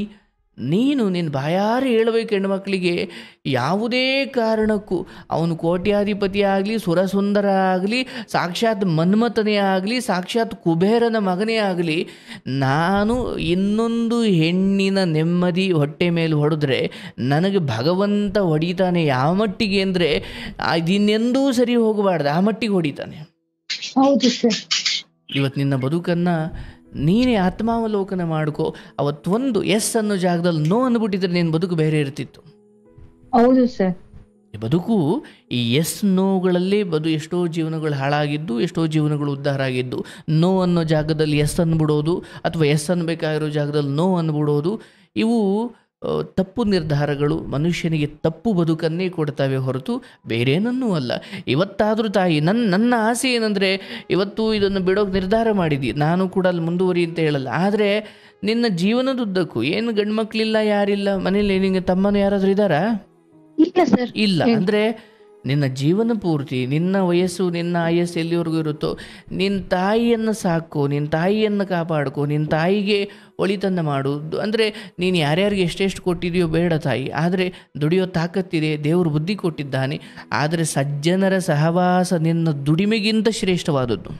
ನೀನು ನಿನ್ನ ಬಾಯಾರು ಹೇಳಬೇಕು ಹೆಣ್ಮಕ್ಳಿಗೆ, ಯಾವುದೇ ಕಾರಣಕ್ಕೂ ಅವನು ಕೋಟ್ಯಾಧಿಪತಿ ಆಗಲಿ, ಸುರಸುಂದರ ಆಗಲಿ, ಸಾಕ್ಷಾತ್ ಮನ್ಮಥನೇ ಆಗಲಿ, ಸಾಕ್ಷಾತ್ ಕುಬೇರನ ಮಗನೇ ಆಗಲಿ, ನಾನು ಇನ್ನೊಂದು ಹೆಣ್ಣಿನ ನೆಮ್ಮದಿ ಹೊಟ್ಟೆ ಮೇಲೆ ಹೊಡೆದ್ರೆ ನನಗೆ ಭಗವಂತ ಹೊಡಿತಾನೆ. ಯಾವ ಮಟ್ಟಿಗೆ ಅಂದರೆ ಅದಿನ್ನೆಂದೂ ಸರಿ ಹೋಗಬಾರ್ದು, ಆ ಮಟ್ಟಿಗೆ ಹೊಡಿತಾನೆ. ಹೌದು ಸರ್. ಇವತ್ತು ನಿನ್ನ ಬದುಕನ್ನು ನೀನೇ ಆತ್ಮಾವಲೋಕನ ಮಾಡ್ಕೋ. ಅವತ್ತೊಂದು ಎಸ್ ಅನ್ನೋ ಜಾಗದಲ್ಲಿ ನೋ ಅಂದ್ಬಿಟ್ಟಿದ್ರೆ ನಿನ್ನ ಬದುಕು ಬೇರೆ ಇರ್ತಿತ್ತು. ಹೌದು ಸರ್. ಈ ಬದುಕು ಈ ಎಸ್ ನೋಗಳಲ್ಲೇ ಎಷ್ಟೋ ಜೀವನಗಳು ಹಾಳಾಗಿದ್ದು, ಎಷ್ಟೋ ಜೀವನಗಳು ಉದ್ಧಾರ ಆಗಿದ್ದು. ನೋ ಅನ್ನೋ ಜಾಗದಲ್ಲಿ ಎಸ್ ಅಂದ್ಬಿಡೋದು, ಅಥವಾ ಎಸ್ ಅನ್ಬೇಕಾಗಿರೋ ಜಾಗದಲ್ಲಿ ನೋ ಅಂದ್ಬಿಡೋದು, ಇವು ತಪ್ಪು ನಿರ್ಧಾರಗಳು ಮನುಷ್ಯನಿಗೆ ತಪ್ಪು ಬದುಕನ್ನೇ ಕೊಡ್ತವೆ ಹೊರತು ಬೇರೇನನ್ನೂ ಅಲ್ಲ. ಇವತ್ತಾದರೂ ತಾಯಿ, ನನ್ನ ಆಸೆ ಏನಂದರೆ ಇವತ್ತು ಇದನ್ನು ಬಿಡೋಕೆ ನಿರ್ಧಾರ ಮಾಡಿದ್ದಿ, ನಾನು ಕೂಡ ಅಲ್ಲಿ ಮುಂದುವರಿ ಅಂತ ಹೇಳಲ್ಲ. ಆದರೆ ನಿನ್ನ ಜೀವನದುದ್ದಕ್ಕೂ ಏನು ಗಂಡ್ಮಕ್ಳಿಲ್ಲ, ಯಾರಿಲ್ಲ ಮನೇಲಿ, ನಿನಗೆ ತಮ್ಮನು ಯಾರಾದರೂ ಇದ್ದಾರಾ? ಇಲ್ಲ ಸರ್. ಇಲ್ಲ ಅಂದರೆ ನಿನ್ನ ಜೀವನ ಪೂರ್ತಿ ನಿನ್ನ ವಯಸ್ಸು, ನಿನ್ನ ಆಯಸ್ಸು ಎಲ್ಲಿವರೆಗೂ ಇರುತ್ತೋ ನಿನ್ನ ತಾಯಿಯನ್ನು ಸಾಕು, ನಿನ್ನ ತಾಯಿಯನ್ನು ಕಾಪಾಡ್ಕೊ, ನಿನ್ನ ತಾಯಿಗೆ ಒಳಿತನ್ನು ಮಾಡು. ಅಂದರೆ ನೀನು ಯಾರ್ಯಾರಿಗೆ ಎಷ್ಟೆಷ್ಟು ಕೊಟ್ಟಿದೆಯೋ ಬೇಡ ತಾಯಿ, ಆದರೆ ದುಡಿಯೋ ತಾಕತ್ತಿದೆ, ದೇವರು ಬುದ್ಧಿ ಕೊಟ್ಟಿದ್ದಾನೆ. ಆದರೆ ಸಜ್ಜನರ ಸಹವಾಸ ನಿನ್ನ ದುಡಿಮೆಗಿಂತ ಶ್ರೇಷ್ಠವಾದದ್ದು.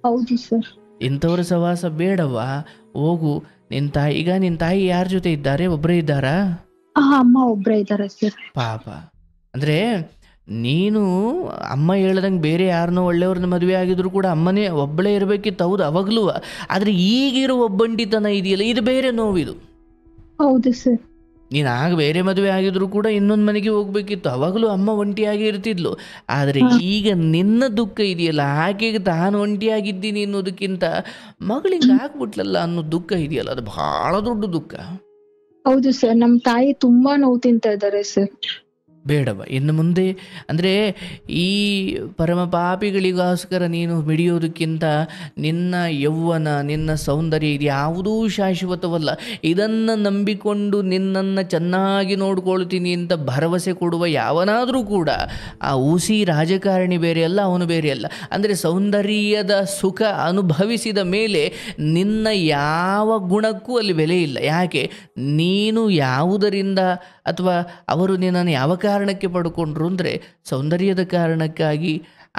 ಹೌದು ಸರ್. ಇಂಥವ್ರ ಸಹವಾಸ ಬೇಡವಾ, ಹೋಗು. ನಿನ್ನ ತಾಯಿ ಯಾರ ಜೊತೆ ಇದ್ದಾರೆ? ಒಬ್ಬರೇ ಇದ್ದಾರಾ? ಅಮ್ಮ ಒಬ್ಬರೇ ಇದ್ದಾರೆ ಸರ್. ಪಾಪ. ಅಂದರೆ ನೀನು ಅಮ್ಮ ಹೇಳ್ದಂಗೆ ಬೇರೆ ಯಾರನ್ನೋ ಒಳ್ಳೆಯವ್ರನ್ನ ಮದುವೆ ಆಗಿದ್ರು ಕೂಡ ಅಮ್ಮನೇ ಒಬ್ಬಳೇ ಇರಬೇಕಿತ್ತು, ಹೌದು ಅವಾಗಲೂ. ಆದರೆ ಈಗಿರೋ ಒಬ್ಬಂಟಿತನ ಇದೆಯಲ್ಲ, ಇದು ಬೇರೆ ನೋವಿದು. ಹೌದು ಸರ್. ನೀನು ಆಗ ಬೇರೆ ಮದುವೆ ಆಗಿದ್ರು ಕೂಡ ಇನ್ನೊಂದು ಮನೆಗೆ ಹೋಗ್ಬೇಕಿತ್ತು, ಅವಾಗಲೂ ಅಮ್ಮ ಒಂಟಿಯಾಗಿ ಇರ್ತಿದ್ಲು. ಆದರೆ ಈಗ ನಿನ್ನ ದುಃಖ ಇದೆಯಲ್ಲ, ಆಕೆಗೆ ತಾನು ಒಂಟಿಯಾಗಿದ್ದೀನಿ ಅನ್ನೋದಕ್ಕಿಂತ ಮಗಳಿಗೆ ಆಗ್ಬಿಟ್ಲಲ್ಲ ಅನ್ನೋ ದುಃಖ ಇದೆಯಲ್ಲ, ಅದು ಬಹಳ ದೊಡ್ಡ ದುಃಖ. ಹೌದು ಸರ್. ನಮ್ಮ ತಾಯಿ ತುಂಬಾ ನೋವು ತಿಂತಾ ಇದ್ದಾರೆ ಸರ್. ಬೇಡವ ಇನ್ನು ಮುಂದೆ. ಅಂದರೆ ಈ ಪರಮ ಪಾಪಿಗಳಿಗೋಸ್ಕರ ನೀನು ಮಿಡಿಯೋದಕ್ಕಿಂತ ನಿನ್ನ ಯೌವನ, ನಿನ್ನ ಸೌಂದರ್ಯ ಇದು ಯಾವುದೂ ಶಾಶ್ವತವಲ್ಲ. ಇದನ್ನು ನಂಬಿಕೊಂಡು ನಿನ್ನನ್ನು ಚೆನ್ನಾಗಿ ನೋಡ್ಕೊಳ್ತೀನಿ ಅಂತ ಭರವಸೆ ಕೊಡುವ ಯಾವನಾದರೂ ಕೂಡ ಆ ಹುಸಿ ರಾಜಕಾರಣಿ ಬೇರೆ ಅಲ್ಲ, ಅವನು ಬೇರೆ ಅಲ್ಲ. ಅಂದರೆ ಸೌಂದರ್ಯದ ಸುಖ ಅನುಭವಿಸಿದ ಮೇಲೆ ನಿನ್ನ ಯಾವ ಗುಣಕ್ಕೂ ಅಲ್ಲಿ ಬೆಲೆ ಇಲ್ಲ. ಯಾಕೆ? ನೀನು ಯಾವುದರಿಂದ ಅಥವಾ ಅವರು ನಿನ್ನನ್ನು ಯಾವ ಕಾರಣಕ್ಕೆ ಪಡ್ಕೊಂಡ್ರು ಅಂದರೆ ಸೌಂದರ್ಯದ ಕಾರಣಕ್ಕಾಗಿ.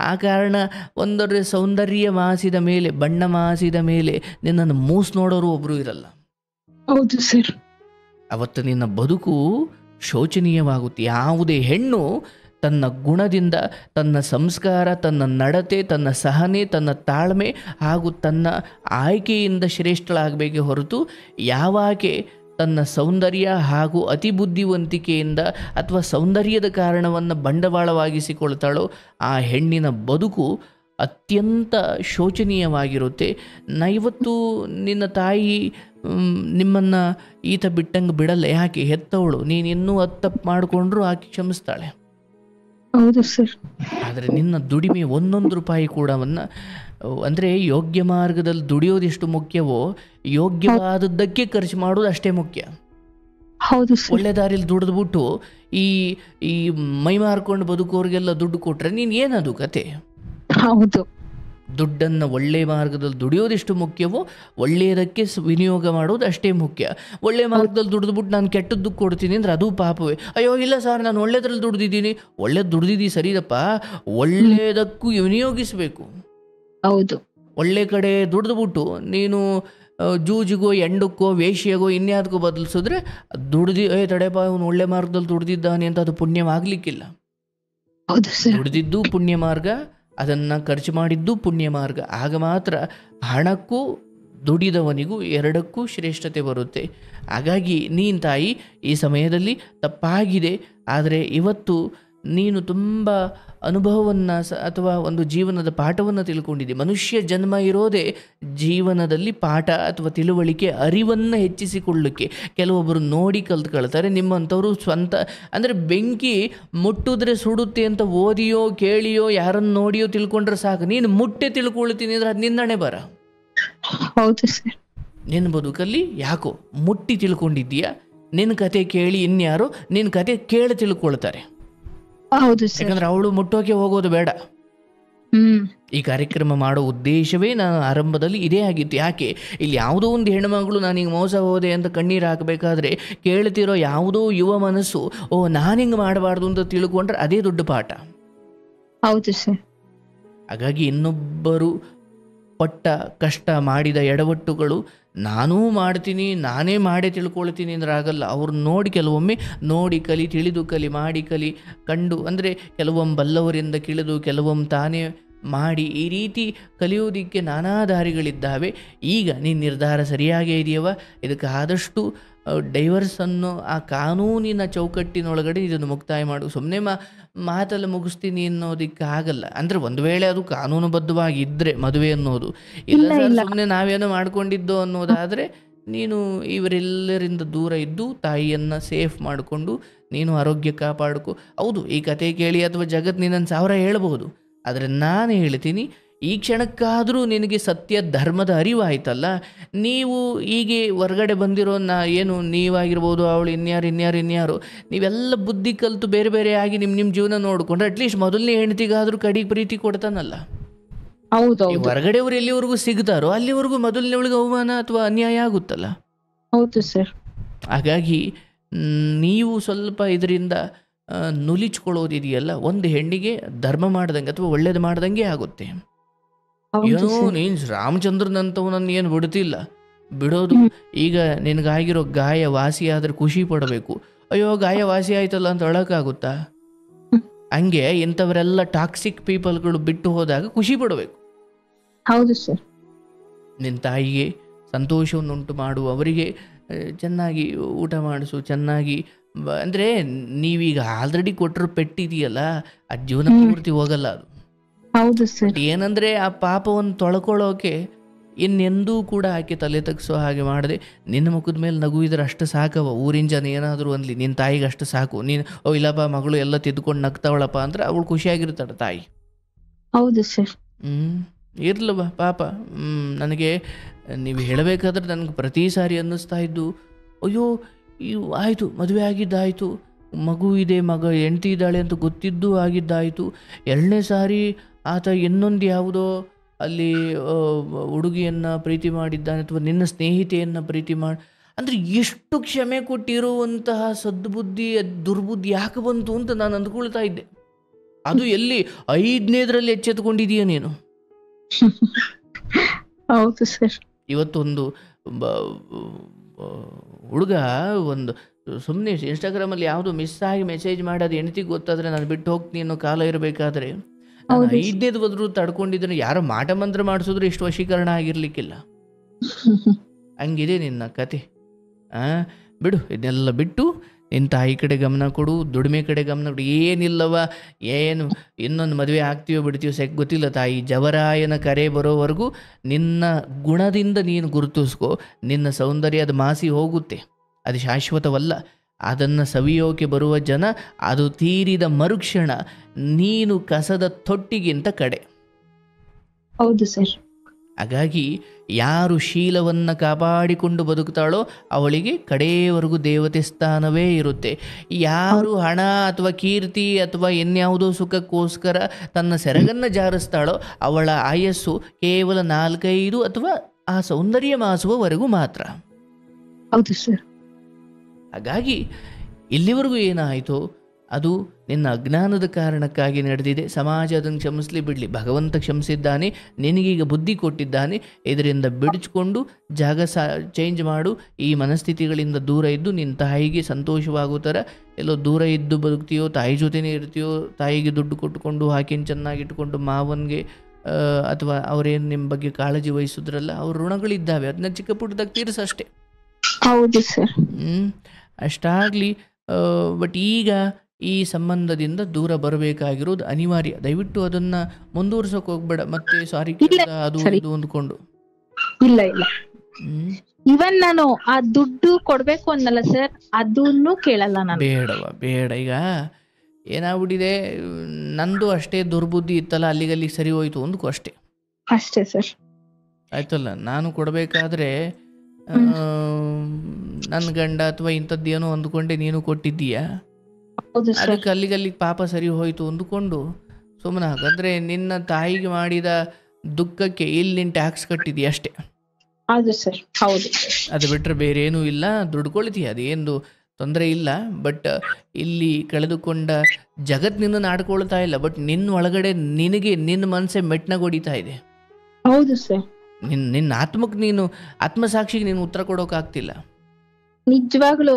ಆ ಕಾರಣ ಒಂದೊಂದು ಸೌಂದರ್ಯ ಮಾಸಿದ ಮೇಲೆ, ಬಣ್ಣ ಮಾಸಿದ ಮೇಲೆ ನಿನ್ನನ್ನು ಮೂಸ್ ನೋಡೋರು ಒಬ್ಬರು ಇರಲ್ಲ. ಹೌದು ಸರ್. ಅವತ್ತು ನಿನ್ನ ಬದುಕು ಶೋಚನೀಯವಾಗುತ್ತೆ. ಯಾವುದೇ ಹೆಣ್ಣು ತನ್ನ ಗುಣದಿಂದ, ತನ್ನ ಸಂಸ್ಕಾರ, ತನ್ನ ನಡತೆ, ತನ್ನ ಸಹನೆ, ತನ್ನ ತಾಳ್ಮೆ ಹಾಗೂ ತನ್ನ ಆಯ್ಕೆಯಿಂದ ಶ್ರೇಷ್ಠಳಾಗಬೇಕೇ ಹೊರತು ಯಾವಾಕೆ ತನ್ನ ಸೌಂದರ್ಯ ಹಾಗೂ ಅತಿ ಬುದ್ಧಿವಂತಿಕೆಯಿಂದ ಅಥವಾ ಸೌಂದರ್ಯದ ಕಾರಣವನ್ನು ಬಂಡವಾಳವಾಗಿಸಿಕೊಳ್ತಾಳೋ ಆ ಹೆಣ್ಣಿನ ಬದುಕು ಅತ್ಯಂತ ಶೋಚನೀಯವಾಗಿರುತ್ತೆ. ಇವತ್ತು ನಿನ್ನ ತಾಯಿ ನಿಮ್ಮನ್ನು ಈತ ಬಿಟ್ಟಂಗೆ ಬಿಡಲ್ಲ. ಯಾಕೆ? ಹೆತ್ತವಳು. ನೀನು ಇನ್ನೂ ತಪ್ಪು ಮಾಡಿಕೊಂಡ್ರು ಆಕೆ ಕ್ಷಮಿಸ್ತಾಳೆ. ಹೌದು ಸರ್. ಆದರೆ ನಿನ್ನ ದುಡಿಮೆ ಒಂದೊಂದು ರೂಪಾಯಿ ಕೂಡವನ್ನು ಅಂದರೆ ಯೋಗ್ಯ ಮಾರ್ಗದಲ್ಲಿ ದುಡಿಯೋದೆಷ್ಟು ಮುಖ್ಯವೋ ಯೋಗ್ಯವಾದದ್ದಕ್ಕೆ ಖರ್ಚು ಮಾಡೋದು ಅಷ್ಟೇ ಮುಖ್ಯ. ಹೌದು ಸರ್. ಒಳ್ಳೆ ದಾರಿಯಲ್ಲಿ ದುಡಿದ್ಬಿಟ್ಟು ಈ ಈ ಮೈ ಮಾರ್ಕೊಂಡು ಬದುಕೋರಿಗೆಲ್ಲ ದುಡ್ಡು ಕೊಟ್ರೆ ನೀನು ಏನದು ಕತೆ? ಹೌದು. ದುಡ್ಡನ್ನು ಒಳ್ಳೆಯ ಮಾರ್ಗದಲ್ಲಿ ದುಡಿಯೋದೆಷ್ಟು ಮುಖ್ಯವೋ ಒಳ್ಳೆಯದಕ್ಕೆ ವಿನಿಯೋಗ ಮಾಡೋದು ಅಷ್ಟೇ ಮುಖ್ಯ. ಒಳ್ಳೆಯ ಮಾರ್ಗದಲ್ಲಿ ದುಡಿದ್ಬಿಟ್ಟು ನಾನು ಕೆಟ್ಟದ್ದಕ್ಕೆ ಕೊಡ್ತೀನಿ ಅಂದರೆ ಅದು ಪಾಪವೇ. ಅಯ್ಯೋ ಇಲ್ಲ ಸರ್, ನಾನು ಒಳ್ಳೆಯದ್ರಲ್ಲಿ ದುಡ್ದಿದ್ದೀನಿ. ಒಳ್ಳೇದು ದುಡ್ದಿದ್ದೀವಿ ಸರಿದಪ್ಪ, ಒಳ್ಳೆಯದಕ್ಕೂ ವಿನಿಯೋಗಿಸಬೇಕು. ಹೌದು. ಒಳ್ಳೆ ಕಡೆ ದುಡಿದ್ಬಿಟ್ಟು ನೀನು ಜೂಜಿಗೋ, ಎಂಡಕ್ಕೋ, ವೇಶ್ಯಗೋ, ಇನ್ಯಾದಕ್ಕೋ ಬದಲಿಸಿದ್ರೆ ತಡೆಪ ಅವನು ಒಳ್ಳೆ ಮಾರ್ಗದಲ್ಲಿ ದುಡ್ದಿದ್ದಾನೆ ಅಂತ ಅದು ಪುಣ್ಯವಾಗಲಿಕ್ಕಿಲ್ಲ. ಹೌದು ಸರ್. ದುಡ್ದಿದ್ದು ಪುಣ್ಯ ಮಾರ್ಗ, ಅದನ್ನು ಖರ್ಚು ಮಾಡಿದ್ದು ಪುಣ್ಯ ಮಾರ್ಗ. ಆಗ ಮಾತ್ರ ಹಣಕ್ಕೂ ದುಡಿದವನಿಗೂ ಎರಡಕ್ಕೂ ಶ್ರೇಷ್ಠತೆ ಬರುತ್ತೆ. ಹಾಗಾಗಿ ನೀನು ತಾಯಿ ಈ ಸಮಯದಲ್ಲಿ ತಪ್ಪಾಗಿದೆ, ಆದರೆ ಇವತ್ತು ನೀನು ತುಂಬ ಅನುಭವವನ್ನು ಅಥವಾ ಒಂದು ಜೀವನದ ಪಾಠವನ್ನು ತಿಳ್ಕೊಂಡಿದ್ದೆ. ಮನುಷ್ಯ ಜನ್ಮ ಇರೋದೇ ಜೀವನದಲ್ಲಿ ಪಾಠ ಅಥವಾ ತಿಳುವಳಿಕೆ ಅರಿವನ್ನು ಹೆಚ್ಚಿಸಿಕೊಳ್ಳಲಿಕ್ಕೆ. ಕೆಲವೊಬ್ಬರು ನೋಡಿ ಕಲ್ತ್ಕೊಳ್ತಾರೆ, ನಿಮ್ಮಂಥವರು ಸ್ವಂತ ಅಂದರೆ ಬೆಂಕಿ ಮುಟ್ಟಿದ್ರೆ ಸುಡುತ್ತೆ ಅಂತ ಓದಿಯೋ ಕೇಳಿಯೋ ಯಾರನ್ನು ನೋಡಿಯೋ ತಿಳ್ಕೊಂಡ್ರೆ ಸಾಕು. ನೀನು ಮುಟ್ಟೆ ತಿಳ್ಕೊಳ್ತೀನಿ ಅಂದರೆ ಅದು ನಿನ್ನಣೆ ಬರ. ಹೌದು ಸರ್. ನಿನ್ನ ಬದುಕಲ್ಲಿ ಯಾಕೋ ಮುಟ್ಟಿ ತಿಳ್ಕೊಂಡಿದ್ದೀಯಾ, ನಿನ್ನ ಕತೆ ಕೇಳಿ ಇನ್ಯಾರೋ ನಿನ್ನ ಕತೆ ಕೇಳಿ ತಿಳ್ಕೊಳ್ತಾರೆ. ಹೌದು ಸರ್. ಯಾಕಂದ್ರೆ ಅವಳು ಮುಟ್ಟೋಕೆ ಹೋಗೋದು ಬೇಡ. ಈ ಕಾರ್ಯಕ್ರಮ ಮಾಡೋ ಉದ್ದೇಶವೇ ನಾನು ಆರಂಭದಲ್ಲಿ ಇದೇ ಆಗಿತ್ತು. ಯಾಕೆ ಇಲ್ಲಿ ಯಾವುದೋ ಒಂದು ಹೆಣ್ಮಗಳು ನಾನೀಗ ಮೋಸ ಹೋದೆ ಅಂತ ಕಣ್ಣೀರು ಹಾಕಬೇಕಾದ್ರೆ ಕೇಳ್ತಿರೋ ಯಾವುದೋ ಯುವ ಮನಸ್ಸು ಓ ನಾನಿಂಗೆ ಮಾಡಬಾರ್ದು ಅಂತ ತಿಳ್ಕೊಂಡ್ರೆ ಅದೇ ದೊಡ್ಡ ಪಾಠ. ಹೌದು ಸರ್. ಹಾಗಾಗಿ ಇನ್ನೊಬ್ಬರು ಪಟ್ಟ ಕಷ್ಟ ಮಾಡಿದ ಎಡವಟ್ಟುಗಳು ನಾನೂ ಮಾಡ್ತೀನಿ, ನಾನೇ ಮಾಡೇ ತಿಳ್ಕೊಳ್ತೀನಿ ಅಂದ್ರೆ ಆಗಲ್ಲ. ಅವ್ರು ನೋಡಿ ಕೆಲವೊಮ್ಮೆ ನೋಡಿ ಕಲಿ, ತಿಳಿದು ಕಲಿ, ಮಾಡಿ ಕಲಿ, ಕಂಡು ಅಂದರೆ ಕೆಲವೊಮ್ಮೆ ಬಲ್ಲವರಿಂದ ಕಿಳಿದು ಕೆಲವೊಮ್ಮೆ ತಾನೇ ಮಾಡಿ ಈ ರೀತಿ ಕಲಿಯೋದಕ್ಕೆ ನಾನಾ ದಾರಿಗಳಿದ್ದಾವೆ. ಈಗ ನೀನು ನಿರ್ಧಾರ ಸರಿಯಾಗೇ ಇದೆಯವ, ಇದಕ್ಕೆ ಆದಷ್ಟು ಡೈವರ್ಸ್ ಅನ್ನೋ ಆ ಕಾನೂನಿನ ಚೌಕಟ್ಟಿನೊಳಗಡೆ ಇದನ್ನು ಮುಕ್ತಾಯ ಮಾಡು. ಸುಮ್ಮನೆ ಮಾತಲ್ಲಿ ಮುಗಿಸ್ತೀನಿ ಅನ್ನೋದಕ್ಕೆ ಆಗಲ್ಲ. ಅಂದರೆ ಒಂದು ವೇಳೆ ಅದು ಕಾನೂನುಬದ್ಧವಾಗಿದ್ದರೆ ಮದುವೆ ಅನ್ನೋದು, ಇಲ್ಲ ಸುಮ್ಮನೆ ನಾವೇನೋ ಮಾಡ್ಕೊಂಡಿದ್ದೋ ಅನ್ನೋದಾದರೆ ನೀನು ಇವರೆಲ್ಲರಿಂದ ದೂರ ಇದ್ದು ತಾಯಿಯನ್ನು ಸೇಫ್ ಮಾಡಿಕೊಂಡು ನೀನು ಆರೋಗ್ಯ ಕಾಪಾಡ್ಕೊ. ಹೌದು, ಈ ಕತೆ ಕೇಳಿ ಅಥವಾ ಜಗತ್ತು ನಿನ್ನನ್ನು 1000 ಹೇಳ್ಬೋದು, ಆದರೆ ನಾನು ಹೇಳ್ತೀನಿ ಈ ಕ್ಷಣಕ್ಕಾದರೂ ನಿನಗೆ ಸತ್ಯ ಧರ್ಮದ ಅರಿವಾಯ್ತಲ್ಲ. ನೀವು ಹೀಗೆ ಹೊರಗಡೆ ಬಂದಿರೋ ಏನು ನೀವಾಗಿರ್ಬೋದು, ಅವಳು ಇನ್ಯಾರು ನೀವೆಲ್ಲ ಬುದ್ಧಿ ಕಲಿತು ಬೇರೆ ಬೇರೆ ಆಗಿ ನಿಮ್ಮ ಜೀವನ ನೋಡಿಕೊಂಡ್ರೆ ಅಟ್ಲೀಸ್ಟ್ ಮೊದಲನೇ ಹೆಂಡತಿಗಾದರೂ ಕಡಿಗೆ ಪ್ರೀತಿ ಕೊಡ್ತಾನಲ್ಲ. ಹೌದು. ಹೊರಗಡೆಯವರು ಎಲ್ಲಿವರೆಗೂ ಸಿಗ್ತಾರೋ ಅಲ್ಲಿವರೆಗೂ ಮೊದಲನೇವಳಿಗೆ ಅವಮಾನ ಅಥವಾ ಅನ್ಯಾಯ ಆಗುತ್ತಲ್ಲ. ಹೌದು ಸರ್. ಹಾಗಾಗಿ ನೀವು ಸ್ವಲ್ಪ ಇದರಿಂದ ನುಲಿಚ್ಕೊಳ್ಳೋದಿದೆಯಲ್ಲ, ಒಂದು ಹೆಣ್ಣಿಗೆ ಧರ್ಮ ಮಾಡ್ದಂಗೆ ಅಥವಾ ಒಳ್ಳೇದು ಮಾಡ್ದಂಗೆ ಆಗುತ್ತೆ. ಏನೋ ನೀನು ರಾಮಚಂದ್ರನಂತವನನ್ನು ಏನು ಬಿಡ್ತಿಲ್ಲ, ಬಿಡೋದು. ಈಗ ನಿನಗಾಗಿರೋ ಗಾಯ ವಾಸಿ ಆದರೆ ಖುಷಿ ಪಡಬೇಕು. ಅಯ್ಯೋ ಗಾಯ ವಾಸಿ ಆಯ್ತಲ್ಲ ಅಂತ ಅಳಕ್ಕಾಗುತ್ತಾ? ಹಂಗೆ ಇಂಥವರೆಲ್ಲ ಟಾಕ್ಸಿಕ್ ಪೀಪಲ್ಗಳು ಬಿಟ್ಟು ಹೋದಾಗ ಖುಷಿ ಪಡಬೇಕು. ಹೌದು ಸರ್. ನಿನ್ನ ತಾಯಿಗೆ ಸಂತೋಷವನ್ನುಂಟು ಮಾಡು, ಅವರಿಗೆ ಚೆನ್ನಾಗಿ ಊಟ ಮಾಡಿಸು, ಚೆನ್ನಾಗಿ ಅಂದರೆ ನೀವೀಗ ಆಲ್ರೆಡಿ ಕೊಟ್ಟರು ಪೆಟ್ಟಿದೆಯಲ್ಲ, ಆ ಜೀವನ ಪೂರ್ತಿ ಹೋಗಲ್ಲ ಅದು. ಹೌದು ಸರ್. ಏನಂದರೆ ಆ ಪಾಪವನ್ನು ತೊಳ್ಕೊಳ್ಳೋಕೆ ಇನ್ನೆಂದೂ ಕೂಡ ಆಕೆ ತಲೆ ತಗ್ಸೋ ಹಾಗೆ ಮಾಡಿದೆ. ನಿನ್ನ ಮುಖದ ಮೇಲೆ ನಗು ಇದ್ರೆ ಅಷ್ಟು ಸಾಕವ. ಊರಿನ ಜನ ಏನಾದರೂ ಅನ್ಲಿ, ನಿನ್ನ ತಾಯಿಗೆ ಅಷ್ಟು ಸಾಕು. ನೀನು ಓ ಇಲ್ಲಪ್ಪ ಮಗಳು ಎಲ್ಲ ತಿದ್ದುಕೊಂಡು ನಗ್ತಾವಳಪ್ಪ ಅಂದ್ರೆ ಅವಳು ಖುಷಿಯಾಗಿರ್ತಾಳೆ ತಾಯಿ. ಹೌದು ಸರ್. ಇರ್ಲವ ಪಾಪ. ನನಗೆ ನೀವು ಹೇಳಬೇಕಾದ್ರೆ ನನಗೆ ಪ್ರತಿ ಸಾರಿ ಅನ್ನಿಸ್ತಾ ಇದ್ದು, ಅಯ್ಯೋ ಇವು ಆಯಿತು, ಮದುವೆ ಆಗಿದ್ದಾಯಿತು, ಮಗು ಇದೆ, ಹೆಂಡತಿ ಇದ್ದಾಳೆ ಅಂತ ಗೊತ್ತಿದ್ದು ಆಗಿದ್ದಾಯಿತು. 2ನೇ ಸಾರಿ ಆತ ಇನ್ನೊಂದು ಯಾವುದೋ ಅಲ್ಲಿ ಹುಡುಗಿಯನ್ನು ಪ್ರೀತಿ ಮಾಡಿದ್ದಾನೆ ಅಥವಾ ನಿನ್ನ ಸ್ನೇಹಿತೆಯನ್ನು ಪ್ರೀತಿ ಮಾಡಿ ಅಂದರೆ ಎಷ್ಟು ಕ್ಷಮೆ ಕೊಟ್ಟಿರುವಂತಹ ಸದ್ಬುದ್ಧಿ ದುರ್ಬುದ್ಧಿ ಯಾಕೆ ಬಂತು ಅಂತ ನಾನು ಅಂದ್ಕೊಳ್ತಾ ಇದ್ದೆ. ಅದು ಎಲ್ಲಿ 5ನೇದರಲ್ಲಿ ಎಚ್ಚೆತ್ಕೊಂಡಿದೀಯ ನೀನು. ಹೌದು ಸರ್. ಇವತ್ತೊಂದು ಹುಡುಗ ಒಂದು ಸುಮ್ಮನೆ ಇನ್ಸ್ಟಾಗ್ರಾಮಲ್ಲಿ ಯಾವುದೋ ಮಿಸ್ ಆಗಿ ಮೆಸೇಜ್ ಮಾಡಿ ಅದು ಹೆಂಡತಿಗೆ ಗೊತ್ತಾದರೆ ನಾನು ಬಿಟ್ಟು ಹೋಗ್ತೀನಿ ಅನ್ನೋ ಕಾಲ ಇರಬೇಕಾದ್ರೆ ನಾನು 5ನೇದು ಬದ್ರು ತಡ್ಕೊಂಡಿದ್ರೆ ಯಾರೋ ಮಾಟ ಮಂತ್ರ ಮಾಡಿಸಿದ್ರು ಇಷ್ಟು ವಶೀಕರಣ ಆಗಿರ್ಲಿಕ್ಕಿಲ್ಲ. ಹಂಗಿದೆ ನಿನ್ನ ಕತೆ. ಬಿಡು, ಇದನ್ನೆಲ್ಲ ಬಿಟ್ಟು ನಿನ್ನ ತಾಯಿ ಕಡೆ ಗಮನ ಕೊಡು, ದುಡಿಮೆ ಕಡೆ ಗಮನ ಕೊಡು. ಏನಿಲ್ಲವ, ಏನು ಇನ್ನೊಂದು ಮದುವೆ ಆಗ್ತೀವೋ ಬಿಡ್ತೀವೋ ಗೊತ್ತಿಲ್ಲ ತಾಯಿ. ಜವರಾಯನ ಕರೆ ಬರೋವರೆಗೂ ನಿನ್ನ ಗುಣದಿಂದ ನೀನು ಗುರುತಿಸ್ಕೋ. ನಿನ್ನ ಸೌಂದರ್ಯ ಅದು ಮಾಸಿ ಹೋಗುತ್ತೆ, ಅದು ಶಾಶ್ವತವಲ್ಲ. ಅದನ್ನು ಸವಿಯೋಕೆ ಬರುವ ಜನ ಅದು ತೀರಿದ ಮರುಕ್ಷಣ ನೀನು ಕಸದ ತೊಟ್ಟಿಗಿಂತ ಕಡೆ. ಹೌದು ಸರ್. ಹಾಗಾಗಿ ಯಾರು ಶೀಲವನ್ನು ಕಾಪಾಡಿಕೊಂಡು ಬದುಕ್ತಾಳೋ ಅವಳಿಗೆ ಕಡೆಯವರೆಗೂ ದೇವತೆ ಸ್ಥಾನವೇ ಇರುತ್ತೆ. ಯಾರು ಹಣ ಅಥವಾ ಕೀರ್ತಿ ಅಥವಾ ಇನ್ಯಾವುದೋ ಸುಖಕ್ಕೋಸ್ಕರ ತನ್ನ ಸೆರಗನ್ನು ಜಾರಿಸ್ತಾಳೋ ಅವಳ ಆಯಸ್ಸು ಕೇವಲ 4-5 ಅಥವಾ ಆ ಸೌಂದರ್ಯ ಮಾಸುವವರೆಗೂ ಮಾತ್ರ. ಹೌದು ಸರ್. ಹಾಗಾಗಿ ಇಲ್ಲಿವರೆಗೂ ಏನಾಯಿತು ಅದು ನಿನ್ನ ಅಜ್ಞಾನದ ಕಾರಣಕ್ಕಾಗಿ ನಡೆದಿದೆ. ಸಮಾಜ ಅದನ್ನು ಕ್ಷಮಿಸಲಿ ಬಿಡಲಿ, ಭಗವಂತ ಕ್ಷಮಿಸಿದ್ದಾನೆ, ನಿನಗೀಗ ಬುದ್ಧಿ ಕೊಟ್ಟಿದ್ದಾನೆ. ಇದರಿಂದ ಬಿಡಿಸ್ಕೊಂಡು ಜಾಗ ಚೇಂಜ್ ಮಾಡು. ಈ ಮನಸ್ಥಿತಿಗಳಿಂದ ದೂರ ಇದ್ದು ನಿನ್ನ ತಾಯಿಗೆ ಸಂತೋಷವಾಗೋ ಥರ ಎಲ್ಲೋ ದೂರ ಇದ್ದು ಬದುಕ್ತೀಯೋ, ತಾಯಿ ಜೊತೆನೇ ಇರ್ತೀಯೋ, ತಾಯಿಗೆ ದುಡ್ಡು ಕೊಟ್ಟುಕೊಂಡು ಆಕೆನ ಚೆನ್ನಾಗಿಟ್ಕೊಂಡು ಮಾವನಿಗೆ ಅಥವಾ ಅವರೇನು ನಿಮ್ಮ ಬಗ್ಗೆ ಕಾಳಜಿ ವಹಿಸಿದ್ರಲ್ಲ, ಅವ್ರ ಋಣಗಳಿದ್ದಾವೆ, ಅದನ್ನ ಚಿಕ್ಕ ಪುಟ್ಟದಾಗ ತೀರಿಸಷ್ಟೇ. ಹೌದು ಸರ್. ಅಷ್ಟಾಗಲಿ. ಬಟ್ ಈಗ ಈ ಸಂಬಂಧದಿಂದ ದೂರ ಬರಬೇಕಾಗಿರೋದು ಅನಿವಾರ್ಯ. ದಯವಿಟ್ಟು ಅದನ್ನ ಮುಂದುವರ್ಸೋಕೆ ಹೋಗ್ಬೇಡ. ಮತ್ತೆ ಸಾರಿ ಅದು ಇದು ಅಂದ್ಕೊಂಡು. ಇಲ್ಲ ಇಲ್ಲ, ಇವನ್ ನಾನು ಆ ದುಡ್ಡು ಕೊಡ್ಬೇಕು ಅನ್ನಲ್ಲ ಸರ್, ಅದನ್ನು ಕೇಳಲ್ಲ ನಾನು. ಬೇಡ. ಈಗ ಏನಾಗ್ಬಿಟ್ಟಿದೆ, ನಂದು ಅಷ್ಟೇ ದುರ್ಬುದ್ಧಿ ಇತ್ತಲ್ಲ, ಅಲ್ಲಿಗಲ್ಲಿಗೆ ಸರಿ ಹೋಯ್ತು ಅಂದ್ಕೋ ಅಷ್ಟೇ. ಅಷ್ಟೇ ಸರ್. ಆಯ್ತಲ್ಲ, ನಾನು ಕೊಡಬೇಕಾದ್ರೆ ನನ್ನ ಗಂಡ ಅಥವಾ ಇಂಥದ್ದೇನೋ ಅಂದ್ಕೊಂಡೆ ನೀನು ಕೊಟ್ಟಿದ್ದೀಯಾ, ಅದಕ್ಕೆ ಅಲ್ಲಿಗಲ್ಲಿಗೆ ಪಾಪ ಸರಿ ಹೋಯ್ತು ಅಂದ್ಕೊಂಡು ಸುಮ್ಮನೆ. ಹಾಗಾದ್ರೆ ನಿನ್ನ ತಾಯಿಗೆ ಮಾಡಿದ ದುಃಖಕ್ಕೆ ಇಲ್ಲಿ ನಿನ್ನ ಟ್ಯಾಕ್ಸ್ ಕಟ್ಟಿದೀಯ ಅಷ್ಟೇ. ಹೌದು ಸರ್, ಹೌದು. ಅದು ಬಿಟ್ಟರೆ ಬೇರೆ ಏನೂ ಇಲ್ಲ. ದುಡ್ಡು ಕೊಳ್ತೀಯ, ಅದೇನು ತೊಂದರೆ ಇಲ್ಲ. ಬಟ್ ಇಲ್ಲಿ ಕಳೆದುಕೊಂಡ ಜಗತ್ತಿನಿಂದ ನಾಡ್ಕೊಳ್ತಾ ಇಲ್ಲ, ಬಟ್ ನಿನ್ನ ಒಳಗಡೆ ನಿನಗೆ ನಿನ್ನ ಮನಸ್ಸೇ ಮೆಟ್ನಗೊಡಿತಾ ಇದೆ. ಹೌದು ಸರ್. ನಿನ್ನ ಆತ್ಮಕ್ಕೆ ನೀನು ಆತ್ಮಸಾಕ್ಷಿಗೆ ನೀನು ಉತ್ತರ ಕೊಡೋಕ್ಕಾಗ್ತಿಲ್ಲ. ನಿಜವಾಗ್ಲು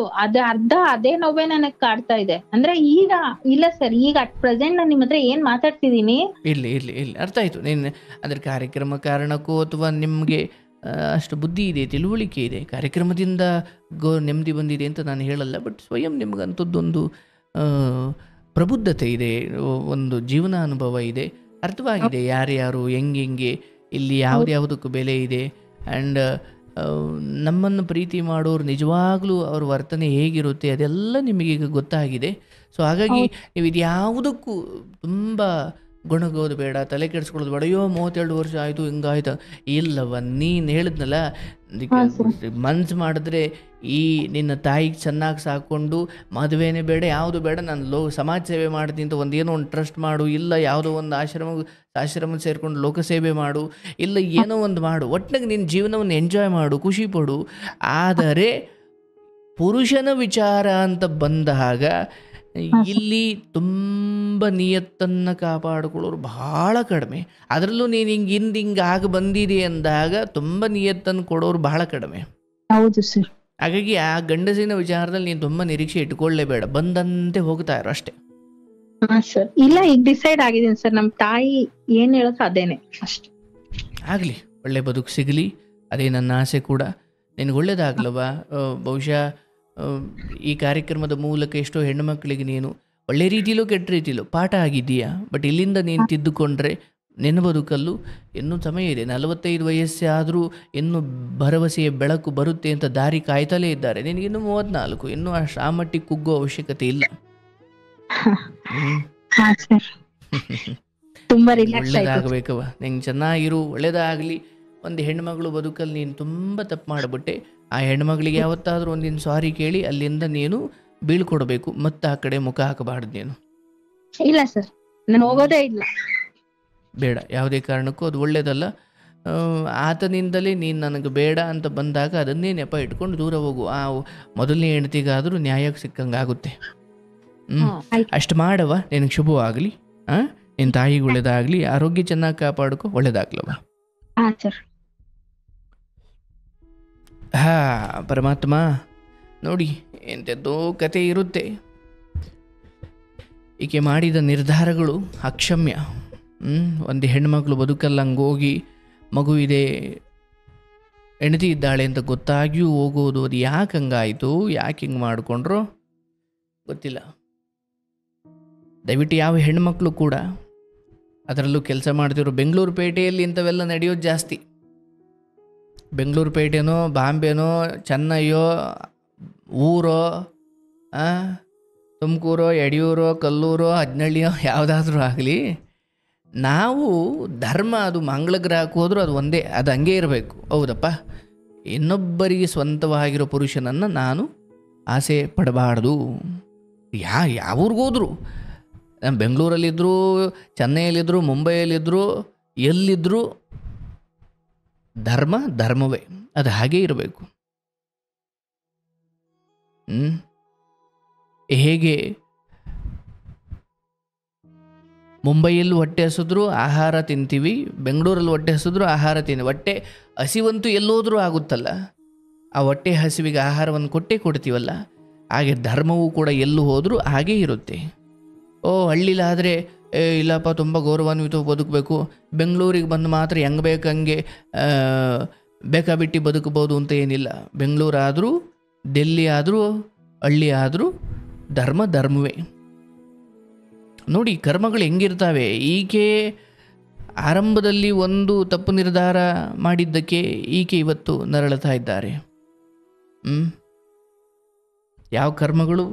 ಅದೇ ನೋವೇ ನನಗ್ ಕಾಡ್ತಾ ಇದೆ. ಅಂದ್ರೆ ಈಗ ಇಲ್ಲ ಸರ್, ಈಗ ಅಟ್ ಪ್ರೆಸೆಂಟ್ ನಾನು ನಿಮ್ಮ ಹತ್ರ ಏನ್ ಮಾತಾಡ್ತಿದೀನಿ. ಇಲ್ಲಿ ಅರ್ಥ ಆಯ್ತು. ನೀನು ಅದ್ರ ಕಾರ್ಯಕ್ರಮ ಕಾರಣಕ್ಕೂ ಅಥವಾ ನಿಮ್ಗೆ ಅಷ್ಟು ಬುದ್ಧಿ ಇದೆ, ತಿಳುವಳಿಕೆ ಇದೆ, ಕಾರ್ಯಕ್ರಮದಿಂದ ನೆಮ್ಮದಿ ಬಂದಿದೆ ಅಂತ ನಾನು ಹೇಳಲ್ಲ. ಬಟ್ ಸ್ವಯಂ ನಿಮ್ಗಂಥದ್ದೊಂದು ಪ್ರಬುದ್ಧತೆ ಇದೆ, ಒಂದು ಜೀವನ ಅನುಭವ ಇದೆ, ಅರ್ಥವಾಗಿದೆ ಯಾರ್ಯಾರು ಹೆಂಗೆ ಇಲ್ಲಿ ಯಾವುದಕ್ಕೂ ಬೆಲೆ ಇದೆ. ಆ್ಯಂಡ್ ನಮ್ಮನ್ನು ಪ್ರೀತಿ ಮಾಡೋರು ನಿಜವಾಗ್ಲೂ ಅವ್ರ ವರ್ತನೆ ಹೇಗಿರುತ್ತೆ ಅದೆಲ್ಲ ನಿಮಗೀಗ ಗೊತ್ತಾಗಿದೆ. ಸೊ ಹಾಗಾಗಿ ನೀವು ಇದು ಯಾವುದಕ್ಕೂ ತುಂಬ ಗೊಣಗೋದು ಬೇಡ, ತಲೆ ಕೆಡಿಸ್ಕೊಳ್ಳೋದು ಬೇಡ. ಅಯ್ಯೋ 32 ವರ್ಷ ಆಯಿತು ಹಿಂಗಾಯ್ತು. ಇಲ್ಲವ, ನೀನು ಹೇಳಿದ್ನಲ್ಲ, ಮನ್ಸು ಮಾಡಿದ್ರೆ ಈ ನಿನ್ನ ತಾಯಿಗೆ ಚೆನ್ನಾಗಿ ಸಾಕೊಂಡು ಮದುವೆನೇ ಬೇಡ, ಯಾವುದು ಬೇಡ, ನಾನು ಸಮಾಜ ಸೇವೆ ಮಾಡ್ತೀನಿ ಅಂತ ಒಂದೇನೋ ಒಂದು ಟ್ರಸ್ಟ್ ಮಾಡು, ಇಲ್ಲ ಯಾವುದೋ ಒಂದು ಆಶ್ರಮ ಸೇರಿಕೊಂಡು ಲೋಕ ಸೇವೆ ಮಾಡು, ಇಲ್ಲ ಏನೋ ಒಂದು ಮಾಡು, ಒಟ್ಟಿನಾಗ ನಿನ್ನ ಜೀವನವನ್ನು ಎಂಜಾಯ್ ಮಾಡು, ಖುಷಿ ಪಡು. ಆದರೆ ಪುರುಷನ ವಿಚಾರ ಅಂತ ಬಂದಾಗ ಇಲ್ಲಿ ತುಂಬ ನಿಯತ್ತನ್ನು ಕಾಪಾಡಿಕೊಳ್ಳೋರು ಬಹಳ ಕಡಿಮೆ. ಅದರಲ್ಲೂ ನೀನು ಹಿಂಗೆ ಆಗ ಬಂದಿದೆ ಅಂದಾಗ ತುಂಬ ನಿಯತ್ತನ್ನು ಕೊಡೋರು ಬಹಳ ಕಡಿಮೆ. ಹೌದು ಸರ್. ಹಾಗಾಗಿ ಆ ಗಂಡಸಿನ ವಿಚಾರದಲ್ಲಿ ನೀನು ತುಂಬ ನಿರೀಕ್ಷೆ ಇಟ್ಕೊಳ್ಳೇಬೇಡ, ಬಂದಂತೆ ಹೋಗ್ತಾ ಇರೋ ಅಷ್ಟೇ. ಇಲ್ಲ, ಈಗ ಡಿಸೈಡ್ ಆಗಿದ್ದೀನಿ ಸರ್, ನಮ್ಮ ತಾಯಿ ಏನ್ ಹೇಳೋದು ಅದೇನೆ ಅಷ್ಟೇ. ಆಗಲಿ, ಒಳ್ಳೆ ಬದುಕು ಸಿಗಲಿ, ಅದೇ ನನ್ನ ಆಸೆ ಕೂಡ. ನಿನಗೆ ಒಳ್ಳೇದಾಗ್ಲವಾ? ಬಹುಶಃ ಈ ಕಾರ್ಯಕ್ರಮದ ಮೂಲಕ ಎಷ್ಟೋ ಹೆಣ್ಣುಮಕ್ಕಳಿಗೆ ನೀನು ಒಳ್ಳೆ ರೀತಿಲೋ ಕೆಟ್ಟ ರೀತಿಲೋ ಪಾಠ ಆಗಿದ್ದೀಯಾ. ಬಟ್ ಇಲ್ಲಿಂದ ನೀನು ತಿದ್ದುಕೊಂಡ್ರೆ ನಿನ್ನ ಬದುಕಲ್ಲೂ ಇನ್ನೂ ಸಮಯ ಇದೆ. 45 ವಯಸ್ಸೇ ಆದರೂ ಇನ್ನೂ ಭರವಸೆಯ ಬೆಳಕು ಬರುತ್ತೆ ಅಂತ ದಾರಿ ಕಾಯ್ತಲೇ ಇದ್ದಾರೆ. ನಿನಗಿನ್ನೂ 34, ಇನ್ನೂ ಆ ಮಟ್ಟಿಗೆ ಕುಗ್ಗೋ ಅವಶ್ಯಕತೆ ಇಲ್ಲ. ಒಳ್ಳೇದಾಗಬೇಕವ, ನಿಂಗೆ ಚೆನ್ನಾಗಿರು, ಒಳ್ಳೇದಾಗಲಿ. ಒಂದು ಹೆಣ್ಮಗಳು ಬದುಕಲ್ಲಿ ನೀನು ತುಂಬ ತಪ್ಪು ಮಾಡಿಬಿಟ್ಟೆ. ಆ ಹೆಣ್ಮಗಳಿಗೆ ಯಾವತ್ತಾದರೂ ಒಂದಿನ ಸಾರಿ ಕೇಳಿ ಅಲ್ಲಿಂದ ನೀನು ಬೀಳ್ಕೊಡ್ಬೇಕು, ಮತ್ತೆ ಆ ಕಡೆ ಮುಖ ಹಾಕಬಾರ್ದು ನೀನು. ಇಲ್ಲ ಸರ್, ನಾನು ಹೋಗೋದೇ ಇಲ್ಲ. ಬೇಡ, ಯಾವುದೇ ಕಾರಣಕ್ಕೂ ಅದು ಒಳ್ಳೇದಲ್ಲ. ಆತನಿಂದಲೇ ನೀನು ನನಗೆ ಬೇಡ ಅಂತ ಬಂದಾಗ ಅದನ್ನೇ ನೆಪ ಇಟ್ಕೊಂಡು ದೂರ ಹೋಗು. ಆ ಮೊದಲನೇ ಹೆಂಡತಿಗಾದರೂ ನ್ಯಾಯಕ್ಕೆ ಸಿಕ್ಕಂಗಾಗುತ್ತೆ. ಅಷ್ಟು ಮಾಡವ, ನಿನಗೆ ಶುಭವಾಗಲಿ. ನಿನ್ನ ತಾಯಿಗೆ ಒಳ್ಳೇದಾಗಲಿ, ಆರೋಗ್ಯ ಚೆನ್ನಾಗಿ ಕಾಪಾಡ್ಕೊ, ಒಳ್ಳೇದಾಗ್ಲವ. ಪರಮಾತ್ಮ ನೋಡಿ, ಎಂಥದ್ದೋ ಕತೆ ಇರುತ್ತೆ. ಈಕೆ ಮಾಡಿದ ನಿರ್ಧಾರಗಳು ಅಕ್ಷಮ್ಯ. ಒಂದು ಹೆಣ್ಮಕ್ಳು ಬದುಕಲ್ಲಂಗೆ ಹೋಗಿ ಮಗು ಇದೆ, ಹೆಂಡತಿ ಇದ್ದಾಳೆ ಅಂತ ಗೊತ್ತಾಗಿಯೂ ಹೋಗೋದು, ಅದು ಯಾಕೆ ಹಂಗಾಯಿತು, ಯಾಕೆ ಹಿಂಗೆ ಮಾಡಿಕೊಂಡ್ರೋ ಗೊತ್ತಿಲ್ಲ. ದಯವಿಟ್ಟು ಯಾವ ಹೆಣ್ಮಕ್ಳು ಕೂಡ, ಅದರಲ್ಲೂ ಕೆಲಸ ಮಾಡ್ತಿರೋ ಬೆಂಗಳೂರು ಪೇಟೆಯಲ್ಲಿ ಇಂಥವೆಲ್ಲ ನಡೆಯೋದು ಜಾಸ್ತಿ. ಬೆಂಗಳೂರು ಪೇಟೆನೋ, ಬಾಂಬೆನೋ, ಚೆನ್ನೈಯೋ, ಊರೋ, ತುಮಕೂರೋ, ಯಡಿಯೂರೋ, ಕಲ್ಲೂರೋ, ಹಜ್ನಳ್ಳಿಯೋ ಯಾವುದಾದ್ರೂ ಆಗಲಿ, ನಾವು ಧರ್ಮ ಅದು ಮಂಗಳ ಗ್ರಹಕ್ಕೆ ಹೋದರೂ ಅದು ಒಂದೇ, ಅದು ಹಂಗೆ ಇರಬೇಕು. ಹೌದಪ್ಪ, ಇನ್ನೊಬ್ಬರಿಗೆ ಸ್ವಂತವಾಗಿರೋ ಪುರುಷನನ್ನು ನಾನು ಆಸೆ ಪಡಬಾರ್ದು. ಯಾವ ಊರಿಗೋದ್ರು, ಬೆಂಗಳೂರಲ್ಲಿದ್ದರು, ಚೆನ್ನೈಯಲ್ಲಿದ್ದರು, ಮುಂಬೈಯಲ್ಲಿದ್ದರು, ಎಲ್ಲಿದ್ದರೂ ಧರ್ಮವೇ, ಅದು ಹಾಗೇ ಇರಬೇಕು. ಹೇಗೆ ಮುಂಬೈಯಲ್ಲಿ ಹೊಟ್ಟೆ ಹಸಿದ್ರು ಆಹಾರ ತಿಂತೀವಿ, ಬೆಂಗಳೂರಲ್ಲಿ ಹೊಟ್ಟೆ ಹಸಿದ್ರು ಆಹಾರ ತಿಂತೀವಿ. ಹೊಟ್ಟೆ ಹಸಿವಂತೂ ಎಲ್ಲೋದ್ರೂ ಆಗುತ್ತಲ್ಲ, ಆ ಹೊಟ್ಟೆ ಹಸಿವಿಗೆ ಆಹಾರವನ್ನು ಕೊಟ್ಟೇ ಕೊಡ್ತೀವಲ್ಲ. ಹಾಗೆ ಧರ್ಮವೂ ಕೂಡ ಎಲ್ಲೂ ಹೋದರೂ ಹಾಗೇ ಇರುತ್ತೆ. ಹಳ್ಳಿಲಾದರೆ ಇಲ್ಲಪ್ಪ ತುಂಬ ಗೌರವಾನ್ವಿತ ಬದುಕಬೇಕು, ಬೆಂಗಳೂರಿಗೆ ಬಂದು ಮಾತ್ರ ಹೆಂಗೆ ಬೇಕಂಗೆ ಬೇಕಾಬಿಟ್ಟು ಬದುಕಬಹುದು ಅಂತ ಏನಿಲ್ಲ. ಬೆಂಗಳೂರಾದರೂ, ಡೆಲ್ಲಿ ಆದರೂ, ಹಳ್ಳಿ ಆದರೂ ಧರ್ಮವೇ. ನೋಡಿ ಕರ್ಮಗಳು ಹೆಂಗಿರ್ತಾವೆ. ಈಕೆ ಆರಂಭದಲ್ಲಿ ಒಂದು ತಪ್ಪು ನಿರ್ಧಾರ ಮಾಡಿದ್ದಕ್ಕೆ ಈಕೆ ಇವತ್ತು ನರಳುತ್ತಾ ಇದ್ದಾರೆ. ಯಾವ ಕರ್ಮಗಳು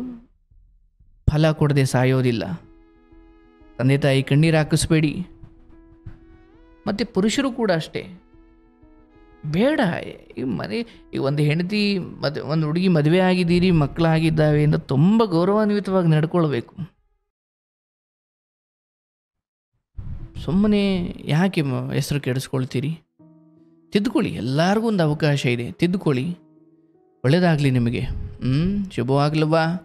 ಫಲ ಕೊಡದೆ ಸಾಯೋದಿಲ್ಲ. ತಂದೆ ತಾಯಿ ಕಣ್ಣೀರು ಹಾಕಿಸ್ಬೇಡಿ. ಮತ್ತು ಪುರುಷರು ಕೂಡ ಅಷ್ಟೇ. ಬೇಡ, ಈ ಒಂದು ಹೆಂಡತಿ ಒಂದು ಹುಡುಗಿ ಮದುವೆ ಆಗಿದ್ದೀರಿ, ಮಕ್ಕಳಾಗಿದ್ದಾವೆ ಅಂತ ತುಂಬ ಗೌರವಾನ್ವಿತವಾಗಿ ನಡ್ಕೊಳ್ಬೇಕು. ಸುಮ್ಮನೆ ಯಾಕೆ ಹೆಸರು ಕೆಡಿಸ್ಕೊಳ್ತೀರಿ? ತಿದ್ದುಕೊಳ್ಳಿ, ಎಲ್ಲರಿಗೂ ಒಂದು ಅವಕಾಶ ಇದೆ, ತಿದ್ದುಕೊಳ್ಳಿ. ಒಳ್ಳೆಯದಾಗಲಿ ನಿಮಗೆ. ಶುಭವಾಗ್ಲವಾ?